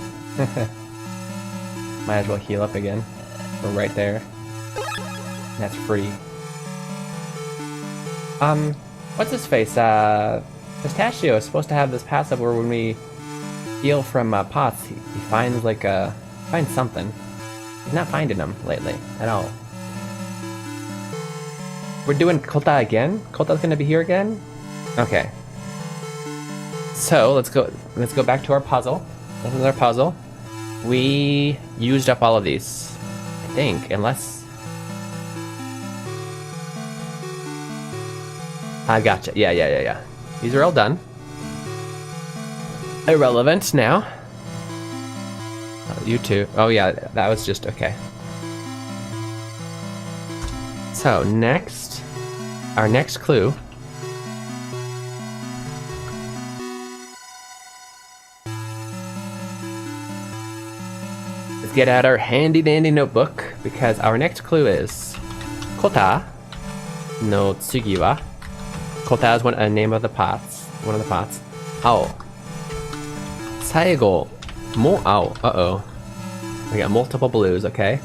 Might as well heal up again. We're right there. That's free. What's his face? Pistachio is supposed to have this passive where when we heal from pots, he finds like finds something. He's not finding them lately at all. We're doing Kota again? Kota's gonna be here again? Okay. So let's go back to our puzzle. This is our puzzle. We used up all of these, I think, unless I gotcha. Yeah. These are all done. Irrelevant now. You too. Oh yeah, that was just okay. So next, our next clue. Let's get out our handy dandy notebook because our next clue is Kota no tsugi wa. Kota is a name of the pots. One of the pots. Ao. Saigo mo ao. Uh-oh. We got multiple blues, okay.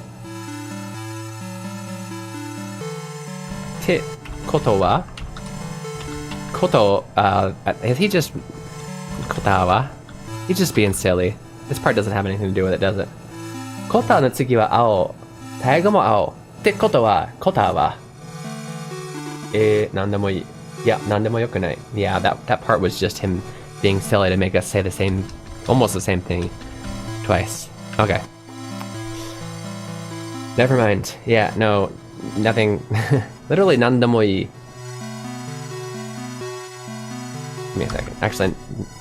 Te koto wa. Koto, is he just... Kota wa? He's just being silly. This part doesn't have anything to do with it, does it? Kota no tsugi wa ao. Saigo mo ao. Te koto wa kota wa. Nandemo ii. Yeah, nandemo yokunai. Yeah, that part was just him being silly to make us say the same, almost the same thing twice. Okay. Never mind. Yeah, no, nothing. Literally nandemo ii. Give me a second. Actually,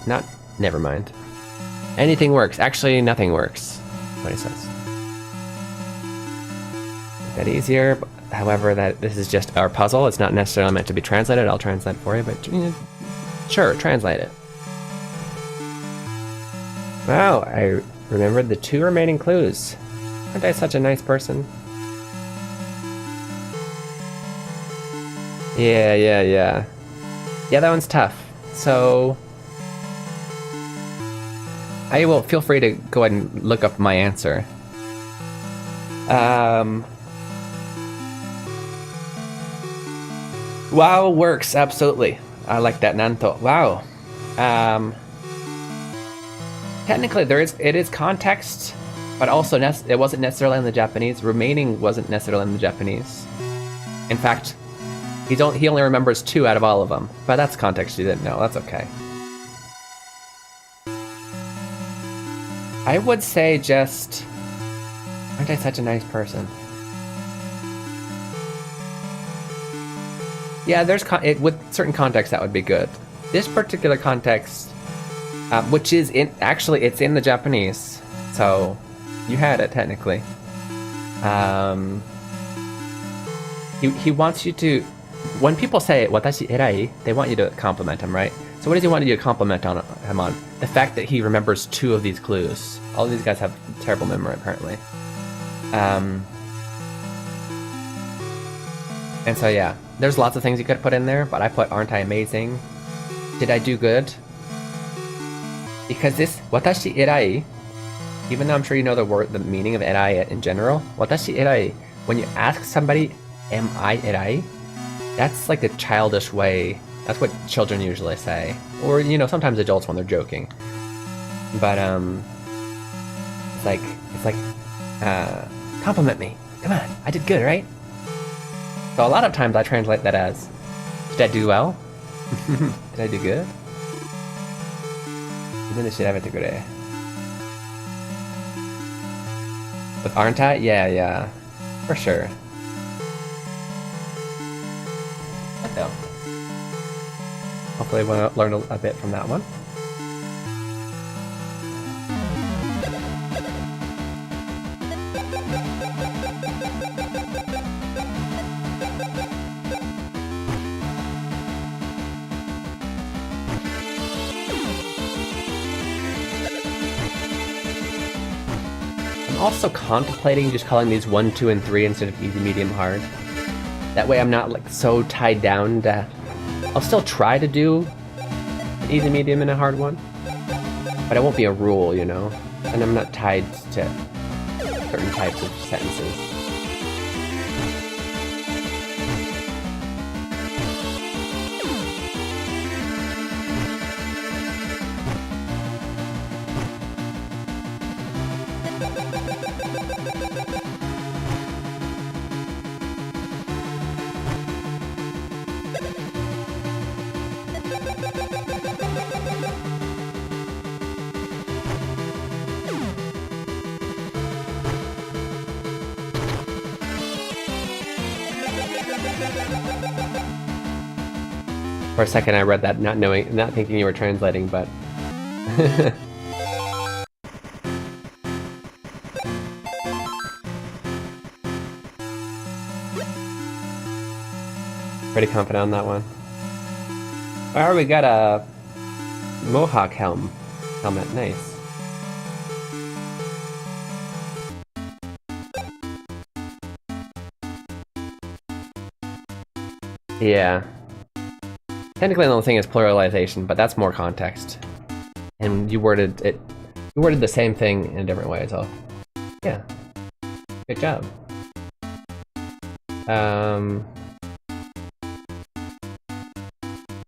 not. Never mind. Anything works. Actually, nothing works. What he says. Make that easier. But however, this is just our puzzle. It's not necessarily meant to be translated. I'll translate it for you, but sure, translate it. Wow, I remembered the 2 remaining clues. Aren't I such a nice person? Yeah. Yeah, that one's tough. So I will feel free to go ahead and look up my answer. Wow works, absolutely. I like that, Nanto. Wow. Technically, it is context, but also it wasn't necessarily in the Japanese. Remaining wasn't necessarily in the Japanese. In fact, he only remembers 2 out of all of them. But that's context you didn't know. That's okay. I would say just... Aren't I such a nice person? Yeah, there's with certain contexts that would be good. This particular context, which is actually it's in the Japanese, so you had it technically. He wants you to, when people say "watashi erai," they want you to compliment him, right? So what does he want you to compliment him on? The fact that he remembers 2 of these clues. All of these guys have terrible memory, apparently. And so yeah, there's lots of things you could put in there, but I put "aren't I amazing?" Did I do good? Because this "watashi erai," even though I'm sure you know the meaning of erai in general, "watashi erai," when you ask somebody, "Am I erai?" That's like a childish way. That's what children usually say, or you know, sometimes adults when they're joking. But it's like compliment me. Come on, I did good, right? So a lot of times I translate that as, did I do well? Did I do good? With aren't I? Yeah, for sure. What though? Hopefully we'll learn a bit from that one. I'm also contemplating just calling these 1, 2, and 3 instead of easy, medium, hard. That way I'm not like so tied down to... I'll still try to do an easy, medium, and a hard one, but it won't be a rule, you know? And I'm not tied to certain types of sentences. For a second I read that not thinking you were translating, but... Pretty confident on that one. Oh, we got a Mohawk helmet. Nice. Yeah. Technically the only thing is pluralization, but that's more context. And you worded the same thing in a different way, so yeah. Good job.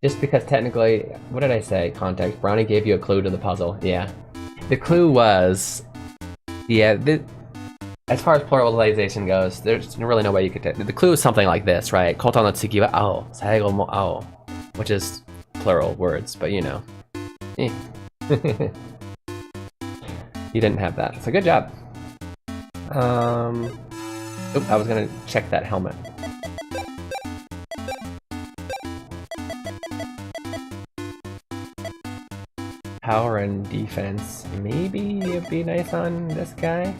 Just because technically, what did I say? Context. Brownie gave you a clue to the puzzle. Yeah. The clue was, yeah, as far as pluralization goes, there's really no way you could take the clue is something like this, right? Koto no tsuki wa ao, saigo mo ao, which is plural words, but you know. You didn't have that, so good job. Oop, I was gonna check that helmet. Power and defense. Maybe it'd be nice on this guy.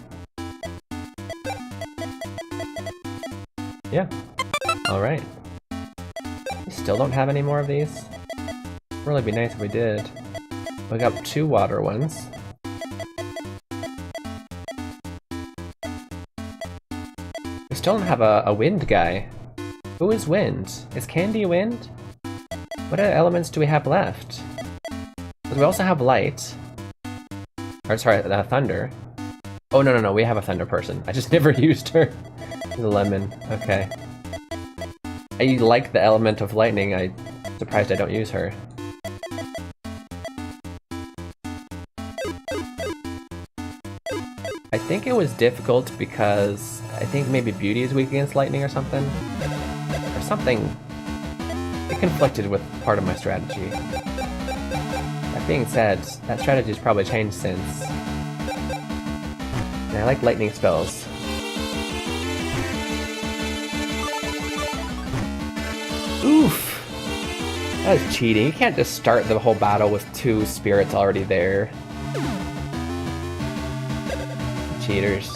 Yeah. Alright. We still don't have any more of these. It'd really be nice if we did. We got 2 water ones. We still don't have a wind guy. Who is wind? Is Candy wind? What other elements do we have left? Because we also have light. Or sorry, thunder. Oh no, we have a thunder person. I just never used her. The lemon, okay. I like the element of lightning. I'm surprised I don't use her. I think it was difficult because I think maybe Beauty is weak against lightning or something. Or something. It conflicted with part of my strategy. That being said, that strategy has probably changed since. I like lightning spells. Oof! That was cheating. You can't just start the whole battle with 2 spirits already there. Cheaters.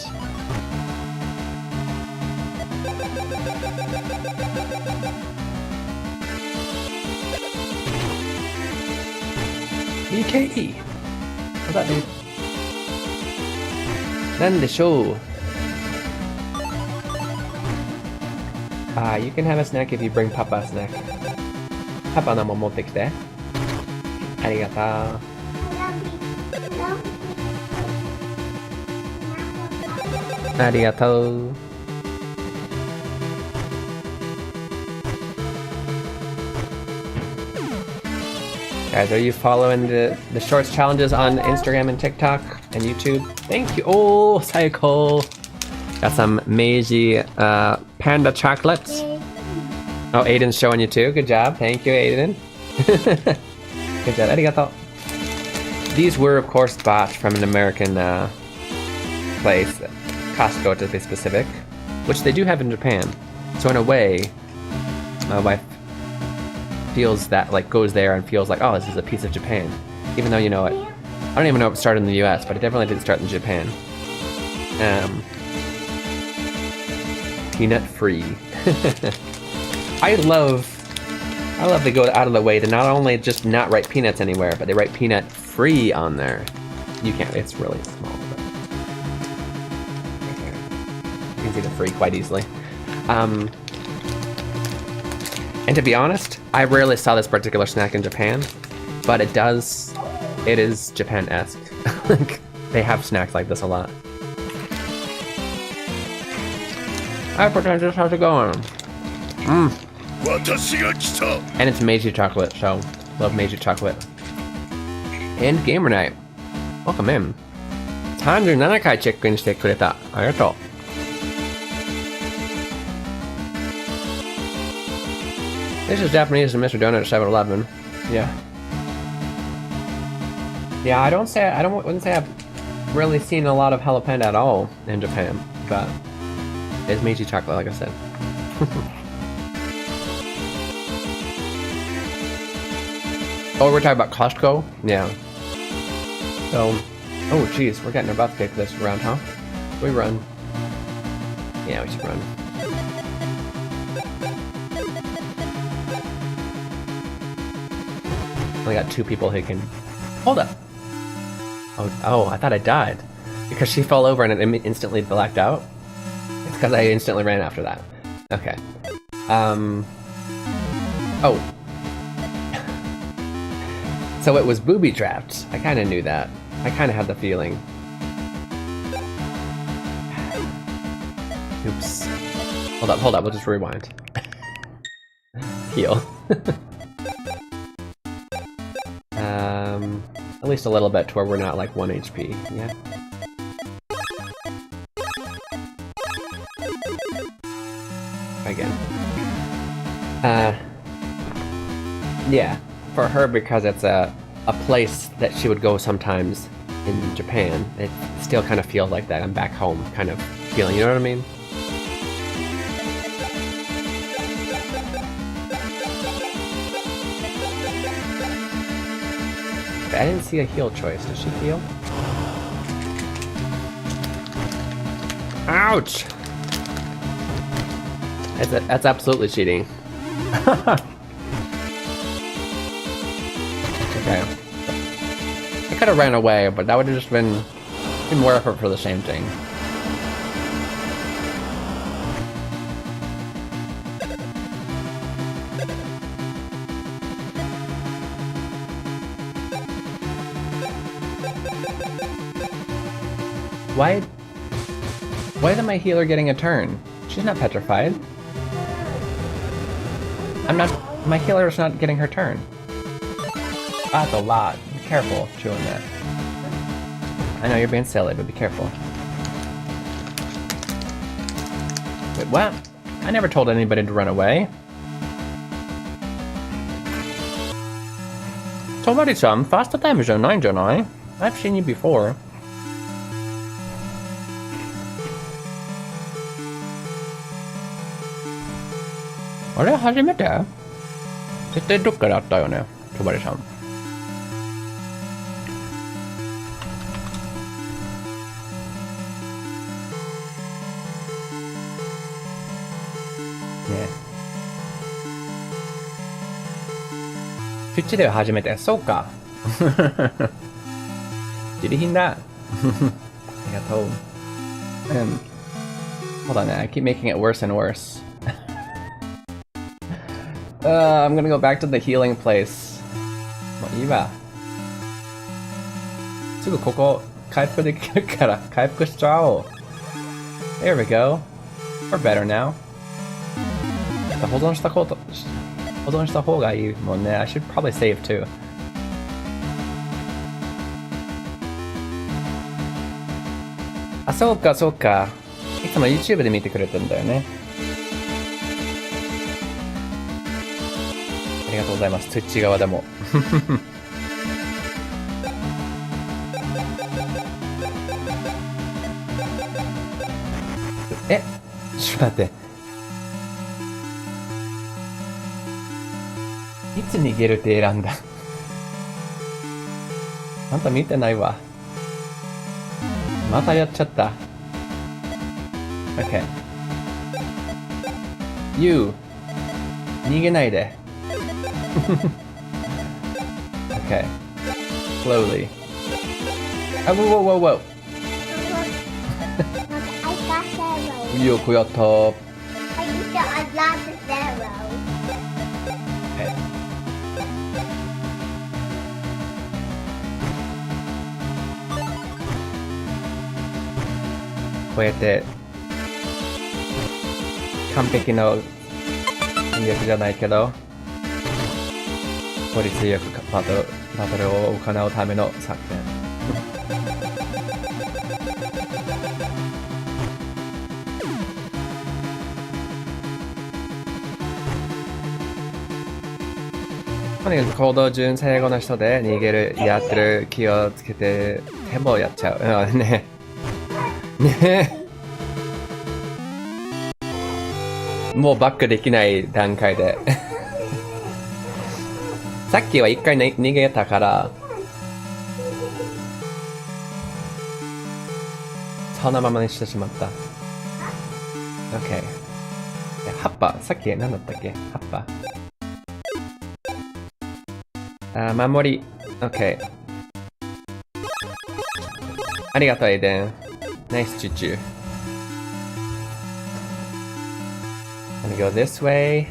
EKE. What's that do? Nandesho. You can have a snack if you bring Papa a snack. Papa no mo motte kite. Arigatou. Arigatou. Guys, are you following the shorts challenges on Instagram and TikTok and YouTube? Thank you. Oh, Sayako. Got some Meiji panda chocolates. Oh, Aiden's showing you too. Good job. Thank you, Aiden. Good job. Arigato. These were, of course, bought from an American place, Costco to be specific, which they do have in Japan. So in a way, my wife feels that, like, goes there and feels like, oh, this is a piece of Japan. Even though, you know, I don't even know if it started in the US, but it definitely did start in Japan. Peanut free. I love they go out of the way to not only just not write peanuts anywhere, but they write peanut free on there. You can't, it's really small, but you can see the free quite easily. And to be honest, I rarely saw this particular snack in Japan, but it is Japan-esque. They have snacks like this a lot. Hi, Pretentious, how's it going? And it's Meiji chocolate, so love Meiji chocolate. And gamer night. Welcome in. 37回チェックインしてくれた。ありがとう。This is Japanese and Mr. Donut at 7-Eleven. Yeah. Yeah, I wouldn't say I've really seen a lot of jalapeno at all in Japan, but it's Meiji chocolate, like I said. Oh, we're talking about Costco? Yeah. So, oh geez, we're getting our butt kicked this round, huh? We run. Yeah, we should run. Only got 2 people who can... Hold up! Oh, I thought I died. Because she fell over and it instantly blacked out? It's because I instantly ran after that. Okay. Oh. So it was booby-trapped. I kinda knew that. I kinda had the feeling. Oops. Hold up, we'll just rewind. Heal. At least a little bit to where we're not like 1 HP, yeah? Again. Yeah, for her, because it's a place that she would go sometimes in Japan, it still kind of feels like that I'm back home kind of feeling, you know what I mean? I didn't see a heal choice. Does she heal? Ouch! That's absolutely cheating. Okay. I could have ran away, but that would have just been more effort for the same thing. Why isn't my healer getting a turn? She's not petrified. My healer is not getting her turn. That's a lot. Be careful chewing that. I know you're being silly, but be careful. Wait, what? I never told anybody to run away. Tomari-chan, faster time is your 9, Janai. I've seen you before. あれ初めて？絶対どっかであったよね、とばりさん。ね。Twitch では初めて。そうか。自利品だ。ありがとう。Hold on, I keep making it worse and worse. I'm gonna go back to the healing place. もういいわ。すぐここ回復できるから回復しちゃおう。There we go. We're better now. 保存した方がいいもんね。I should probably save too. あ、そうかそうか。いつも YouTube で見てくれてるんだよね。ありがとうございます。Twitch 側でも。え、ちょっと待って。いつ逃げるって選んだ？あんた見てないわ。またやっちゃった。OK。You。逃げないで。OK。Slowly。あ、whoa, whoa, whoa, whoa. I got arrow. よくやった。I used to unlock the arrow. Okay. こうやって完璧な戦略じゃないけど効率よくバトルを行うための作戦。とにかく行動順最後の人で逃げるやってる気をつけて手もやっちゃう。ねねもうバックできない段階でさっきは一回、逃げたからそのままにしてしまった。 OK。 葉っぱさっき何だったっけ？葉っぱ守り。 OK。 ありがとうエイデン。ナイスチュチュ。 Gonna go this way.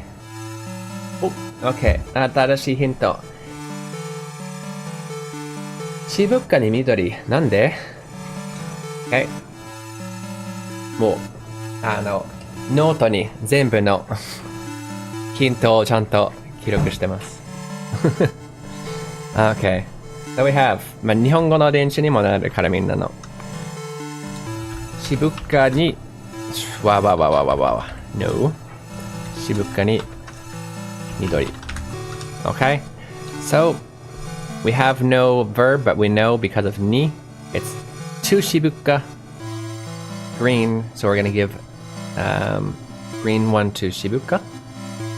Oh, OK。 新しいヒント。しぶっかに緑。なんで？ OK。 もうノートに全部のヒントをちゃんと記録してます。OK。 So we have、日本語の練習にもなるからみんなの。しぶっかにNo。 しぶっかに緑。 Okay. So we have no verb, but we know because of ni, it's to shibuka. Green, so we're gonna give green one to Shibuka.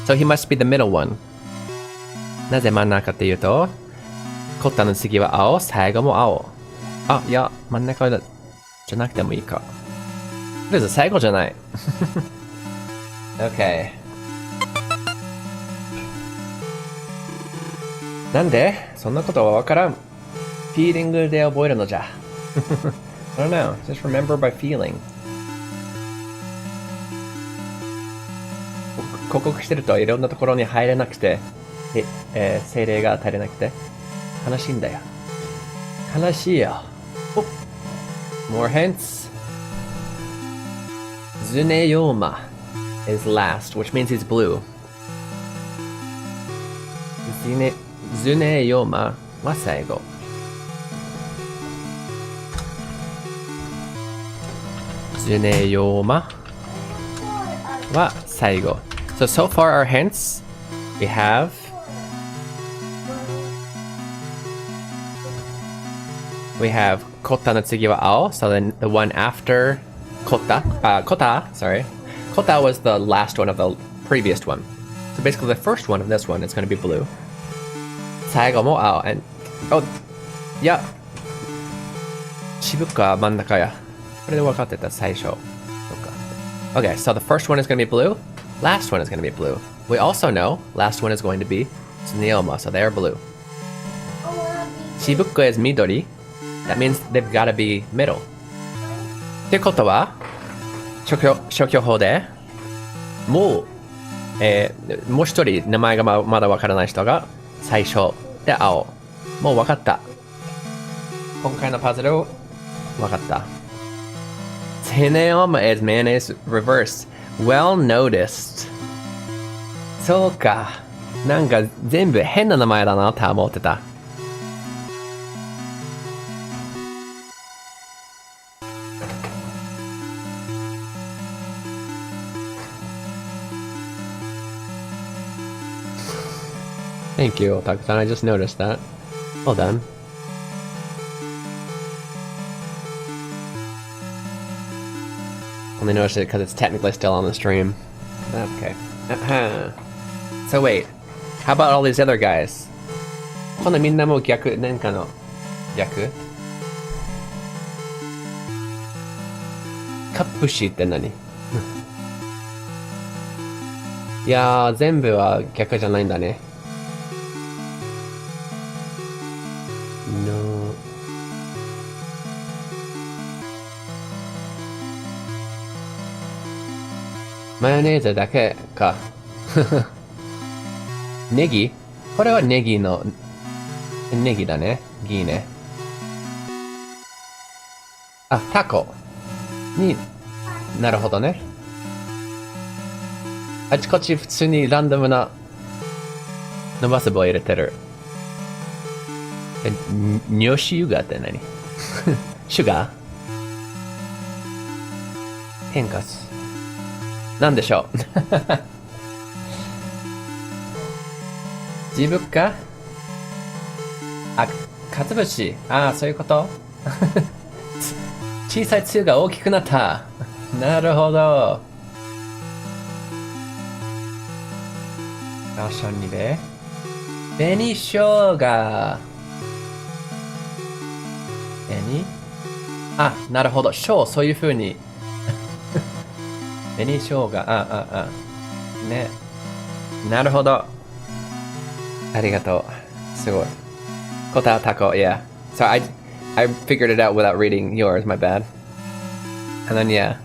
So he must be the middle one. なぜ真ん中っていうと、コッタの次は青、最後も青。あ、いや、真ん中じゃなくてもいいか。とりあえず最後じゃない。OK。なんでそんなことはわからん。フィーリングで覚えるのじゃ。I don't know. Just remember by feeling. 広告してるといろんなところに入れなくて、精霊が足りなくて悲しいんだよ。悲しいよ。More hints. Zuneyoma is last, which means he's blue. Zuneyoma は最後。Zuneyoma は最後。So far our hints, we have Kota の次は青, so then the one after Kota, sorry. Kota was the last one of the previous one. So basically the first one of this one is going to be blue. 最後も青 and oh yeah. 渋くは真ん中や。これで分かってた最初。Okay, so the first one is going to be blue. Last one is going to be blue. We also know last one is going to be Tsuneoma, so they are blue. Shibuku is midori. That means they've got to be middle. ってことは消去法でもう、もう一人名前がまだわからない人が最初で青。もうわかった。今回のパズルわかった。Tsuneoma is mayonnaise reverse. Well noticed. そうか。なんか全部変な名前だなって思ってた。Thank you, Otaku-san. I just noticed that. Well done. Only noticed it because it's technically still on the stream. Okay. So wait, how about all these other guys? このみんなも逆、なんかの逆？カップシーって何？いやー、全部は逆じゃないんだね。No. マヨネーズだけか。ネギ？これはネギの、ネギだね。ギね。あ、タコ。になるほどね。あちこち普通にランダムな伸ばす棒入れてる。ニョシュガーって何？シュガー？天かす。なんでしょう？自分か？あ、かつぶし。ああ、そういうこと？小さいつゆが大きくなった。なるほど。あ、しょんにべ。紅生姜。紅？あ、なるほど。そういう風に。紅生姜。ね。なるほど。ありがとう。すごい。答えタコ。Yeah. So I figured it out without reading yours. My bad. And then yeah.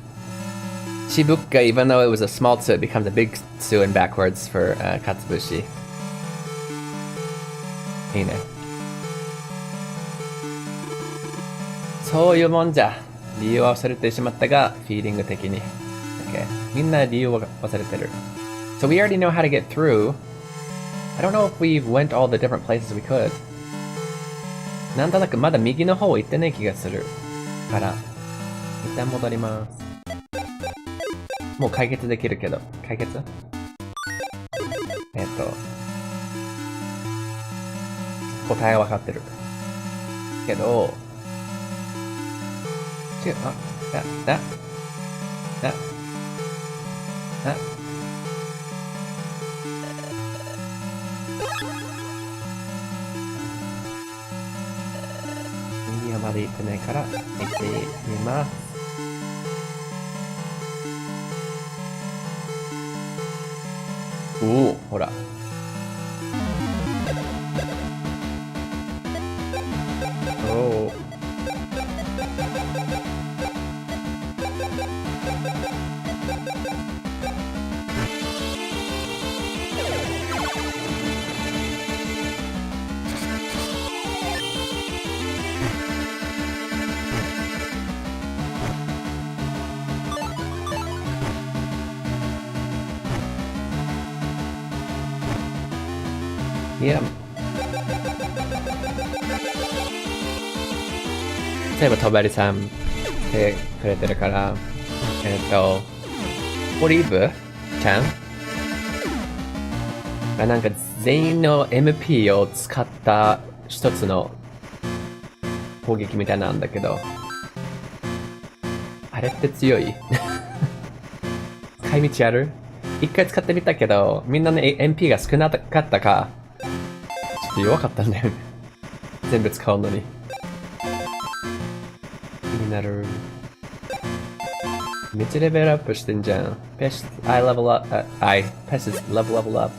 Shibuka, even though it was a small tsu, it becomes a big tsu and backwards for katsubushi. いいね。そういうもんじゃ。理由は忘れてしまったが、フィーリング的に。Okay. みんな理由を忘れてる。So we already know how to get through. I don't know if we went all the different places we could. なんとなくまだ右の方行ってない気がする。から、一旦戻ります。もう解決できるけど。解決？答えは分かってる。けど、違う、右まで行ってないから、行ってみます。おお、ほら。おお。いや。例えば、とばりさんってくれてるから、オリーブちゃんがなんか全員の MP を使った一つの攻撃みたいなんだけど、あれって強い？使い道ある？一回使ってみたけど、みんなの MP が少なかったか、ちょっと弱かったんだよね。全部使うのに。気になる。めっちゃレベルアップしてんじゃん。ペス、I level up,ペス level up.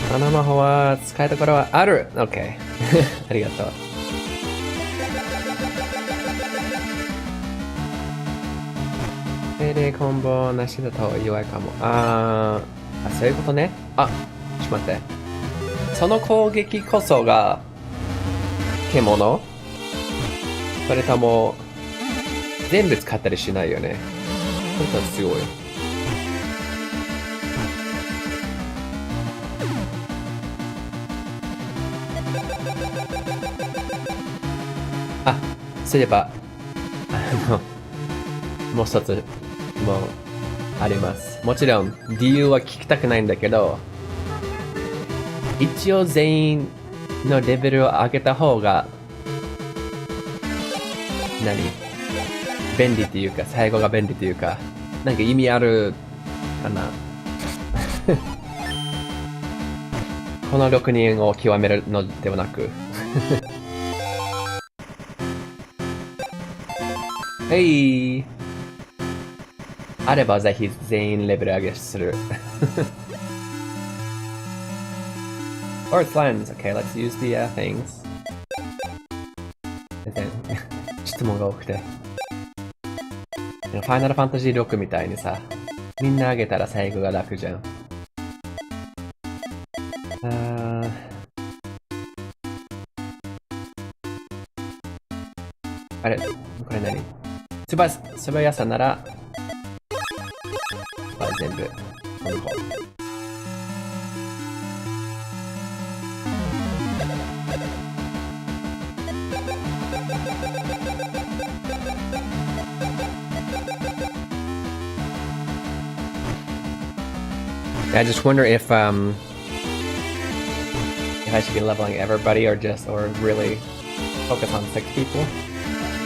この魔法は使いどころはある !OK ありがとう。命令コンボなしだと弱いかも。そういうことね。ちょっと待って。その攻撃こそが獣？それとも全部使ったりしないよね。これすごい。そういえば、もう一つ、もう、あります。もちろん、理由は聞きたくないんだけど、一応全員のレベルを上げた方が、便利っていうか、最後が便利っていうか、なんか意味あるかな。この6人を極めるのではなく。あればぜひ全員レベル上げする。Earth lens. Okay, let's use the things. 質問が多くて。ファイナルファンタジー6みたいにさ、みんな上げたら最後が楽じゃん。あれ、これ何？素早さなら、全部、この方。I just wonder if I should be leveling everybody or really focus on 6 people.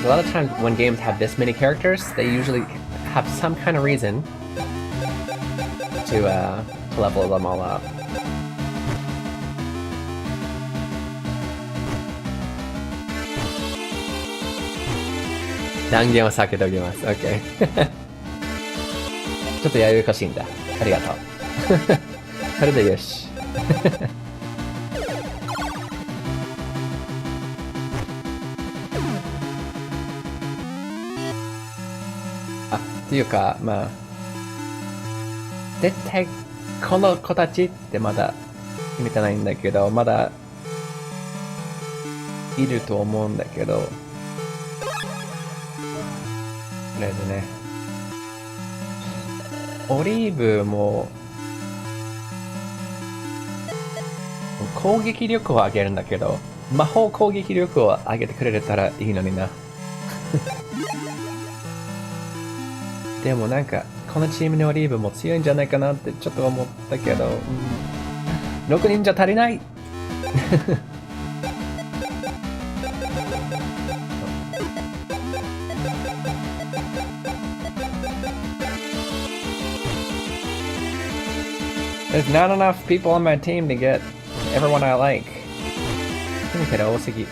A lot of times when games have this many characters, they usually have some kind of reason to level them all up. Dangenは避けておきます。OK 。ちょっとやゆこしいんだ。ありがとう。それでよし。っていうか、まあ、絶対この子たちってまだ決めてないんだけど、まだいると思うんだけど、とりあえずね、オリーブも攻撃力を上げるんだけど、魔法攻撃力を上げてくれたらいいのにな。でもなんか、このチームのオリーブも強いんじゃないかなってちょっと思ったけど、6人じゃ足りない。There's not enough people on my team to get everyone I like. けど多すぎ。やっ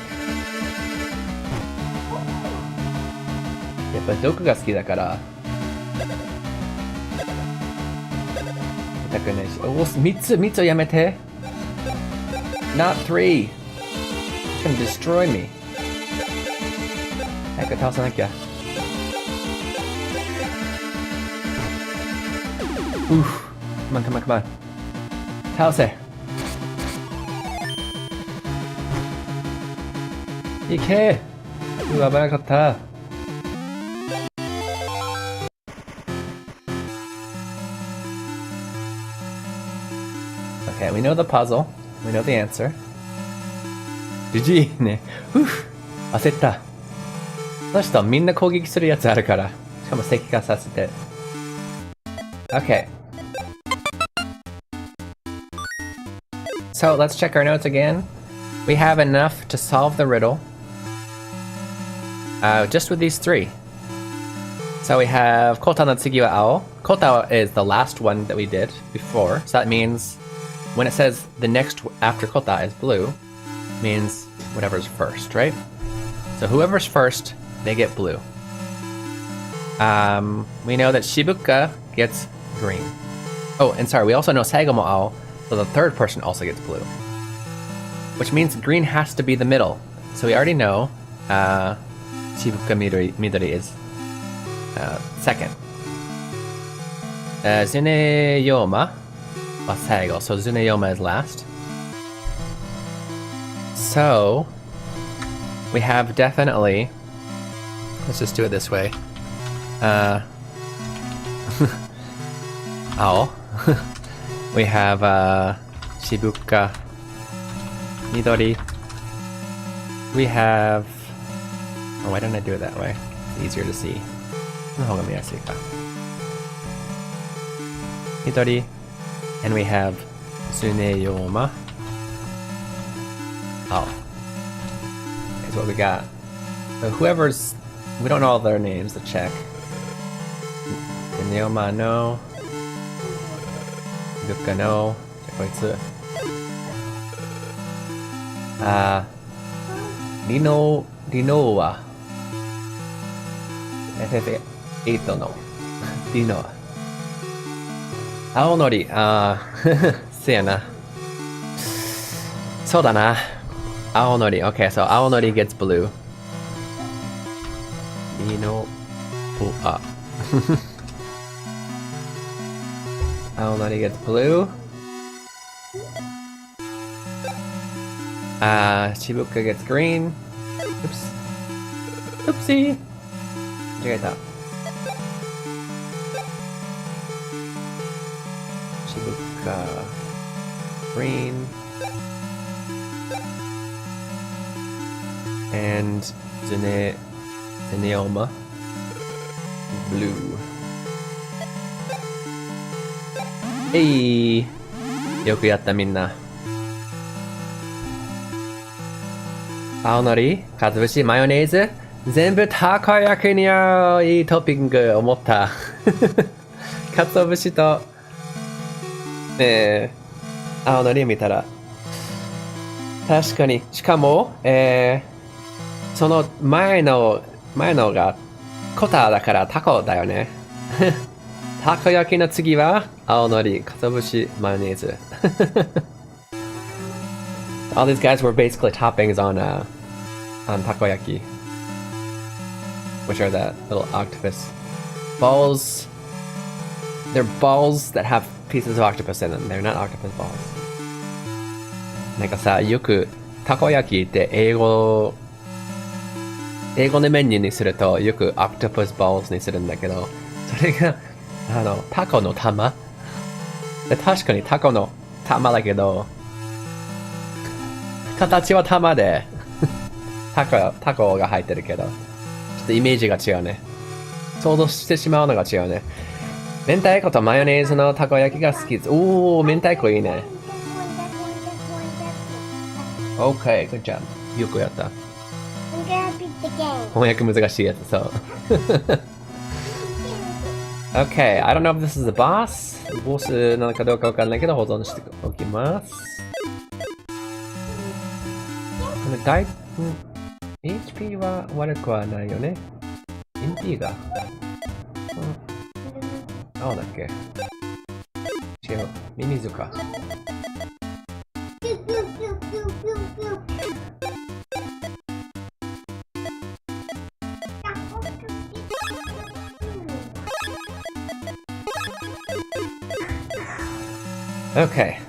ぱ毒が好きだから。痛くないし。3つをやめて。Not 3. It's gonna destroy me. 早く倒さなきゃ。Come on, come on, come on. 倒せ。いけ。危なかった。Okay, we know the puzzle. We know the answer. GG ね。焦った。その人みんな攻撃するやつあるから。しかも石化させて。Okay. So let's check our notes again. We have enough to solve the riddle. Just with these 3. So we have Kota no tsugi wa ao. Kota is the last one that we did before. So that means when it says the next after Kota is blue, means whatever's first, right? So whoever's first, they get blue. We know that Shibuka gets green. Oh, and sorry, we also know Saigo mo ao, so the third person also gets blue. Which means green has to be the middle. So we already know Shibuka Midori is second. Zuneyoma was Saigo, so Zuneyoma is last. So we have definitely, let's just do it this way. Ao. We have Shibuka Midori. We have, oh, why didn't I do it that way? It's easier to see. Midori. And we have Zuneyoma. Oh. Is what we got. So whoever's, we don't know all their names to check. Zuneyoma no. Shibuka no. Rinoa. FF8 no. Rinoa. Aonori. せやな。そうだな。Aonori. Okay, so Aonori gets blue. Rinoa. Aonori gets blue. Shibuka gets green. Oops. Oopsie. Shibuka green. And Zuneyoma blue. Hey! よくやったみんな。青のり、かつぶし、マヨネーズ、全部たこ焼きに合ういいトッピング思った。かつお節と、青のり見たら、確かに、しかも、その前のがコタだからタコだよね。たこ焼きの次は青のり、かつお節、マヨネーズ。All these guys were basically toppings on takoyaki, which are that little octopus balls. They're balls that have pieces of octopus in them. They're not octopus balls. なんかさ、よくたこ焼きって英語のメニューにするとよく octopus balls にするんだけど、それがタコの玉。確かにタコの玉だけど。形は玉でタコが入ってるけど、ちょっとイメージが違うね。想像してしまうのが違うね。明太子とマヨネーズのたこ焼きが好きです。おー、明太子いいね。OK, good job. よくやった。I'm gonna beat the game. 翻訳難しいやつ、そう。OK, I don't know if this is the boss. ボスなのかどうかわかんないけど保存しておきます。HP は悪くはないよね。インティが。青だっけ？違う。ミミズか。Okay.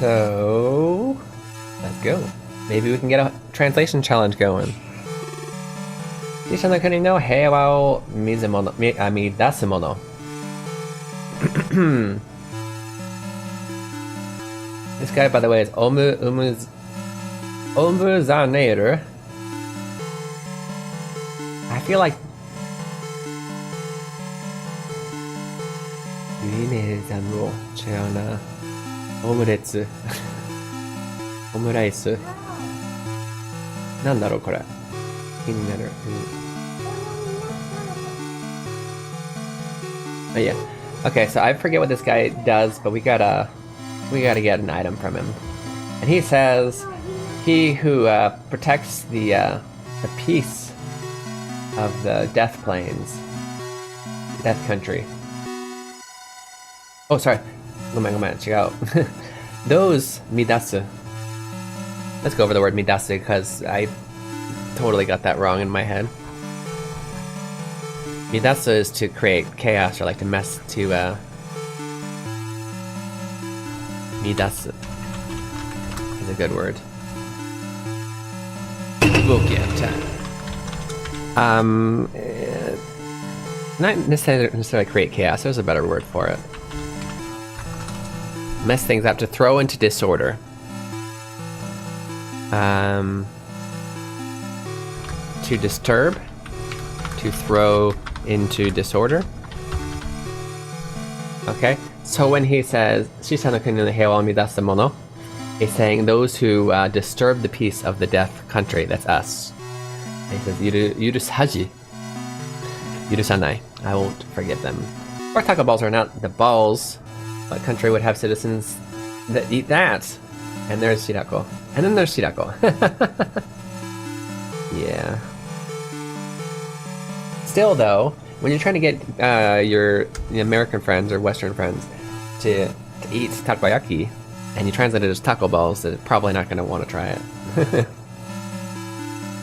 So, let's go. Maybe we can get a translation challenge going. 自社の国の平和を見出すもの。This guy, by the way, is Ombuzaneer I feel like ユリネーザムを違うな。オムレツ。オムライス。なんだろうこれ。気になる。Oh yeah. Okay, so I forget what this guy does, but we gotta get an item from him. And he says, he who protects the peace of the Death Plains, Death Country. Oh, sorry. ごめん、違う。Those midasu. Let's go over the word midasu because I totally got that wrong in my head. Midasu is to create chaos or like to mess to midasu is a good word. Book BGM time. Not necessarily create chaos, there's a better word for it. Mess things up, to throw into disorder. To disturb, to throw into disorder. Okay, so when he says "Shisa no kuni no heiwa o midasu mono," he's saying those who disturb the peace of the Death Country. That's us. And he says "yurusaji," yurusanai. I won't forgive them. Or taco balls are not the balls. What country would have citizens that eat that? And there's Shirako. And then there's Shirako. Yeah. Still though, when you're trying to get your American friends or Western friends to eat takoyaki, and you translate it as taco balls, they're probably not going to want to try it.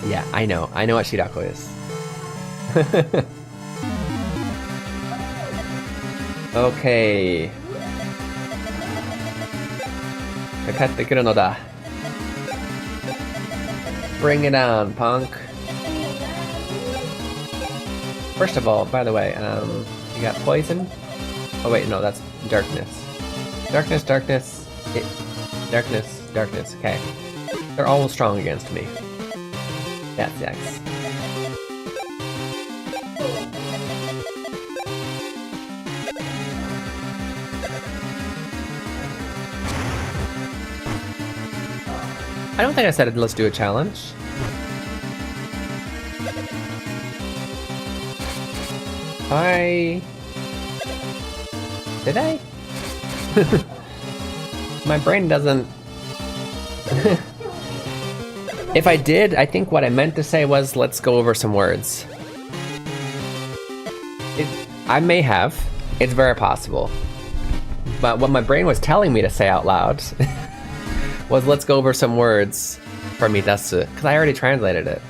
Yeah, I know what Shirako is. Okay. かかってくるのだ。Bring it on, punk. First of all, by the way, you got poison? Oh wait, no, that's darkness. Darkness, darkness, darkness, darkness, okay. They're all strong against me. That's X. I don't think I said let's do a challenge. Did I? My brain doesn't... If I did, I think what I meant to say was let's go over some words. I may have. It's very possible. But what my brain was telling me to say out loud was let's go over some words for midasu, because I already translated it.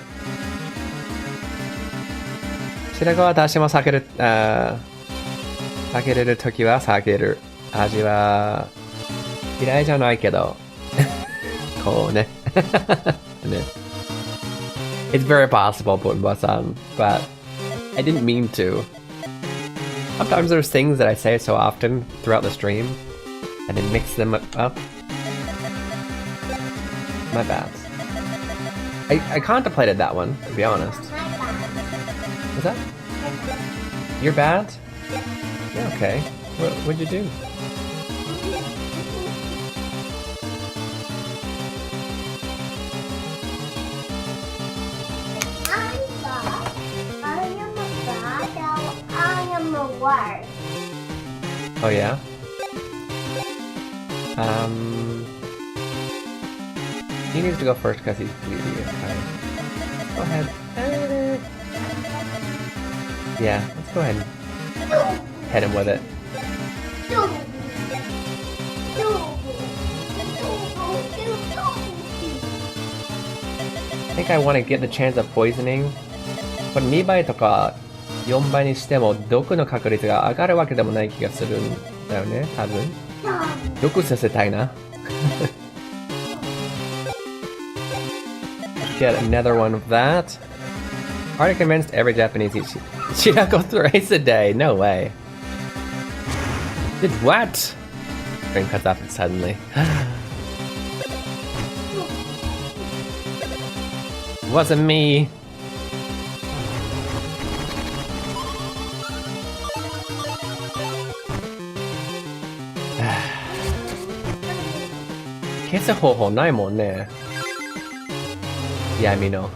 白子は私も避ける、避けれるときは避ける。味は嫌いじゃないけど。こうね。ね。It's very possible, Bunba-san, but I didn't mean to. Sometimes there's things that I say so often throughout the stream, and then mix them up. My bad. I contemplated that one, to be honest. Was that? You're bad? Yeah, okay. What'd you do? I'm bad. I am bad. I am the worst. Oh yeah? He needs to go first because he's greedy. Okay. Go ahead. Yeah, let's go ahead and hit him with it. I think I want to get the chance of poisoning. これ2倍とか4倍にしても毒の確率が上がるわけでもない気がするんだよね、多分。毒させたいな。Get another one of that. Already convinced every Japanese eats Shirako thrice a day. No way. Did what? Screen cuts off suddenly. Wasn't me. 消す方法ないもんね。闇の。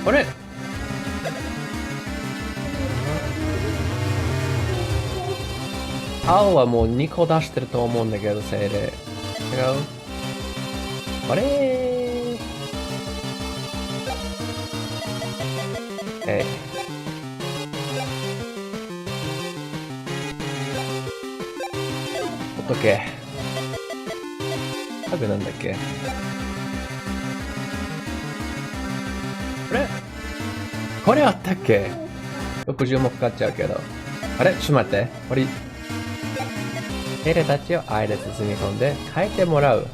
あれ？青はもう2個出してると思うんだけど、精霊。違う？あれー。ほっとけ。ハグなんだっけ？あれ？これあったっけ？ 60 もかかっちゃうけど。あれ？ちょっと待って。これ、精霊たちを愛で包み込んで変えてもらう。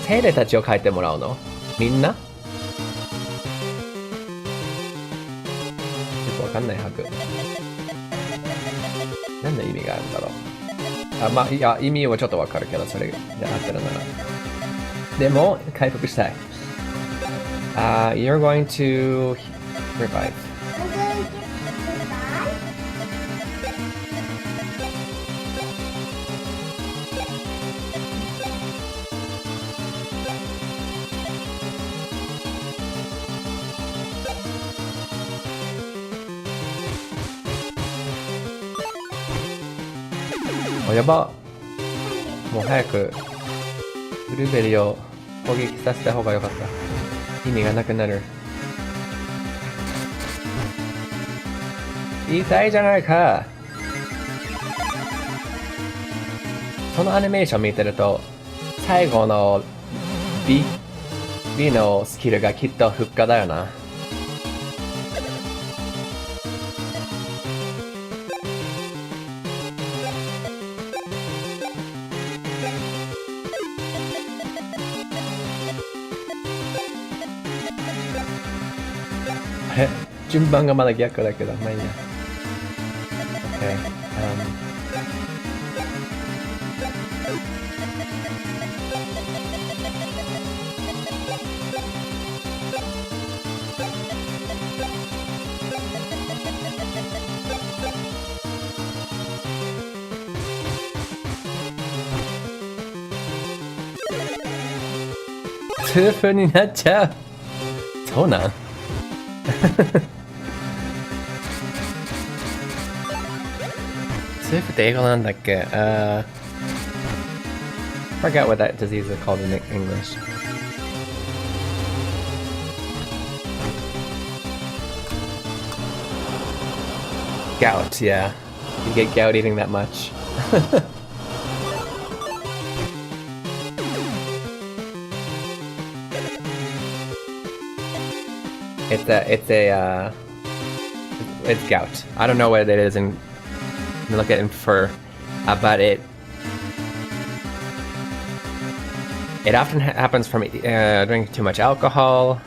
精霊たちを変えてもらうの？みんな？よくわかんないハグ。何の意味があるんだろう。あ、まあ、いや、意味はちょっとわかるけど、それで合ってるなら。でも、回復したい。You're going to revive. I'm going to survive. お、やば。もう早く、ブルーベリーを攻撃させた方がよかった。意味がなくなる。痛いじゃないか。そのアニメーション見てると、最後の B のスキルがきっと復活だよな。順番がまだ逆だけど、まあいいや。Okay. 痛風になっちゃう。そうなん痛風って英語なんだっけ？Forget what that disease is called in English. Gout, yeah. You get gout eating that much. It's gout. I don't know what it is and look at it for, but it often happens from drinking too much alcohol.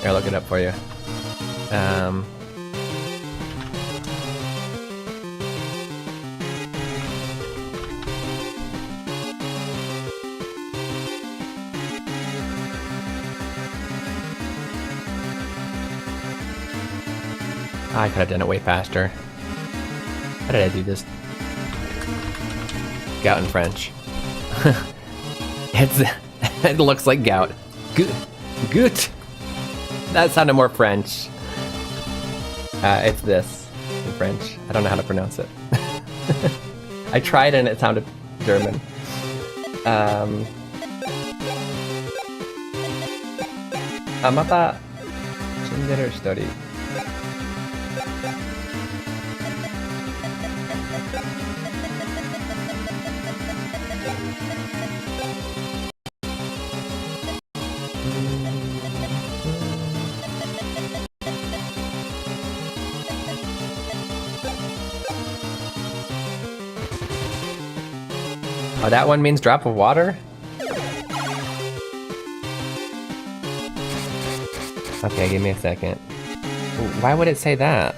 I'll look it up for you. I could have done it way faster. How did I do this? Gout in French. It looks like gout. Gout. That sounded more French. It's this in French. I don't know how to pronounce it. I tried and it sounded German. Mata Shinderu Hitori. Oh, that one means drop of water? Okay, give me a second. Why would it say that?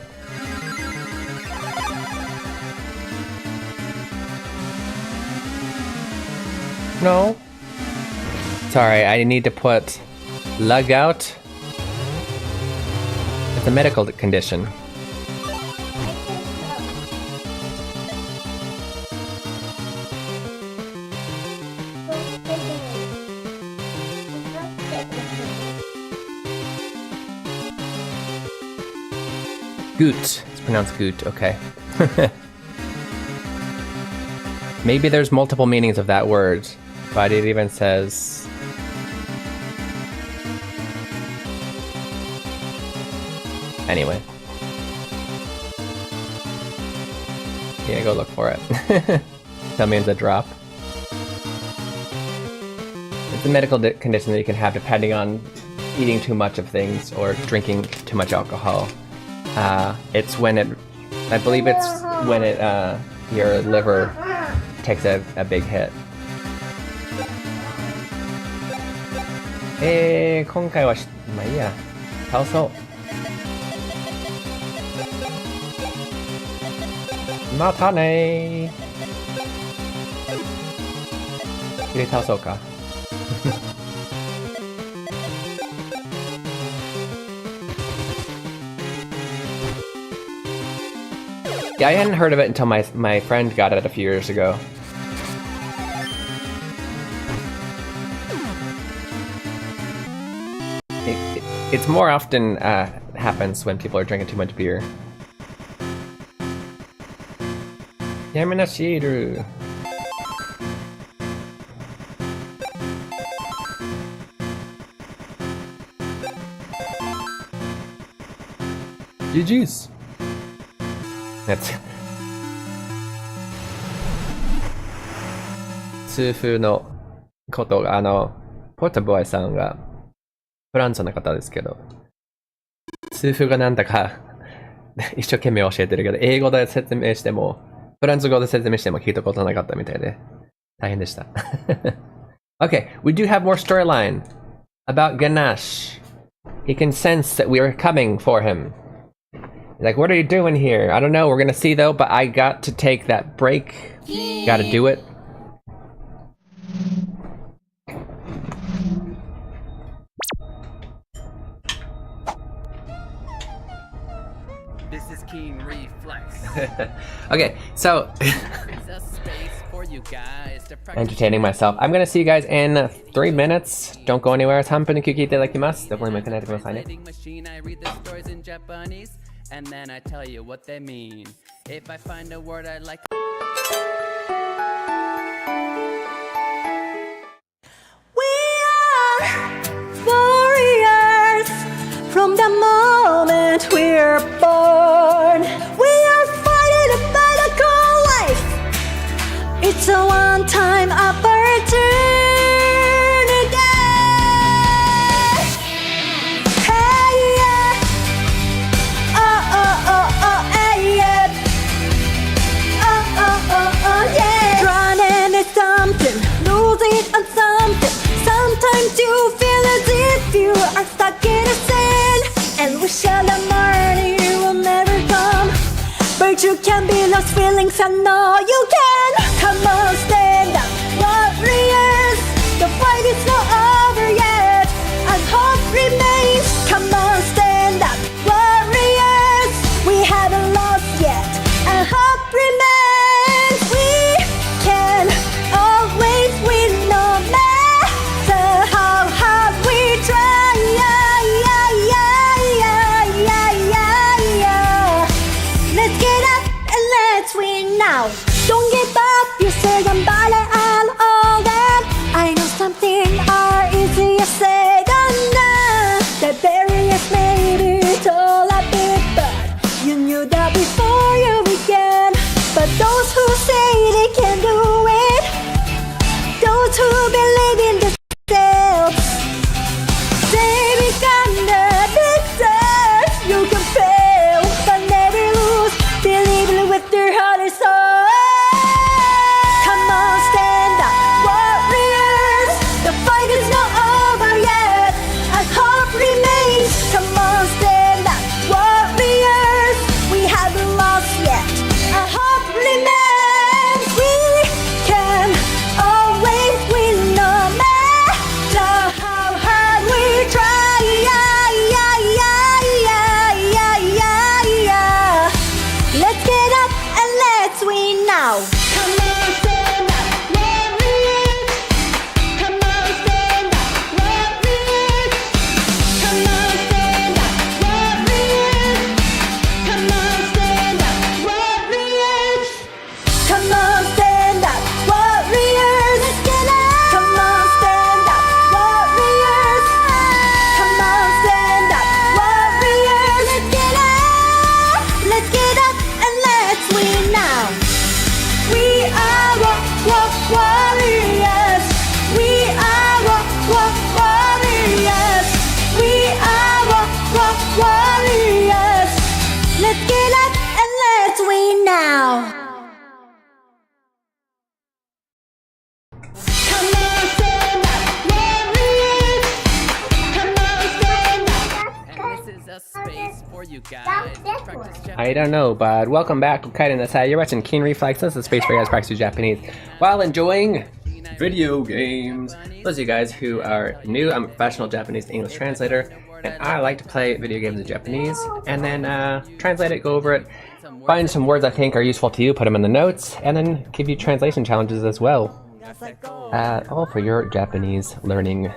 No. Sorry, I need to put lug out. It's a medical condition. Goot. It's pronounced goot, okay. Maybe there's multiple meanings of that word, but it even says... Anyway. Yeah, go look for it. That means a drop. It's a medical condition that you can have depending on eating too much of things or drinking too much alcohol. It's when it... I believe it's when it, your liver takes a big hit. 今回はまあいいや。倒そう。またねー。入れ倒そうか。Yeah, I hadn't heard of it until my friend got it a few years ago. It's more often happens when people are drinking too much beer. Yaminashiru. GG's. That's 痛風のことがポータボーイさんがフランスの方ですけど、痛風がなんだか一生懸命教えてるけど、英語で説明しても、フランス語で説明しても聞いたことなかったみたいで、大変でした。Okay, we do have more storyline about Ganesh. He can sense that we are coming for him. Like, what are you doing here? I don't know, we're gonna see though, but I got to take that break. Gotta do it. This is Keen Reflex. Okay, so entertaining myself. I'm gonna see you guys in 3 minutes. Don't go anywhere. 3分に聞いていただきます。どこにも行かないでくださいね。And then I tell you what they mean. If I find a word I like. We are warriors from the moment we're born. We are fighting a battle called life. It's a one-time opportunity. Sometimes you feel as if you are stuck in a sin and wish that the morning will never come. But you can be lost feelings, I know you can. Come on, stand up, warriors. The fight is not over yet, and hope remains. Come on, stand up, warriors. We haven't lost yet, and hope remains. We can always win, no matter how hard we try. Let's get up and let's win now. Don't give up, you said I'm now. I don't know, but welcome back to Kaiden Nasai. You're watching Keen Reflex. This is a space where you guys practice Japanese while enjoying video games. Those of you guys who are new, I'm a professional Japanese to English translator, and I like to play video games in Japanese and then translate it, go over it, find some words I think are useful to you, put them in the notes, and then give you translation challenges as well. All for your Japanese learning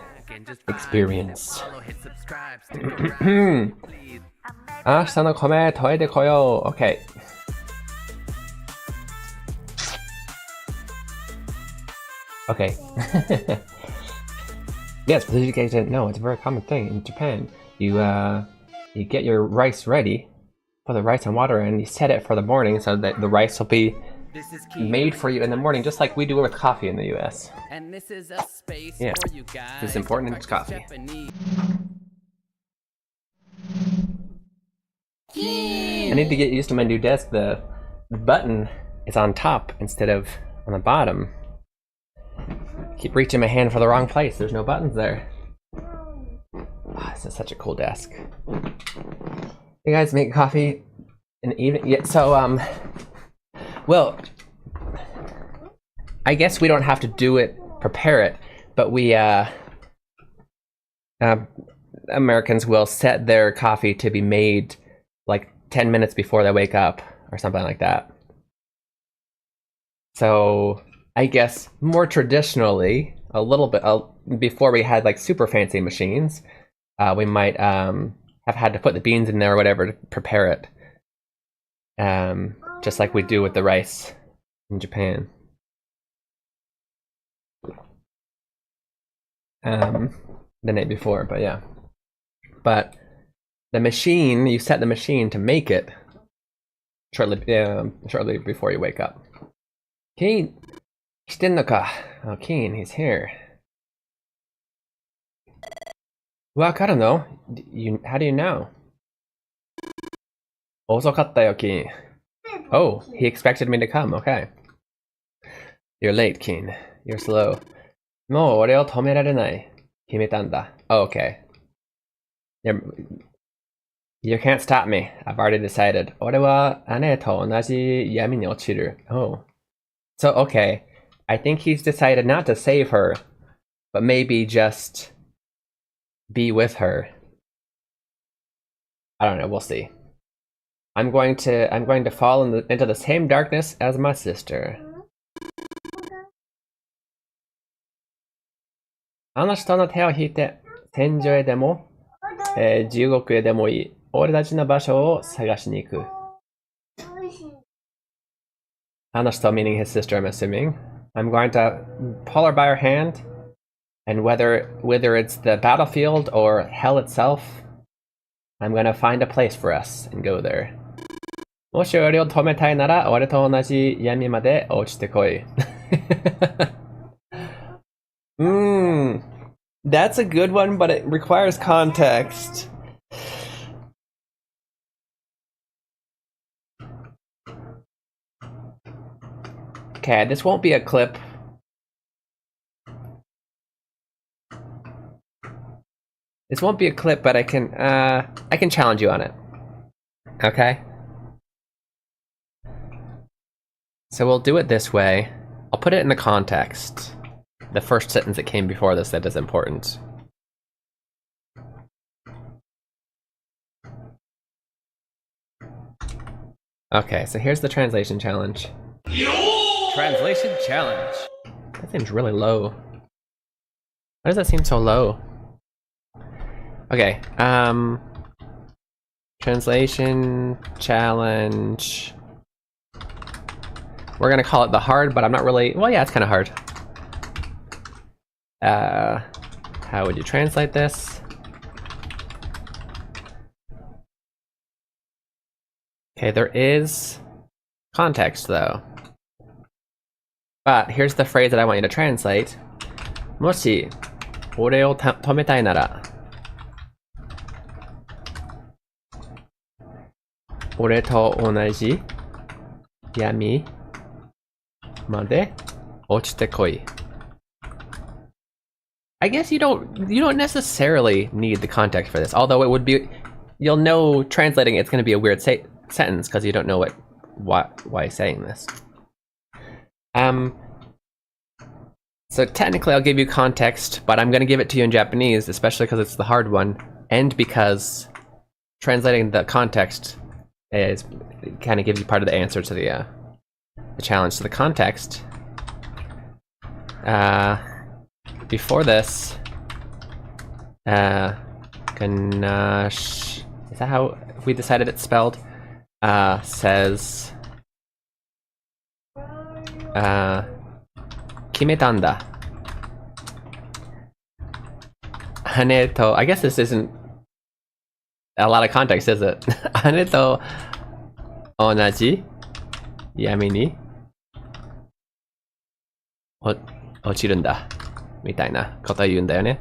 experience. 明日の米研いでこよう。Okay. Okay. Yes, for those of you guys didn't know, it's a very common thing in Japan. You get your rice ready, put the rice and water in, you set it for the morning so that the rice will be made for you in the morning, just like we do with coffee in the US. And this is a space Yeah, for you guys. it's important in coffee. I need to get used to my new desk. The button is on top instead of on the bottom. Keep reaching my hand for the wrong place. There's no buttons there. Oh, this is such a cool desk. You guys make coffee in the evening? Yeah, so, well, I guess we don't have to do it, prepare it, but we, Americans will set their coffee to be made like 10 minutes before they wake up or something like that. So I guess more traditionally, a little bit before we had like super fancy machines, we might have had to put the beans in there or whatever to prepare it, just like we do with the rice in Japan. The night before, but yeah. But the machine, you set the machine to make it shortly before you wake up. Keen, oh, Keen, he's here. Wakaru no? How do you know? Osokatta yo, Keen. Oh, he expected me to come, okay. You're late, Keen. You're slow. No, ore o tomerarenai. Kimetanda. Oh, okay. You can't stop me. I've already decided. Ore wa ane to onaji yami ni ochiru. Oh. So, okay. I think he's decided not to save her, but maybe just be with her. I don't know, we'll see. I'm going to fall into the same darkness as my sister. あの人の手を引いて、天井へでも、地獄へでもいい。俺たちの場所を探しに行く。あの人 meaning his sister, I'm assuming. I'm going to pull her by her hand, and whether it's the battlefield or hell itself, I'm going to find a place for us and go there. もし俺を止めたいなら、俺と同じ闇まで落ちてこい。That's a good one, but it requires context. Okay, this won't be a clip. This won't be a clip, but I can challenge you on it. Okay? So we'll do it this way. I'll put it in the context. The first sentence that came before this that is important. Okay, so here's the translation challenge. Translation challenge. That seems really low. Why does that seem so low? Okay, translation challenge. We're gonna call it the hard, but I'm not really, well, yeah, it's kind of hard. How would you translate this? Okay, there is context though. But here's the phrase that I want you to translate. もし、俺を止めたいなら、俺と同じ Yami made ochite koi. I guess you don't necessarily need the context for this, although it would be, you'll know translating it's going to be a weird sentence because you don't know why saying this. So technically I'll give you context, but I'm going to give it to you in Japanese, especially because it's the hard one, and because translating the context kind of gives you part of the answer to the challenge. So the context, before this, ganache, is that how we decided it's spelled? Says, kimetanda. Haneto, I guess this isn't a lot of context, is it? Haneto onaji yami ni ochiru n da. みたいなことを言うんだよね。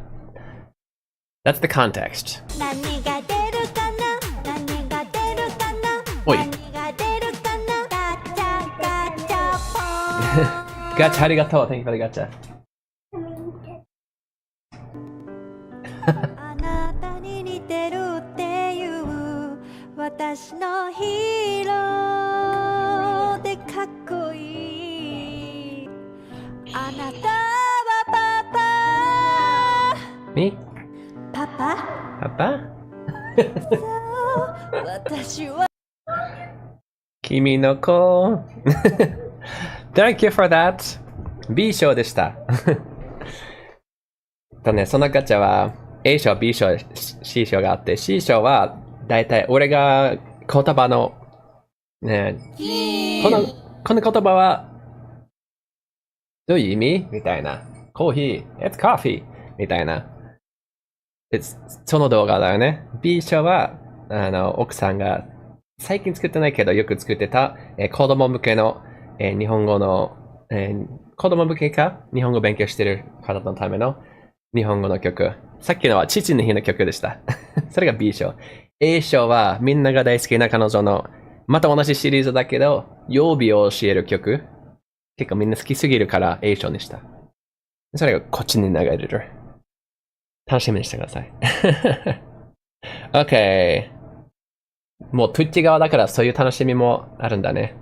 That's the context. 何が出るかな何が出るかなおい。何が出るかなガチャガチャポンガチャありがとう。Thank you for the gacha. あなたに似てるっていう私のヒーローでかっこいいあなたはパパ Me? パパ Papa? 私は Kimi no ko. Thank you for that. B 賞でした。とね、そのガチャは A 賞、B 賞、C 賞があって、C 賞はだいたい俺が言葉のね、この言葉はどういう意味みたいな。コーヒー、It's coffee みたいな。その動画だよね。B 賞は奥さんが最近作ってないけどよく作ってた、子供向けの、日本語の、子供向けか日本語勉強してる方のための日本語の曲。さっきのは父の日の曲でした。それが B 賞。A 賞はみんなが大好きな彼女のまた同じシリーズだけど曜日を教える曲。結構みんな好きすぎるから A 賞にした。それがこっちに流れる。楽しみにしてください。OK。もう Twitch 側だからそういう楽しみもあるんだね。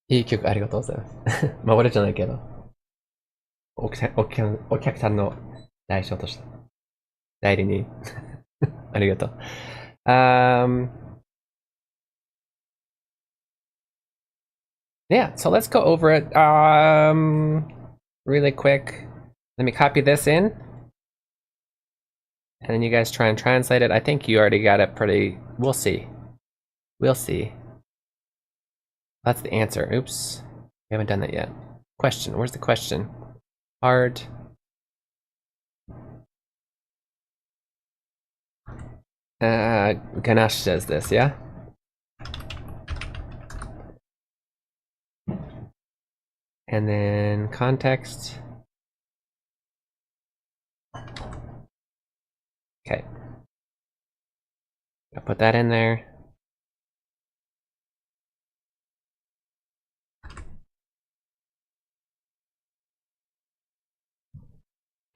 いい曲ありがとうございます。まあ俺じゃないけど。お客さんの代償として。代理人。ありがとう。Yeah, so let's go over it really quick. Let me copy this in. And then you guys try and translate it. I think you already got it pretty... We'll see. We'll see. That's the answer. Oops. We haven't done that yet. Question. Where's the question? Hard. Ganesh says this, yeah? And then context. Okay. I'll put that in there.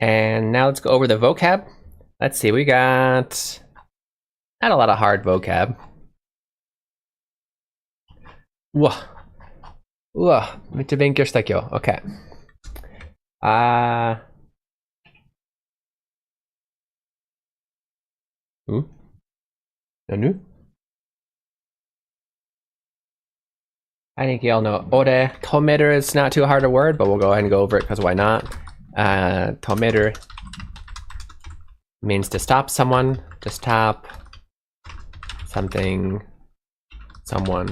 And now let's go over the vocab. Let's see, we got not a lot of hard vocab. Whoa. Whoa, めっちゃ勉強した今日。Okay. Nanu? I think y'all know. Ore, tometer is not too hard a word, but we'll go ahead and go over it because why not? Tometer means to stop someone, to stop something, someone.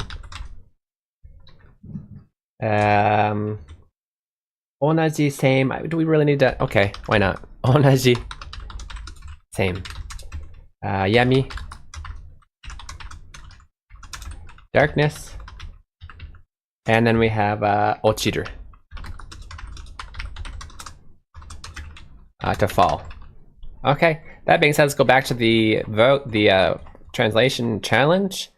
Onaji, same. Do we really need that? Okay, why not? Onaji, same. Yami, darkness. And then we have ochiru, to fall. Okay, that being said, let's go back to the translation challenge.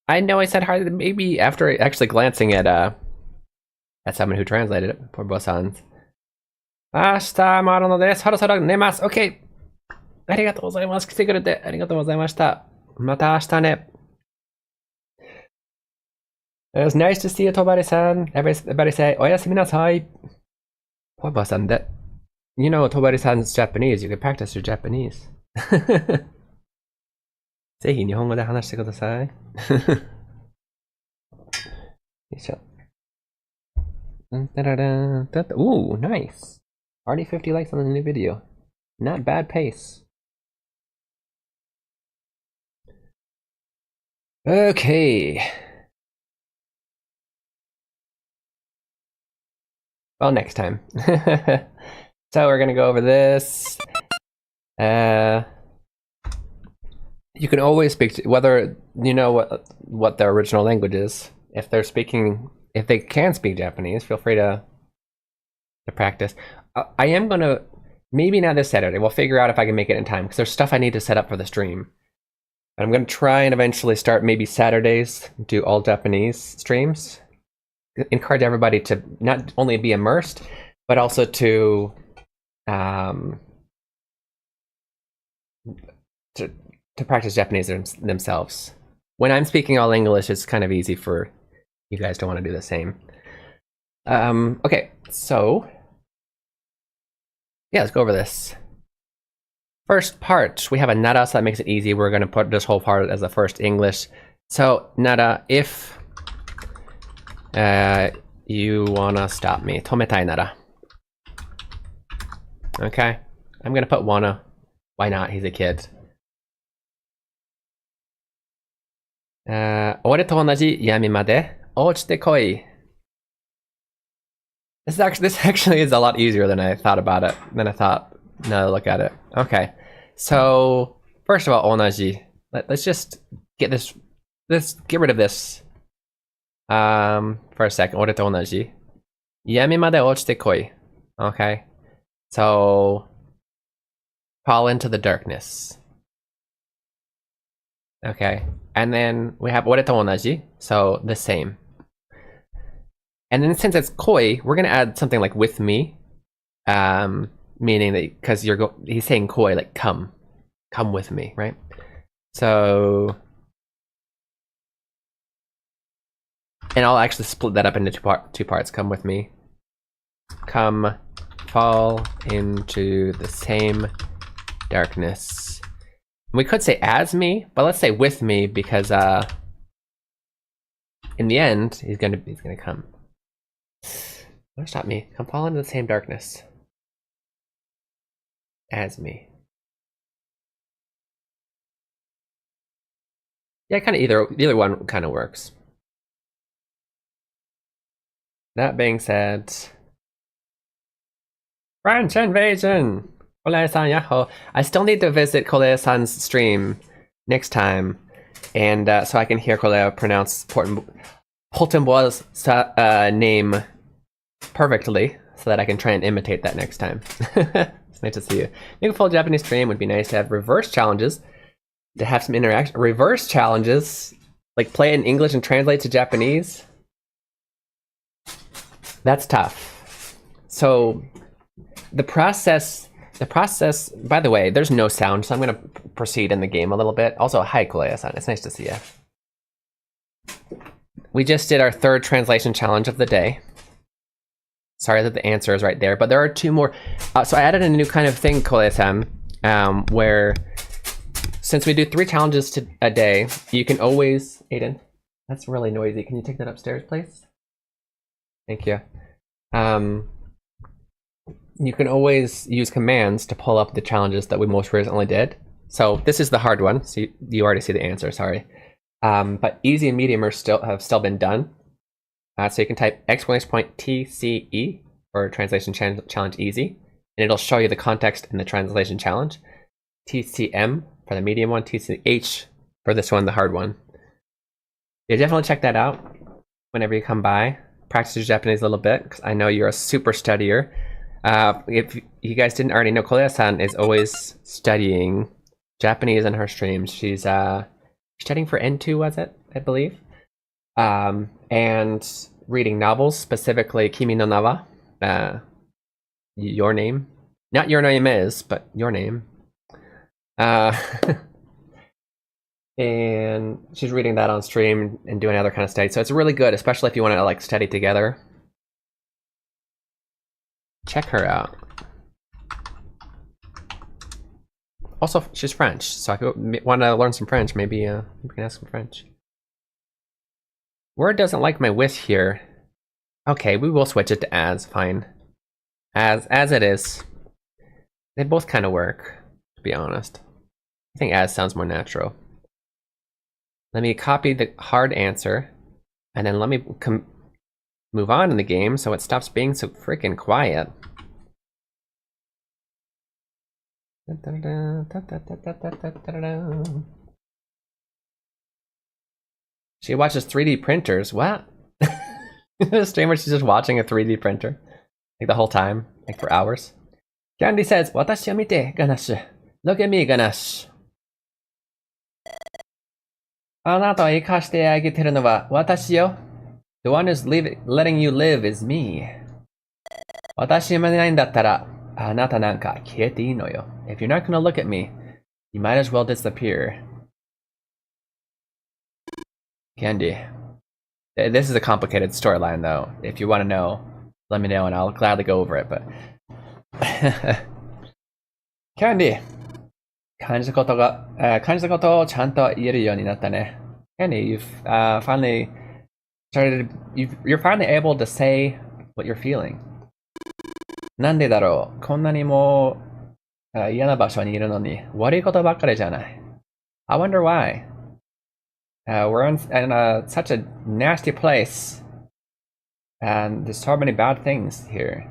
I know I said hard. Maybe after actually glancing at someone who translated it. Poor Bosan's. Ashita maru no desu. Sorosoro nemasu. Okay. ありがとうございます。来てくれてありがとうございました。また明日ね。It was nice to see you, Tobari-san. Everybody say, おやすみなさい. Poor Bosan, that you know Tobari-san's Japanese. You can practice your Japanese. ぜひ日本語で話してください。よいしょ。Ooh, nice. Already 50 likes on the new video. Not bad pace. Okay. Well, next time. So we're gonna go over this. You can always speak to, whether you know what their original language is. If they're speaking, if they can speak Japanese, feel free to practice. I am gonna, maybe not this Saturday. We'll figure out if I can make it in time because there's stuff I need to set up for the stream. But I'm gonna try and eventually start maybe Saturdays, do all Japanese streams. Encourage everybody to not only be immersed, but also to practice Japanese themselves. When I'm speaking all English, it's kind of easy for you guys to want to do the same. Okay, so yeah, let's go over this. First part, we have a nara, so that makes it easy. We're going to put this whole part as the first English. So nara, if you wanna stop me, tometai nara. Okay, I'm gonna put wanna. Why not? He's a kid. 俺と同じ闇まで落ちてこい. This actually is a lot easier than I thought about it. Than I thought. Now look at it. Okay, so first of all, 同じ. Let's just get this. Let's get rid of this. For a second. 俺と同じ闇まで落ちてこい. Okay, so fall into the darkness. Okay, and then we have 俺と同じ, so the same. And then since it's koi, we're gonna add something like with me, meaning that because he's saying koi, like come with me, right? So, and I'll actually split that up into two parts. Come with me. Come, fall into the same darkness. We could say as me, but let's say with me because in the end he's gonna come. Don't stop me. Come fall into the same darkness as me. Yeah, kind of either one kind of works. That being said, French invasion. Kolei-san, yahoo! I still need to visit Kolei-san's stream next time, and so I can hear Kolei pronounce Poltenbois' name perfectly, so that I can try and imitate that next time. It's nice to see you. Make a full Japanese stream would be nice to have reverse challenges, to have some interaction. Reverse challenges, like play it in English and translate to Japanese. That's tough. So the process, by the way, there's no sound, so I'm going to proceed in the game a little bit. Also, hi, Kolei-san. It's nice to see you. We just did our third translation challenge of the day. Sorry that the answer is right there, but there are two more. So I added a new kind of thing, Kolei-san, where since we do 3 challenges a day, you can always... Aiden, that's really noisy. Can you take that upstairs, please? Thank you. You can always use commands to pull up the challenges that we most recently did. So this is the hard one, so you already see the answer, sorry. But easy and medium have still been done. So you can type TCE for translation challenge easy, and it'll show you the context in the translation challenge. TCM for the medium one, TCH for this one, the hard one. Yeah, definitely check that out whenever you come by. Practice your Japanese a little bit, because I know you're a super studier. If you guys didn't already know, Kolei-san is always studying Japanese in her streams. She's studying for N2, was it? I believe. And reading novels, specifically Kimi no Nawa, Your Name. Not Your Name Is, but Your Name. And she's reading that on stream and doing other kind of study. So it's really good, especially if you want to like study together. Check her out. Also, she's French, so if you want to learn some French, maybe we can ask some French. Word doesn't like my with here. Okay, we will switch it to as, fine. As it is. They both kind of work, to be honest. I think as sounds more natural. Let me copy the hard answer, and then let me move on in the game so it stops being so freaking quiet. She watches 3D printers. What? The streamer, she's just watching a 3D printer. Like the whole time. Like for hours. Candy says, Watashi o mite, Ganesh. Look at me, Ganesh. あなたを生かしてあげてるのは私よ。The one who's letting you live is me. 私もいないんだったら、あなたなんか消えていいのよ。If you're not gonna look at me, you might as well disappear. Candy. This is a complicated storyline though. If you want to know, let me know and I'll gladly go over it, but... Candy! 感じたことをちゃんと言えるようになったね。Candy, you've finally started... You're finally able to say what you're feeling. なんでだろう、こんなにも嫌な場所にいるのに悪いことばっかりじゃない。I wonder why. We're in such a nasty place. And there's so many bad things here.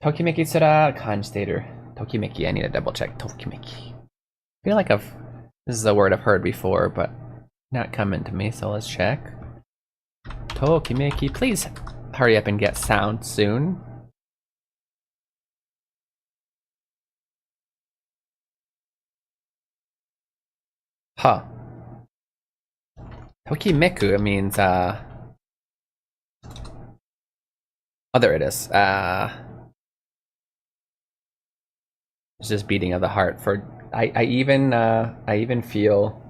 ときめきすら感じている。Tokimeki, I need to double check. Tokimeki. I feel like this is a word I've heard before, but not coming to me, so let's check. Tokimeki, please hurry up and get sound soon. Huh. Tokimeku means, oh, there it is. It's just beating of the heart for I even feel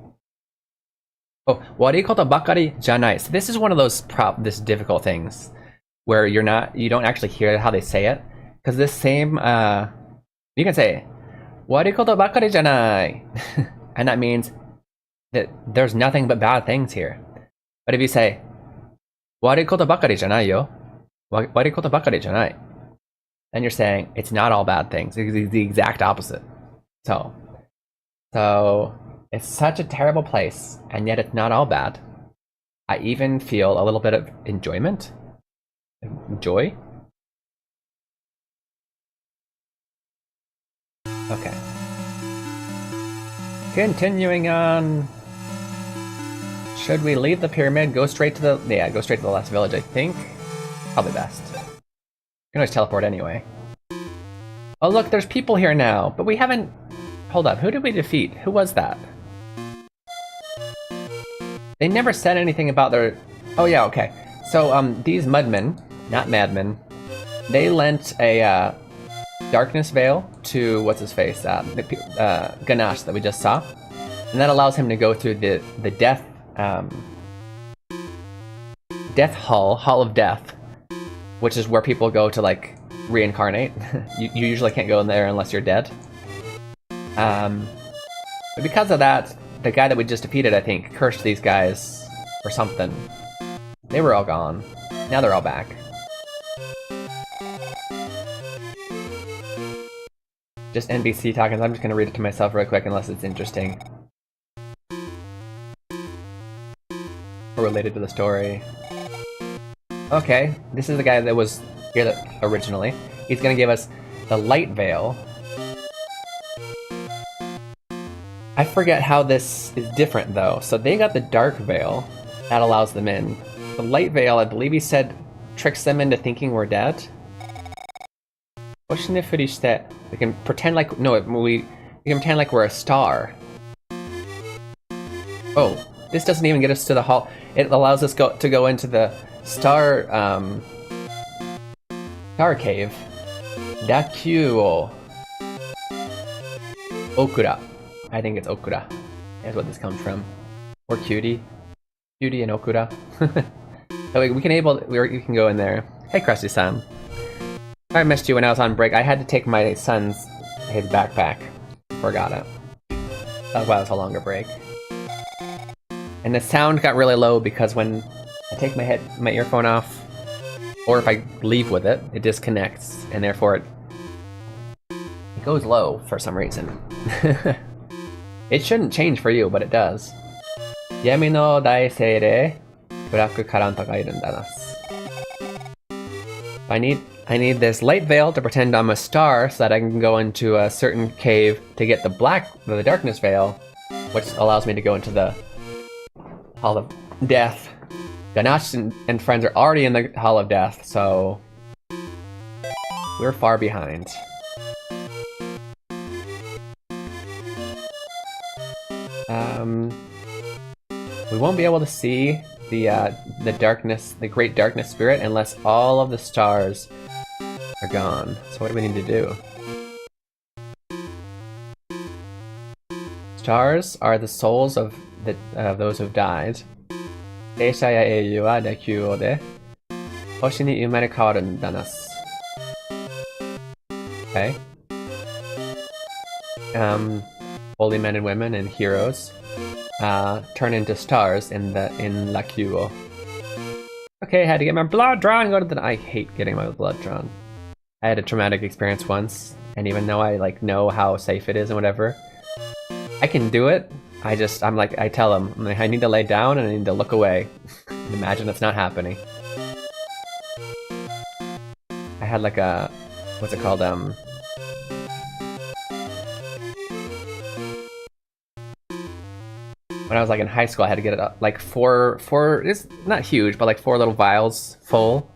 oh warikoto bakari janai. So this is one of those this difficult things where you don't actually hear how they say it, because this same you can say warikoto bakari janai and that means that there's nothing but bad things here. But if you say warikoto bakari janai yo, warikoto bakari janai, then you're saying it's not all bad things. It's the exact opposite. So it's such a terrible place, and yet it's not all bad. I even feel a little bit of enjoyment. Joy? Okay. Continuing on. Should we leave the pyramid? Go straight to the last village, I think. Probably best. You can always teleport anyway. Oh look, there's people here now, but we haven't... Hold up, who did we defeat? Who was that? They never said anything about their... Oh yeah, okay. So, these mudmen, not madmen, they lent a, darkness veil to, what's-his-face, Ganesh that we just saw. And that allows him to go through the death, Death Hall of Death, which is where people go to, like, reincarnate. you usually can't go in there unless you're dead. But because of that, the guy that we just defeated, I think, cursed these guys or something. They were all gone. Now they're all back. Just NBC talking, so I'm just gonna read it to myself real quick unless it's interesting. Or related to the story. Okay, this is the guy that was here originally. He's gonna give us the light veil. I forget how this is different though. So they got the dark veil. That allows them in. The light veil, I believe he said, tricks them into thinking we're dead. We can pretend like... No, we can pretend like we're a star. Oh, this doesn't even get us to the hall. It allows us to go into the star cave. Dakyuo Okura. I think it's Okura. That's what this comes from. Or Cutie. Cutie and Okura. So we can go in there. Hey, Krusty-san. I missed you when I was on break. I had to take my son's his backpack. Forgot it. That's why it was a longer break. And the sound got really low because when I take my earphone off, or if I leave with it, it disconnects, and therefore it goes low for some reason. It shouldn't change for you, but it does. Yami no daisei de black karan ga iru nda. I need this light veil to pretend I'm a star so that I can go into a certain cave to get the darkness veil, which allows me to go into the Hall of Death. Ganache and friends are already in the Hall of Death, so we're far behind. We won't be able to see the great darkness spirit unless all of the stars are gone. So what do we need to do? Stars are the souls of those who've died. Eisha ya eiyu wa dakyuo de hoshi ni umare kawaru nda nasu. Okay. Holy men and women and heroes turn into stars in Lakyuo. Okay, I had to get my blood drawn. I hate getting my blood drawn. I had a traumatic experience once, and even though I know how safe it is and whatever, I can do it. I tell them I need to lay down and I need to look away. And imagine it's not happening. I had what's it called? When I was in high school, I had to get it up four. It's not huge, but 4 little vials full,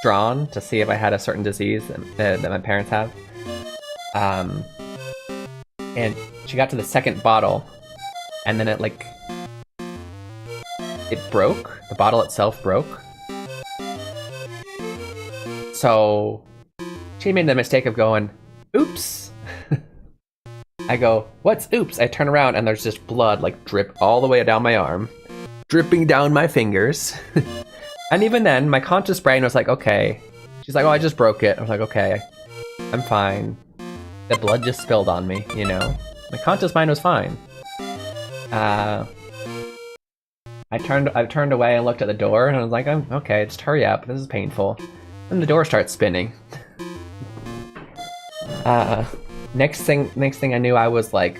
drawn to see if I had a certain disease that my parents have. And she got to the second bottle, and then it broke. The bottle itself broke. So she made the mistake of going, "Oops." I go, "What's oops?" I turn around and there's just blood drip all the way down my arm, dripping down my fingers. And even then, my conscious brain was like, okay. She's like, "Oh, I just broke it." I was like, "Okay, I'm fine." The blood just spilled on me, you know? My conscious mind was fine. I turned away and looked at the door and I was like, okay, just hurry up, this is painful. And the door starts spinning. Next thing I knew, I was I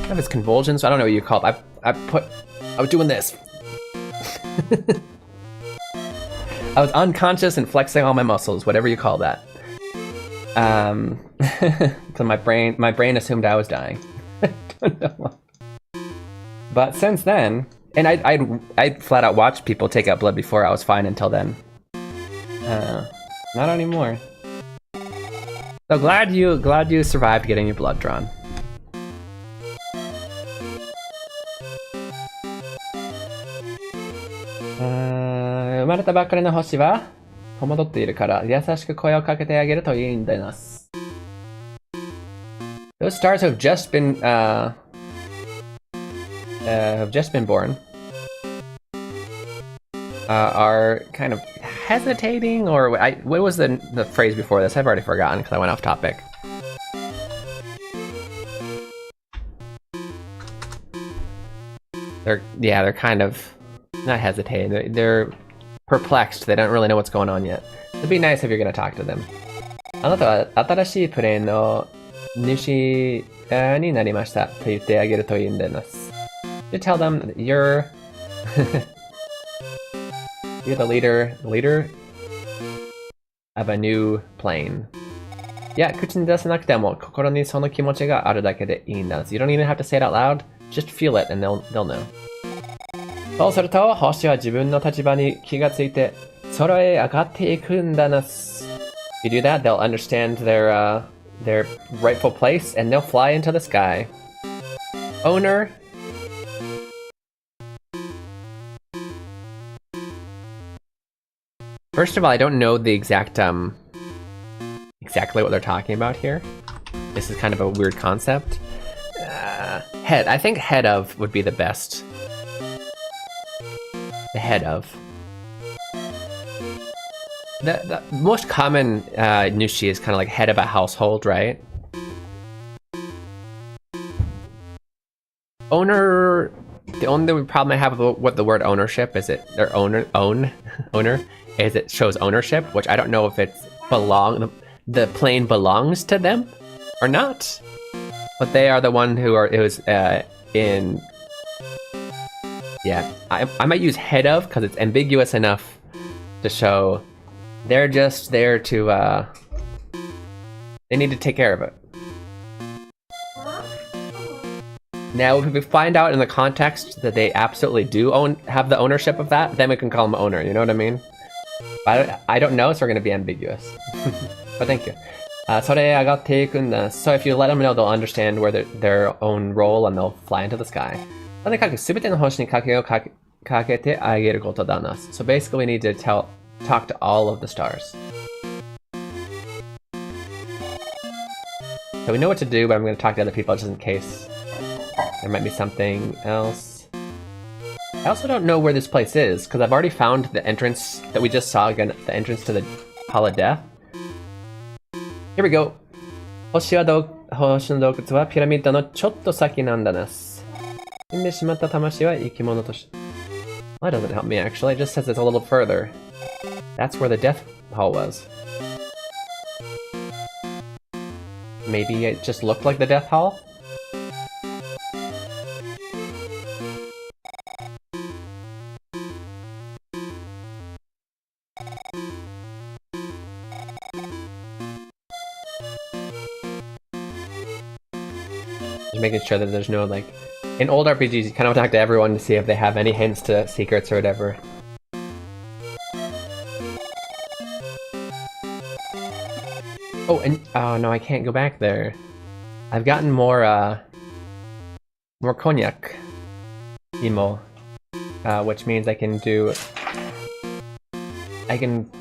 have this convulsions, I don't know what you call it. I was doing this. I was unconscious and flexing all my muscles, whatever you call that. So my brain assumed I was dying. I don't know. But since then, and I'd flat out watched people take out blood before. I was fine until then. Not anymore. So glad you survived getting your blood drawn. Umareta bakkari no hoshi wa tomodotte iru kara yasashiku koe o kakete ageru to ii desu. Those stars have just been born are kind of hesitating, or what was the phrase before this? I've already forgotten because I went off topic. They're kind of not hesitating. They're perplexed. They don't really know what's going on yet. It'd be nice if you're gonna talk to them. あなたは新しいプレイの主になりましたと言ってあげるといいんです。You tell them that you're the leader of a new plane. いや、口に出さなくても心にその気持ちがあるだけでいいんです。You don't even have to say it out loud. Just feel it and they'll know. そうすると、星は自分の立場に気がついて空へ上がっていくんだな。If you do that, they'll understand their rightful place and they'll fly into the sky. Owner, First of all, I don't know the exact exactly what they're talking about here. This is kind of a weird concept. Head. I think head of would be the best. The head of. The most common nushi is kind of like head of a household, right? Owner. The only problem I have with the word ownership is it their owner is it shows ownership, which I don't know if it's the plane belongs to them or not. But they are the one who are in. Yeah, I might use head of because it's ambiguous enough to show they're just there to they need to take care of it. Now, if we find out in the context that they absolutely do have the ownership of that, then we can call them owner. You know what I mean? But I don't know, so we're gonna be ambiguous. But thank you. それ上がっていくんだ. So if you let them know, they'll understand where their own role and they'll fly into the sky. とにかく全ての星に影をかけてあげることだな. So basically, we need to talk to all of the stars. So we know what to do, but I'm going to talk to other people just in case there might be something else. I also don't know where this place is, because I've already found the entrance that we just saw again, the entrance to the Hall of Death. Here we go. 星の洞窟はピラミッドのちょっと先なんだな。死んでしまった魂は生き物とし... Well, that doesn't help me actually, it just says it's a little further. That's where the death hall was. Maybe it just looked like the death hall? Just making sure that there's no, like... In old RPGs, you kind of talk to everyone to see if they have any hints to secrets or whatever. Oh, and... Oh, no, I can't go back there. I've gotten more cognac. Emo. Which means I can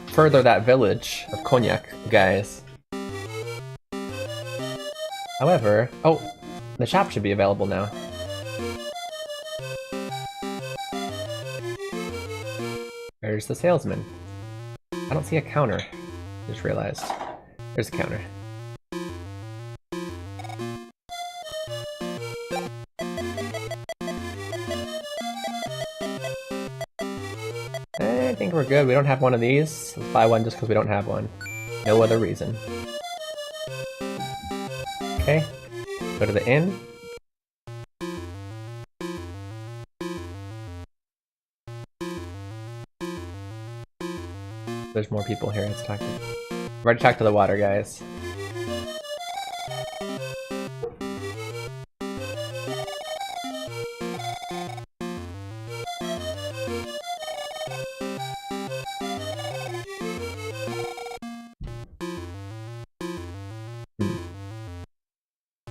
further that village of cognac guys. However... Oh! The shop should be available now. Where's the salesman? I don't see a counter. Just realized. There's a counter. I think we're good. We don't have one of these. Let's buy one just because we don't have one. No other reason. Okay. Go to the inn. There's more people here. Let's talk to... I've already talked to the water guys.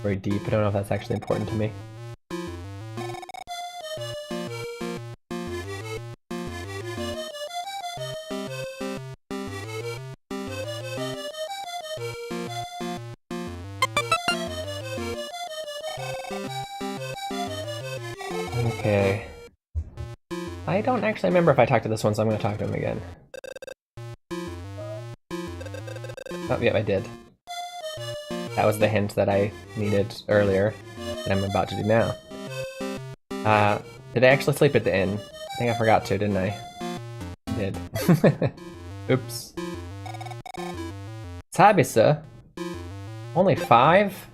Very deep. I don't know if that's actually important to me. Okay. I don't actually remember if I talked to this one, so I'm going to talk to him again. Oh, yeah, I did. That was the hint that I needed earlier, that I'm about to do now. Did I actually sleep at the inn? I think I forgot to, didn't I? I did. Oops. Sabisa? Only 5?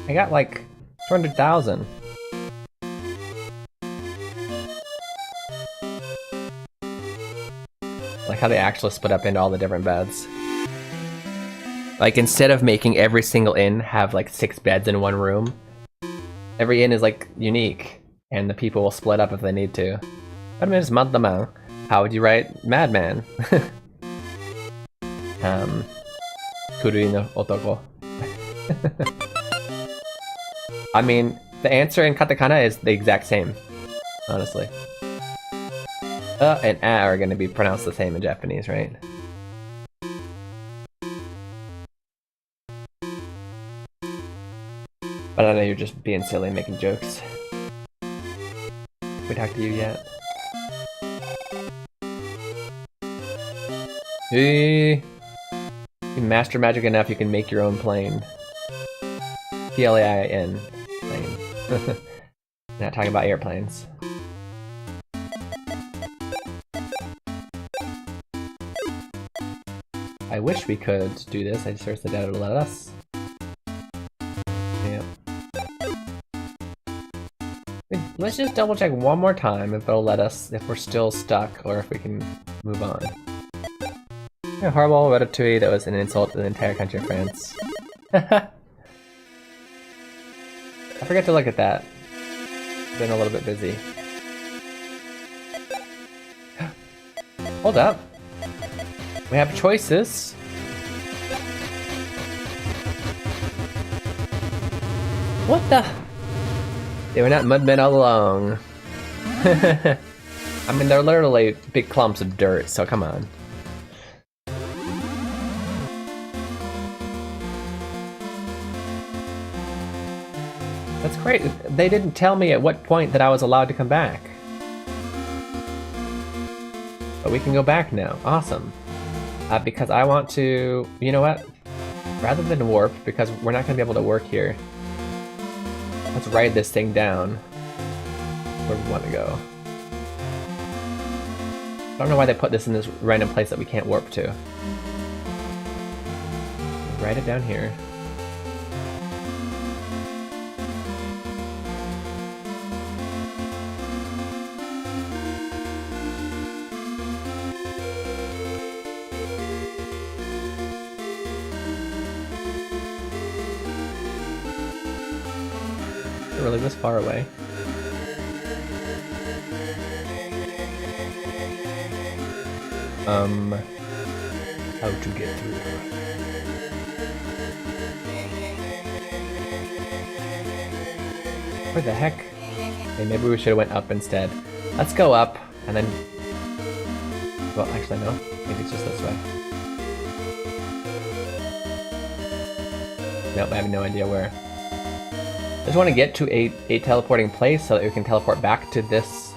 I got like 200,000. Like how they actually split up into all the different beds. Like instead of making every single inn have like 6 beds in one room, every inn is like unique, and the people will split up if they need to. How would you write madman? Kurui no otoko. I mean, the answer in katakana is the exact same, honestly. And are gonna be pronounced the same in Japanese, right? But I know you're just being silly and making jokes. We talked to you yet? Hey. You master magic enough, you can make your own plane. P-L-A-I-N. Plane. Not talking about airplanes. I wish we could do this. I just searched the data to let us. Yeah. Let's just double check one more time if it'll let us, if we're still stuck, or if we can move on. Yeah, horrible ratatouille, that was an insult to the entire country of France. I forgot to look at that. Been a little bit busy. Hold up. We have choices. What the? They were not mudmen all along. I mean, they're literally big clumps of dirt, so come on. That's great. They didn't tell me at what point that I was allowed to come back. But we can go back now. Awesome. Because I want to... You know what? Rather than warp, because we're not going to be able to work here, let's ride this thing down where we want to go. I don't know why they put this in this random place that we can't warp to. Ride it down here. Really this far away. How to get through. Where the heck? Okay, maybe we should have went up instead. Let's go up, and then... Well, actually no. Maybe it's just this way. Nope, I have no idea where. I just want to get to a teleporting place so that we can teleport back to this.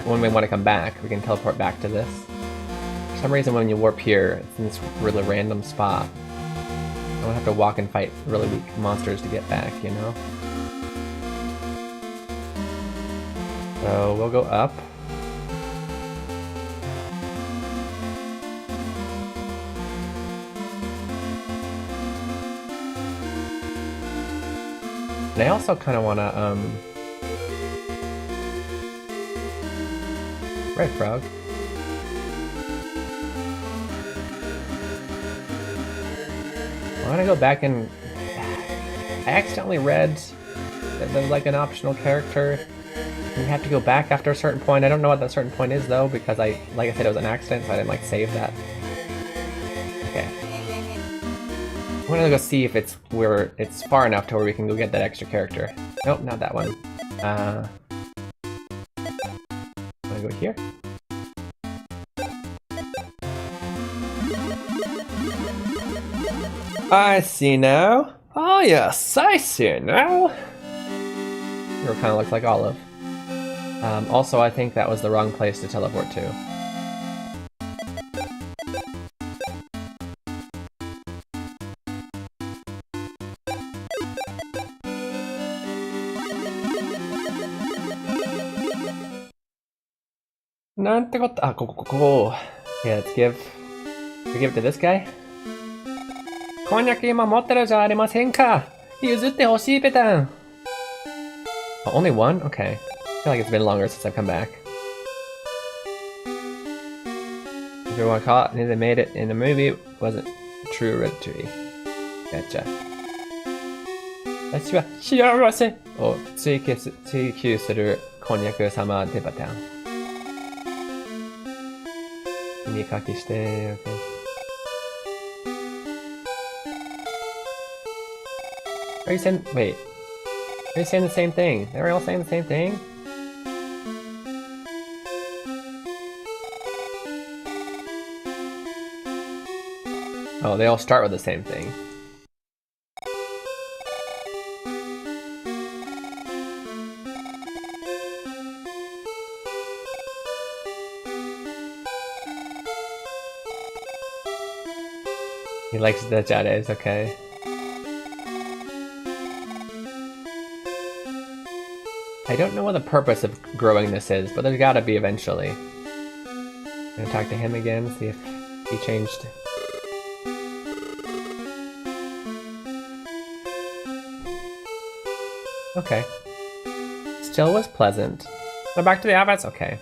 When we want to come back, we can teleport back to this. For some reason when you warp here, it's in this really random spot. I don't have to walk and fight really weak monsters to get back, you know? So we'll go up. And I also kind of want to, Red Frog. I want to go back and... I accidentally read that there's like an optional character. And you have to go back after a certain point. I don't know what that certain point is though, because like I said, it was an accident, so I didn't like save that. Okay. I'm gonna go see if it's far enough to where we can go get that extra character. Nope, not that one. I'm gonna go here. I see now. Oh yes, I see now. It kind of looks like Olive. Also, I think that was the wrong place to teleport to. Nante kotta. Ah, go. Yeah, let's give it to this guy. こんにゃく今持ってるじゃありませんか。譲ってほしいペタン。Oh, only one? Okay. I feel like it's been longer since I've come back. Everyone caught and they made it in the movie. It wasn't true ratatouille. Gotcha. 私は幸せを追求するこんにゃく様デパタン。耳かきして、okay. Are you saying, wait, are you saying the same thing? Are we all saying the same thing? Oh, they all start with the same thing. He likes the Jades, okay. I don't know what the purpose of growing this is, but there's gotta be eventually. I'm gonna talk to him again, see if he changed. Okay. Still was pleasant. Go back to the office? Okay.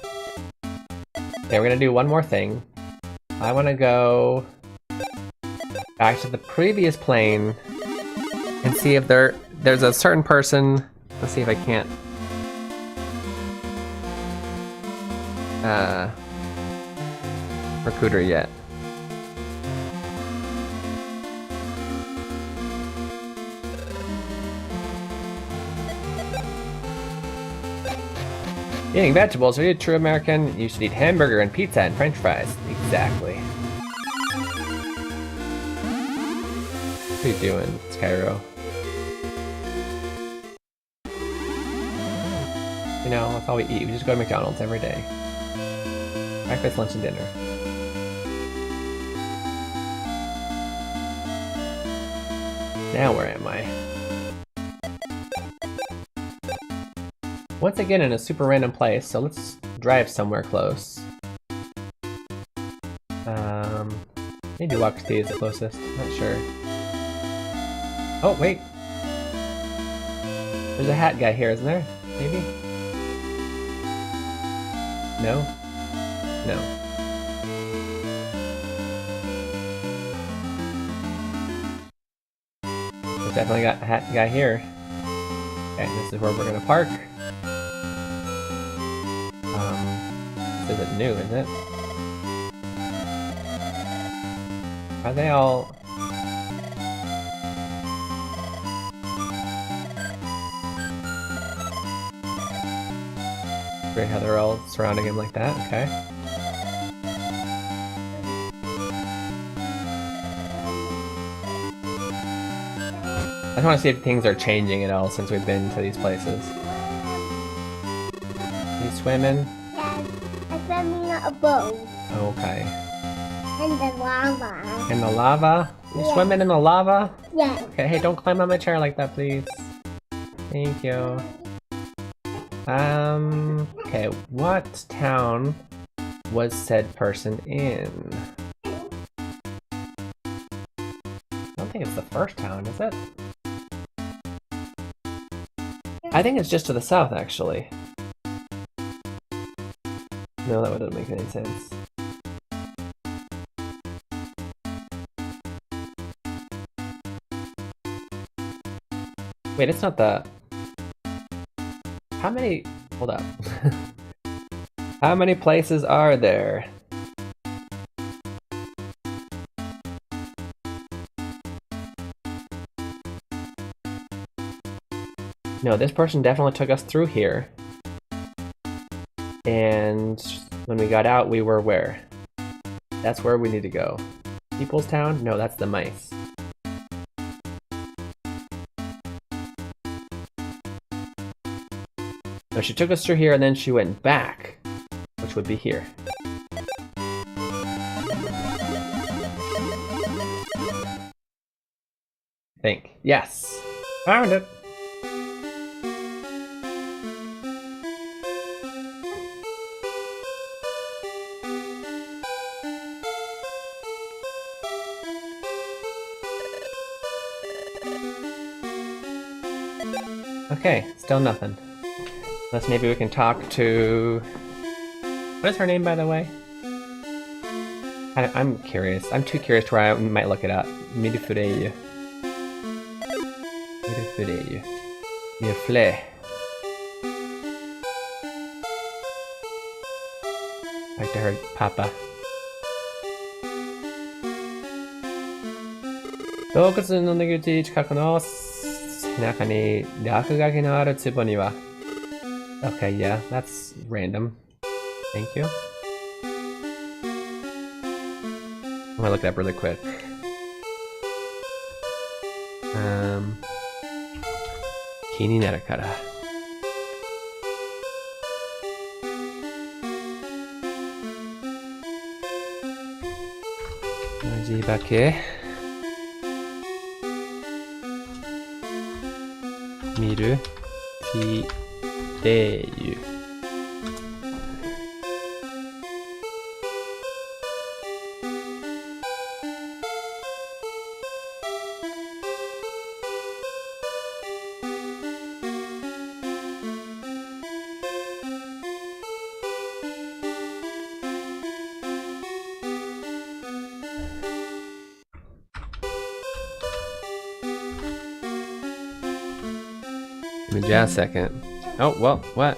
Okay, we're gonna do one more thing. I wanna go back to the previous plane and see if there's a certain person. Let's see if I can't recruiter yet. Eating vegetables, are you a true American? You should eat hamburger and pizza and french fries. Exactly. What are you doing, Skyro? You know, that's all we eat. We just go to McDonald's every day. Breakfast, lunch, and dinner. Now where am I? Once again in a super random place, so let's drive somewhere close. Maybe Wakati is the closest, not sure. Oh, wait. There's a hat guy here, isn't there? Maybe? No? No. There's definitely got a hat guy here. Okay, this is where we're gonna park. This isn't new, is it? Are they all... Great how they're all surrounding him like that, okay. I just want to see if things are changing at all since we've been to these places. You swimming? Yes, I'm swimming in a boat. Okay. In the lava. In the lava? You Yeah. swimming in the lava? Yes. Okay, hey, don't climb on my chair like that, please. Thank you. Okay, what town was said person in? I don't think it's the first town, is it? I think it's just to the south, actually. No, that wouldn't make any sense. Wait, it's not the... How many... Hold up. How many places are there? No, this person definitely took us through here. And when we got out, we were where? That's where we need to go. People's Town? No, that's the mice. No, she took us through here and then she went back, which would be here. I think. Yes! Found it! Okay, still nothing. Unless maybe we can talk to... What is her name, by the way? I'm curious. I'm too curious to where I might look it up. Mirufureyu. Mirufureyu. Mirufle. Back to her papa. 洞窟の出口近くの中に落書きのある壺には Okay, yeah, that's random. Thank you. I'm gonna look it up really quick. Keenになるから. Maji bake. 見るビデオ。Give me just a second. Oh, well, what?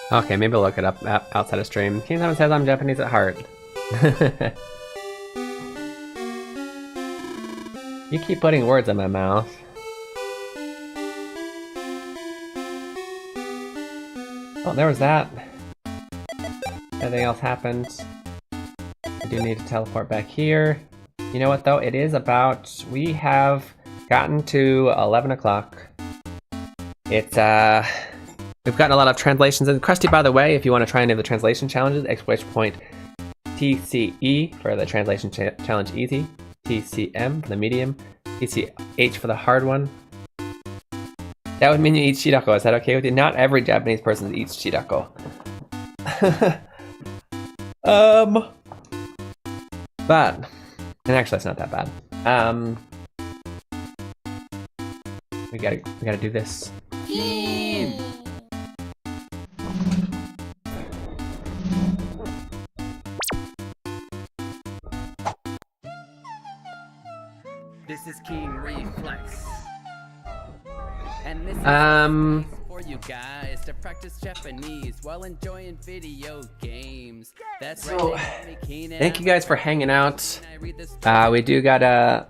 Okay, maybe I'll look it up outside of stream. Keen Simon says I'm Japanese at heart. You keep putting words in my mouth. Oh, there was that. Nothing else happened. I do need to teleport back here. You know what though? It is about... We have gotten to 11 o'clock. It's we've gotten a lot of translations. And Krusty, by the way, if you want to try any of the translation challenges, exclamation point TCE for the translation challenge easy, TCM for the medium, TCH for the hard one. That would mean you eat shirako. Is that okay with you? Not every Japanese person eats shirako. But, and actually that's not that bad. We gotta do this. This is Keen Reflex. And this is for you guys to practice Japanese while enjoying video games. That's So, right. thank you guys for hanging out. We do gotta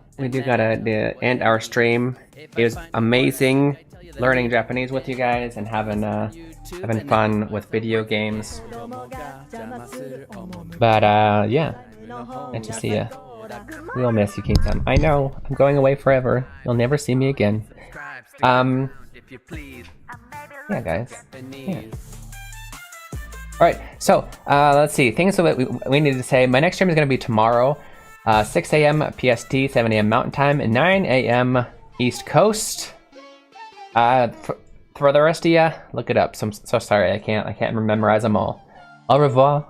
end our stream. It was amazing learning Japanese with you guys and having fun with video games. But yeah, nice to see ya. We'll miss you, King-san. I know, I'm going away forever. You'll never see me again. Yeah, guys. Yeah. Alright, so, let's see. Things that we need to say. My next stream is going to be tomorrow. 6 a.m. PST, 7 a.m. Mountain Time, and 9 a.m. East Coast. For the rest of ya, look it up. So I'm so sorry, I can't memorize them all. Au revoir.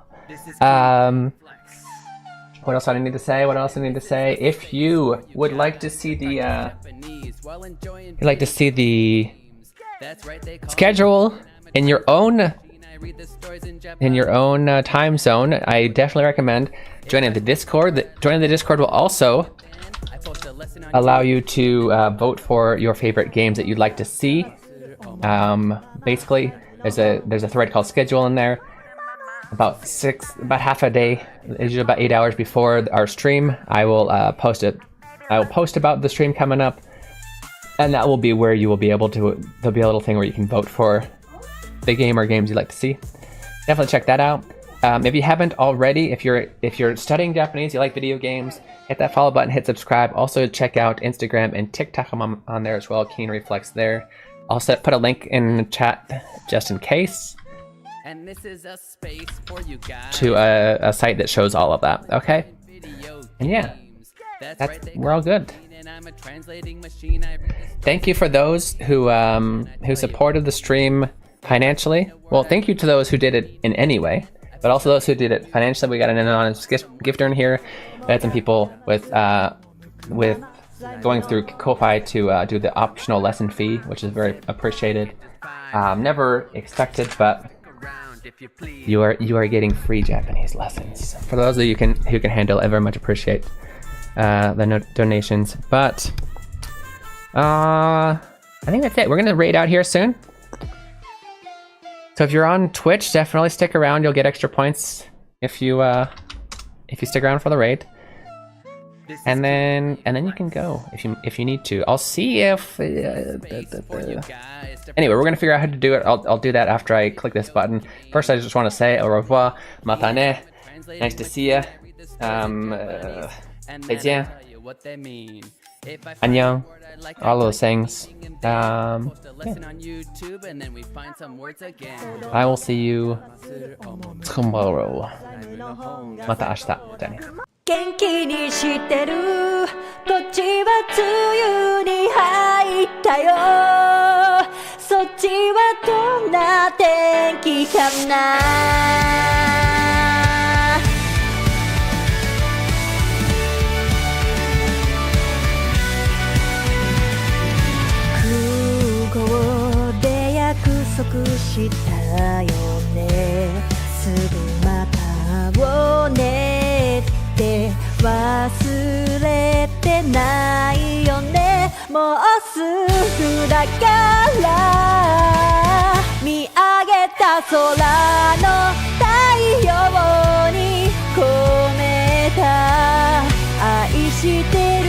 What else do I need to say? What else do I need to say? If you would like to see the schedule in your own time zone, I definitely recommend joining the Discord. Joining the Discord will also allow you to vote for your favorite games that you'd like to see. Basically, there's a thread called schedule in there. About half a day, usually about 8 hours before our stream, I will post it. I will post about the stream coming up, and that will be where you will be able to. There'll be a little thing where you can vote for the game or games you'd like to see. Definitely check that out. If you haven't already, if you're studying Japanese, you like video games, hit that follow button, hit subscribe. Also check out Instagram and TikTok. I'm on there as well. Keen Reflex there. Also put a link in the chat just in case. And this is a space for you guys to a site that shows all of that. Okay. And yeah, we're all good. Thank you for those who supported the stream financially. Well, thank you to those who did it in any way, but also those who did it financially. We got an anonymous gifter in here. We had some people with going through Ko-Fi to do the optional lesson fee, which is very appreciated. Never expected, but you are getting free Japanese lessons. For those of you who can handle, I very much appreciate the donations. But I think that's it. We're gonna raid out here soon. So if you're on Twitch, definitely stick around. You'll get extra points if you stick around for the raid. And then you can go if you need to. I'll see if anyway, we're gonna figure out how to do it. I'll do that after I click this button. First, I just want to say au revoir, mata ne, nice to see ya, 再见, 안녕, all those things. Yeah. I will see you tomorrow. また明日。じゃあね。元気にしてるこっちは梅雨に入ったよそっちはどんな天気かな空港で約束したよねすぐまたをねって忘れてないよねもうすぐだから見上げた空の太陽に込めた愛してる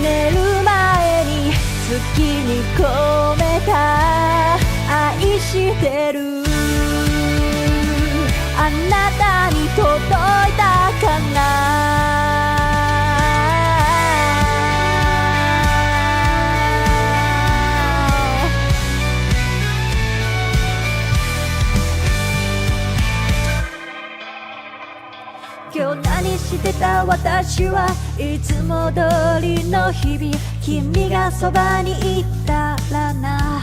寝る前に月に込めた愛してるあなたに届いたかな今日何してた私はいつも通りの日々君がそばにいたらな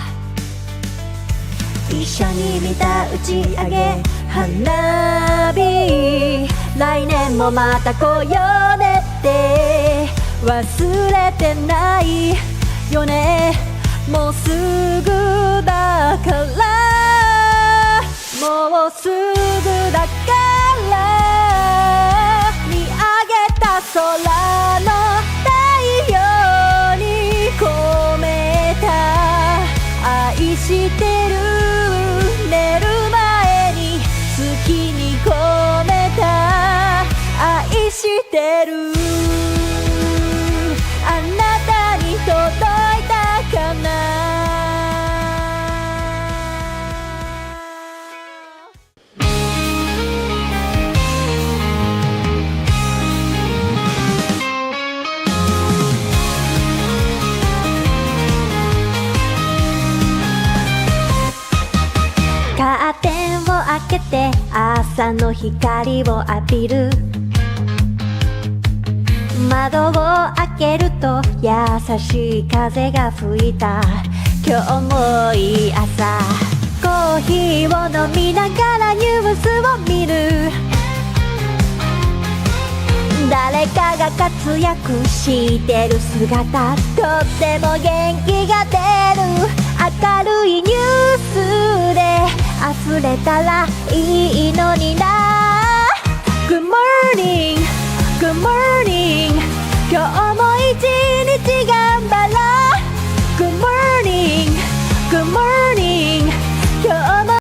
一緒に見た打ち上げ花火来年もまた来ようねって忘れてないよねもうすぐだからもうすぐだから見上げた空の太陽に込めた愛してる寝る前に月に込めた愛してるあなたに届いたかなカーテンを開けて朝の光を浴びる窓を開けると優しい風が吹いた今日もいい朝コーヒーを飲みながらニュースを見る誰かが活躍してる姿とっても元気が出る明るいニュースで溢れたらいいのにな Good morning